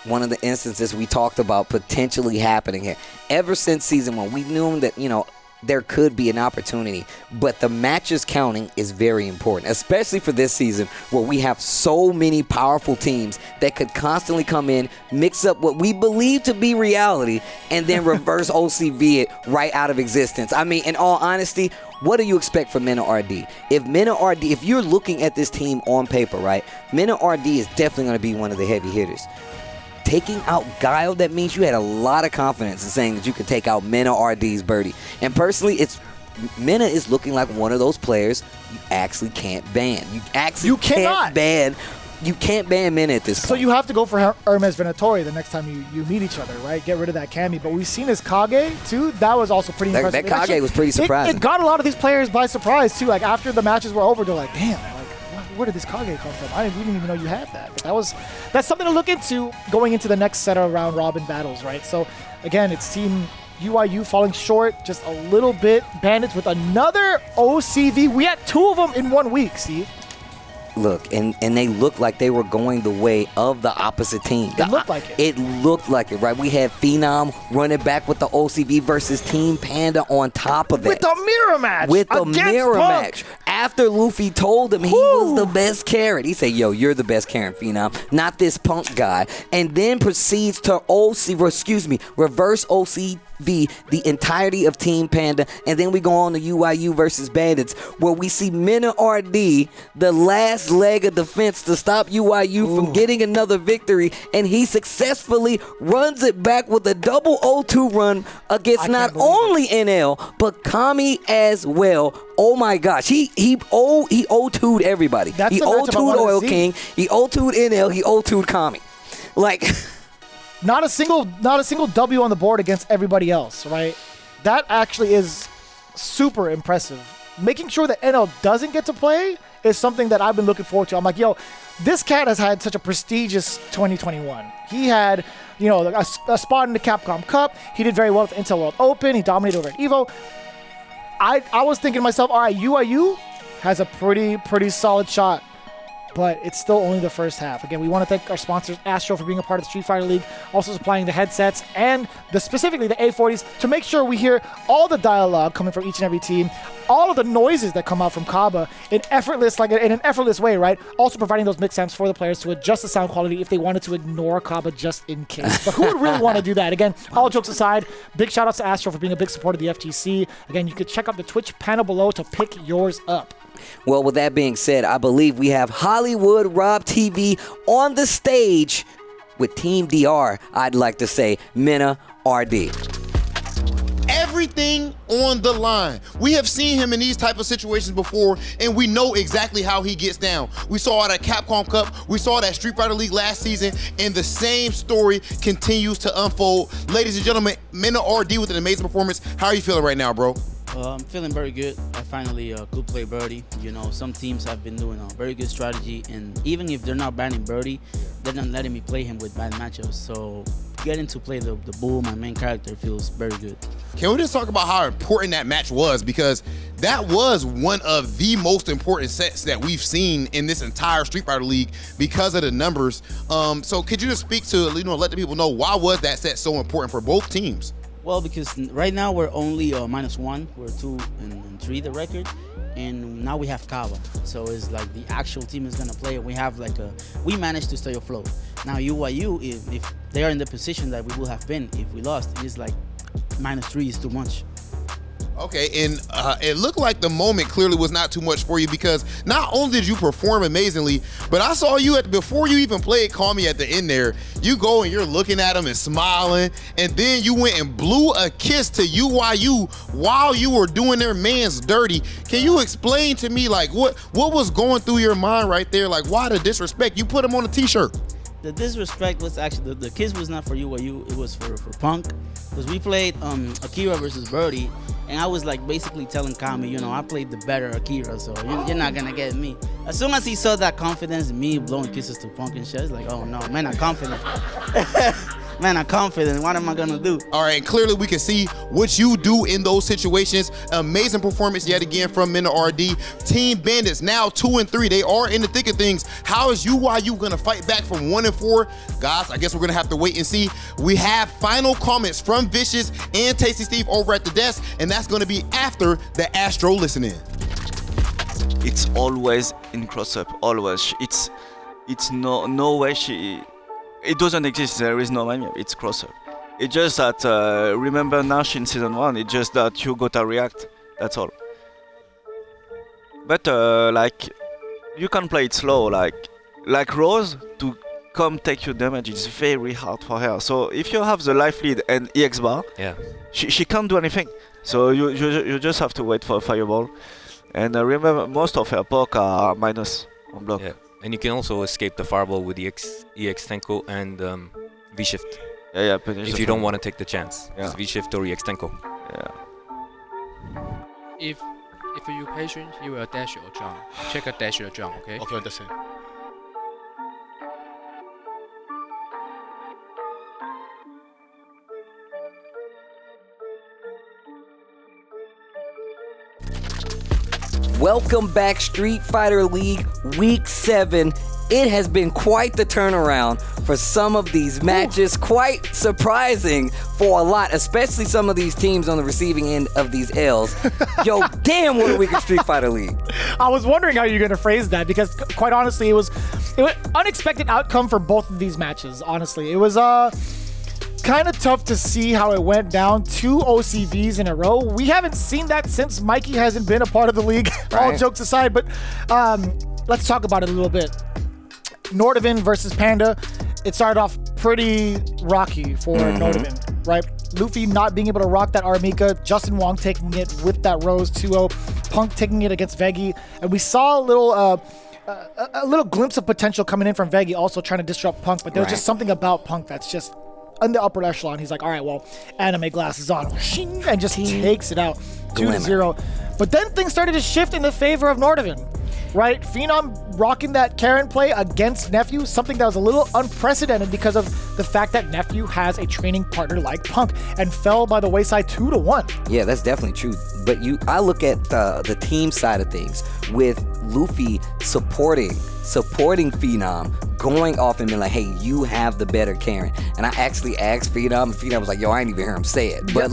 one of the instances we talked about potentially happening here. Ever since season 1, we knew that, you know, there could be an opportunity, but the matches counting is very important, especially for this season where we have so many powerful teams that could constantly come in, mix up what we believe to be reality, and then reverse OCV it right out of existence. I mean, in all honesty, what do you expect from MENARD? If you're looking at this team on paper, right, MENARD is definitely going to be one of the heavy hitters. Taking out Guile, that means you had a lot of confidence in saying that you could take out MENARD's birdie. And personally, MENA is looking like one of those players you actually can't ban. You can't ban MENA at this point. So you have to go for Hermes Venatori the next time you meet each other, right? Get rid of that Kami. But we've seen his Kage, too. That was also pretty impressive. That Kage was pretty surprising. It got a lot of these players by surprise, too. Like, after the matches were over, they're like, damn, where did this Kage come from? We didn't even know you had that. But that's something to look into going into the next set of round robin battles, right? So again, it's Team UIU falling short just a little bit. Bandits with another OCV. We had 2 of them in 1 week, Steve. Look, and they looked like they were going the way of the opposite team. It looked like it. It looked like it, right? We had Phenom running back with the OCV versus Team Panda on top of it. With the mirror match. With the mirror match. After Luffy told him he was the best carrot. He said, yo, you're the best carrot, Phenom, not this punk guy. And then proceeds to reverse OCV the entirety of Team Panda. And then we go on to UIU versus Bandits, where we see MENARD, the last leg of defense to stop UIU from getting another victory. And he successfully runs it back with a double 0-2 run against not only NL, but Kami as well. Oh my gosh, he 0-2'd everybody. He 0-2'd Oil King, he 0-2'd NL, he 0-2'd Kami. Like, not a single W on the board against everybody else, right? That actually is super impressive. Making sure that NL doesn't get to play is something that I've been looking forward to. I'm like, yo, this cat has had such a prestigious 2021. He had, you know, a spot in the Capcom Cup. He did very well at the Intel World Open. He dominated over at EVO. I was thinking to myself, all right, UIU has a pretty solid shot, but it's still only the first half. Again, we want to thank our sponsors, Astro, for being a part of the Street Fighter League, also supplying the headsets and specifically the A40s to make sure we hear all the dialogue coming from each and every team, all of the noises that come out from CABA in an effortless way, right? Also providing those mix amps for the players to adjust the sound quality if they wanted to ignore CABA just in case. But who would really want to do that? Again, all jokes aside, big shout outs to Astro for being a big supporter of the FTC. Again, you could check out the Twitch panel below to pick yours up. Well, with that being said, I believe we have Hollywood Rob TV on the stage with Team DR, I'd like to say, MENARD. Everything on the line. We have seen him in these type of situations before, and we know exactly how he gets down. We saw it at Capcom Cup, we saw it at Street Fighter League last season, and the same story continues to unfold. Ladies and gentlemen, MENARD with an amazing performance. How are you feeling right now, bro? I'm feeling very good. I finally could play Birdie. You know, some teams have been doing a very good strategy, and even if they're not banning Birdie, they're not letting me play him with bad matchups. So getting to play the Bull, my main character, feels very good. Can we just talk about how important that match was? Because that was one of the most important sets that we've seen in this entire Street Fighter League because of the numbers. So could you just speak to, let the people know why was that set so important for both teams? Well, because right now we're only -1. We're 2-3 the record. And now we have CABA. So it's like the actual team is gonna play, and we have we managed to stay afloat. Now UYU, if they are in the position that we would have been if we lost, it's like -3 is too much. Okay, and it looked like the moment clearly was not too much for you because not only did you perform amazingly, but I saw you before you even played Kami at the end there, you go and you're looking at him and smiling, and then you went and blew a kiss to UYU while you were doing their man's dirty. Can you explain to me what was going through your mind right there? Like, why the disrespect? You put him on a t-shirt. The disrespect was actually, the kiss was not for UYU, it was for Punk, because we played Akira versus Birdie, and I was basically telling Kami, I played the better Akira, so you're not gonna get me. As soon as he saw that confidence in me blowing kisses to Punk and shit, it's like, oh no, man, I'm confident. Man, I'm confident. What am I gonna do? All right, and clearly we can see what you do in those situations. Amazing performance yet again from MENARD. Team Bandits now 2-3. They are in the thick of things. How is UYU gonna fight back from 1-4? Guys, I guess we're gonna have to wait and see. We have final comments from Vicious and Tasty Steve over at the desk, and that's gonna be after the Astro listen-in. It's always in cross-up, always. It's no way it doesn't exist. There is no menu. It's cross-up. It's just that remember Nash in season 1. It's just that you gotta react. That's all. But you can play it slow. Like Rose to come take your damage. It's very hard for her. So if you have the life lead and EX bar, she can't do anything. So you just have to wait for a fireball. And remember, most of her poke are minus on block. Yeah. And you can also escape the fireball with EX Tenko and V-Shift. Yeah, if you don't want to take the chance. It's V-Shift or EX Tenko. Yeah. If you're patient, you will dash or jump. Check a dash or jump, okay? Okay, understand. Welcome back, Street Fighter League Week 7. It has been quite the turnaround for some of these matches. Quite surprising for a lot, especially some of these teams on the receiving end of these L's. Yo, damn, what a week of Street Fighter League. I was wondering how you're going to phrase that because, quite honestly, it was unexpected outcome for both of these matches, honestly. It was kind of tough to see how it went down. 2 OCVs in a row. We haven't seen that since Mikey hasn't been a part of the league, all jokes aside. But let's talk about it a little bit. NORDAVIND versus PANDA. It started off pretty rocky for NORDAVIND, right? Luffy not being able to rock that Armika, Justin Wong taking it with that Rose 2-0, Punk taking it against VEGGEY, and we saw a little glimpse of potential coming in from VEGGEY, also trying to disrupt Punk, but there's just something about Punk that's just in the upper echelon. He's like, all right, well, anime glasses on, and just takes it out 2-0. But then things started to shift in the favor of NORDAVIND. Right? Phenom rocking that Karen play against NEPHEW, something that was a little unprecedented because of the fact that NEPHEW has a training partner like Punk and fell by the wayside 2-1. Yeah, that's definitely true. But I look at the team side of things with Luffy supporting Phenom, going off and being like, hey, you have the better Karen. And I actually asked Phenom, and Phenom was like, yo, I ain't even hear him say it. But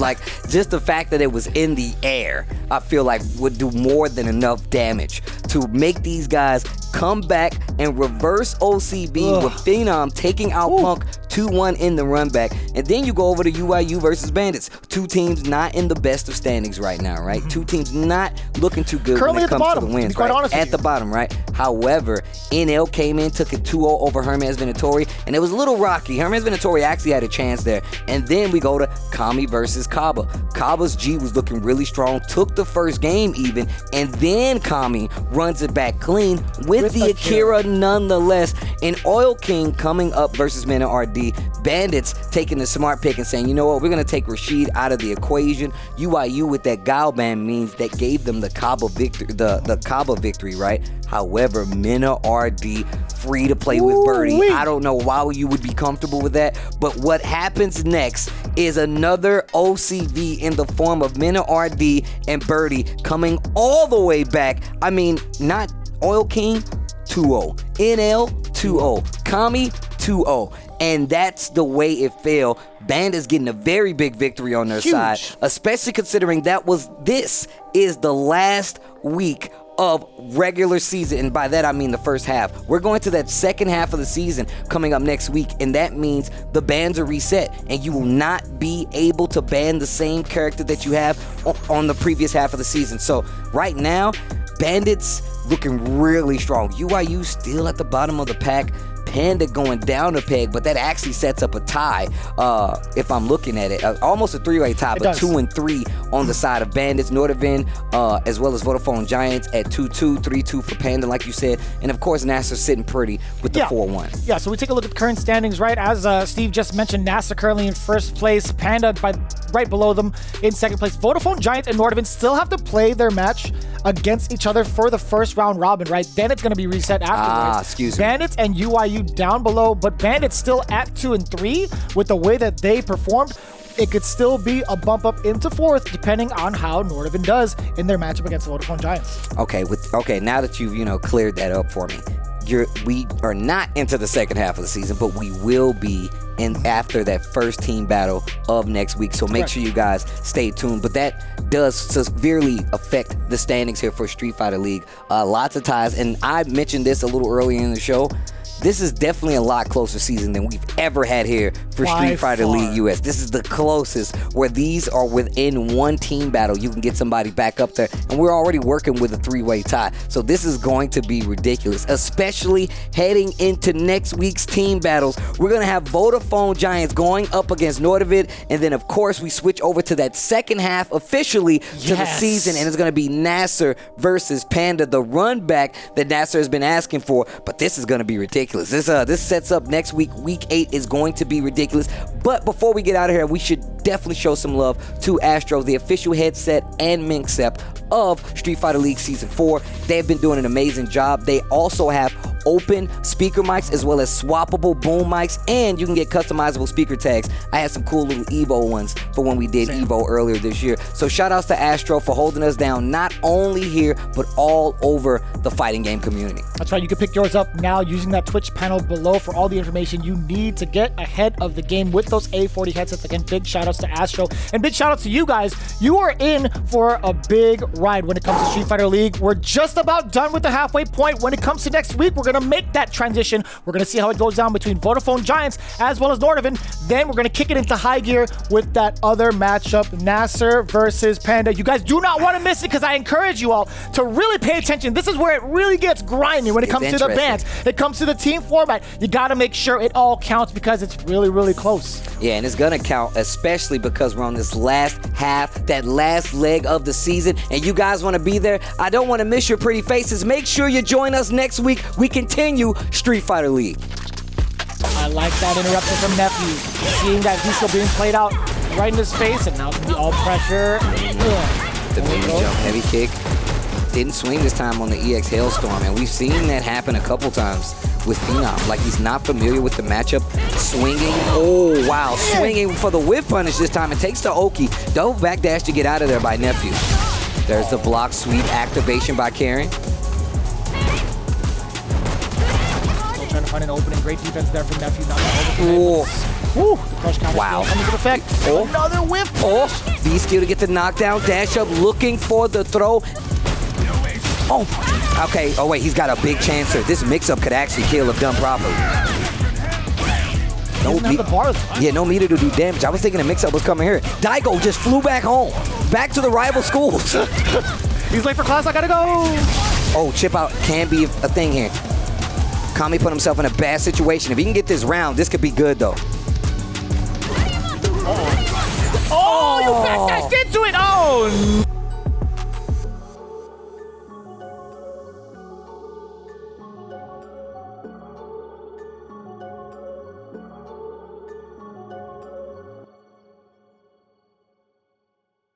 just the fact that it was in the air, I feel like would do more than enough damage to make these guys come back and reverse OCB with Phenom taking out Punk 2-1 in the run back. And then you go over to UYU versus Bandits. 2 teams not in the best of standings right now, right? 2 teams not looking too good currently when it comes to the wins, to be quite honest at the bottom, right? However, NL came in, took it 2-0 over Hermes Venatori, and it was a little rocky. Hermes Venatori actually had a chance there. And then we go to Kami versus CABA. CABA's G was looking really strong, took the first game even, and then Kami runs it back clean with the Akira nonetheless. And Oil King coming up versus MENARD. Bandits taking the smart pick and saying, you know what, we're going to take Rashid out of the equation. UYU with that Galban means that gave them the CABA victory, the CABA victory, right? However, MENARD free to play with Birdie. I don't know why you would be comfortable with that, but what happens next is another OCV in the form of MENARD and Birdie coming all the way back. I mean, not Oil King 2-0, NL 2-0, Kami 2-0. And that's the way it fell. BANDITS getting a very big victory on their side, especially considering this is the last week of regular season, and by that I mean the first half. We're going to that second half of the season coming up next week, and that means the bans are reset, and you will not be able to ban the same character that you have on the previous half of the season. So right now, BANDITS looking really strong. UIU still at the bottom of the pack. Panda going down a peg, but that actually sets up a tie if I'm looking at it. Almost a three-way tie, but 2 and 3 on the side of BANDITS, NORDAVIND, as well as VODAFONE Giants at 2-2, 3-2 for Panda, like you said. And of course, NASR sitting pretty with the 4-1. Yeah, so we take a look at the current standings, right? As Steve just mentioned, NASR currently in first place, Panda right below them in second place. VODAFONE Giants and NORDAVIND still have to play their match against each other for the first round robin, right? Then it's going to be reset afterwards. Excuse me. BANDITS and UIU down below, but BANDITS still at 2 and 3 with the way that they performed. It could still be a bump up into fourth depending on how NORDAVIND does in their matchup against VODAFONE Giants. Okay, now that you've cleared that up for me, we are not into the second half of the season, but we will be after that first team battle of next week. So make sure you guys stay tuned. But that does severely affect the standings here for Street Fighter League. Lots of ties, and I mentioned this a little earlier in the show. This is definitely a lot closer season than we've ever had here for Street Fighter League US. This is the closest where these are within one team battle. You can get somebody back up there, and we're already working with a three-way tie. So this is going to be ridiculous, especially heading into next week's team battles. We're going to have VODAFONE Giants going up against NORDAVIND, and then, of course, we switch over to that second half officially to the season, and it's going to be NASR versus Panda, the run back that NASR has been asking for, but this is going to be ridiculous. This sets up next week. Week 8 is going to be ridiculous. But before we get out of here, we should definitely show some love to Astro, the official headset and Minksep of Street Fighter League Season 4. They've been doing an amazing job. They also have open speaker mics as well as swappable boom mics, and you can get customizable speaker tags. I had some cool little Evo ones for when we did Evo earlier this year. So shout outs to Astro for holding us down not only here but all over the fighting game community. That's right, you can pick yours up now using that Twitch panel below for all the information you need to get ahead of the game with those A40 headsets. Again, big shout outs to Astro and big shout outs to you guys. You are in for a big ride when it comes to Street Fighter League. We're just about done with the halfway point. When it comes to next week, we're going to make that transition. We're going to see how it goes down between VODAFONE Giants as well as NORDAVIND. Then we're going to kick it into high gear with that other matchup, NASR versus Panda. You guys do not want to miss it because I encourage you all to really pay attention. This is where it really gets grimy when it comes to the bands. It comes to the team format. You got to make sure it all counts because it's really, really close. Yeah, and it's going to count, especially because we're on this last half, that last leg of the season, and you guys want to be there. I don't want to miss your pretty faces. Make sure you join us next week. We continue Street Fighter League. I like that interruption from NEPHEW. Seeing that he's still being played out right in his face, and now it's going to be all pressure. The baby jump heavy kick. Didn't swing this time on the EX Hailstorm, and we've seen that happen a couple times with Phenom. Like, he's not familiar with the matchup. Swinging. Oh, wow. Swinging for the whip punish this time. It takes the Oki. Double backdash to get out of there by NEPHEW. There's the block sweep activation by Karen. Trying to find an opening. Great defense there from NEPHEW. Not the crush counter coming into effect. Another whip. V-skill to get the knockdown. Dash up looking for the throw. Oh, okay. Oh, wait. He's got a big chance here. This mix-up could actually kill if done properly. No meter to do damage. I was thinking a mix-up was coming here. Daigo just flew back home. Back to the rival schools. He's late for class. I gotta go. Oh, chip out can be a thing here. Kami put himself in a bad situation. If he can get this round, this could be good, though. Oh, you backdashed into it. Oh.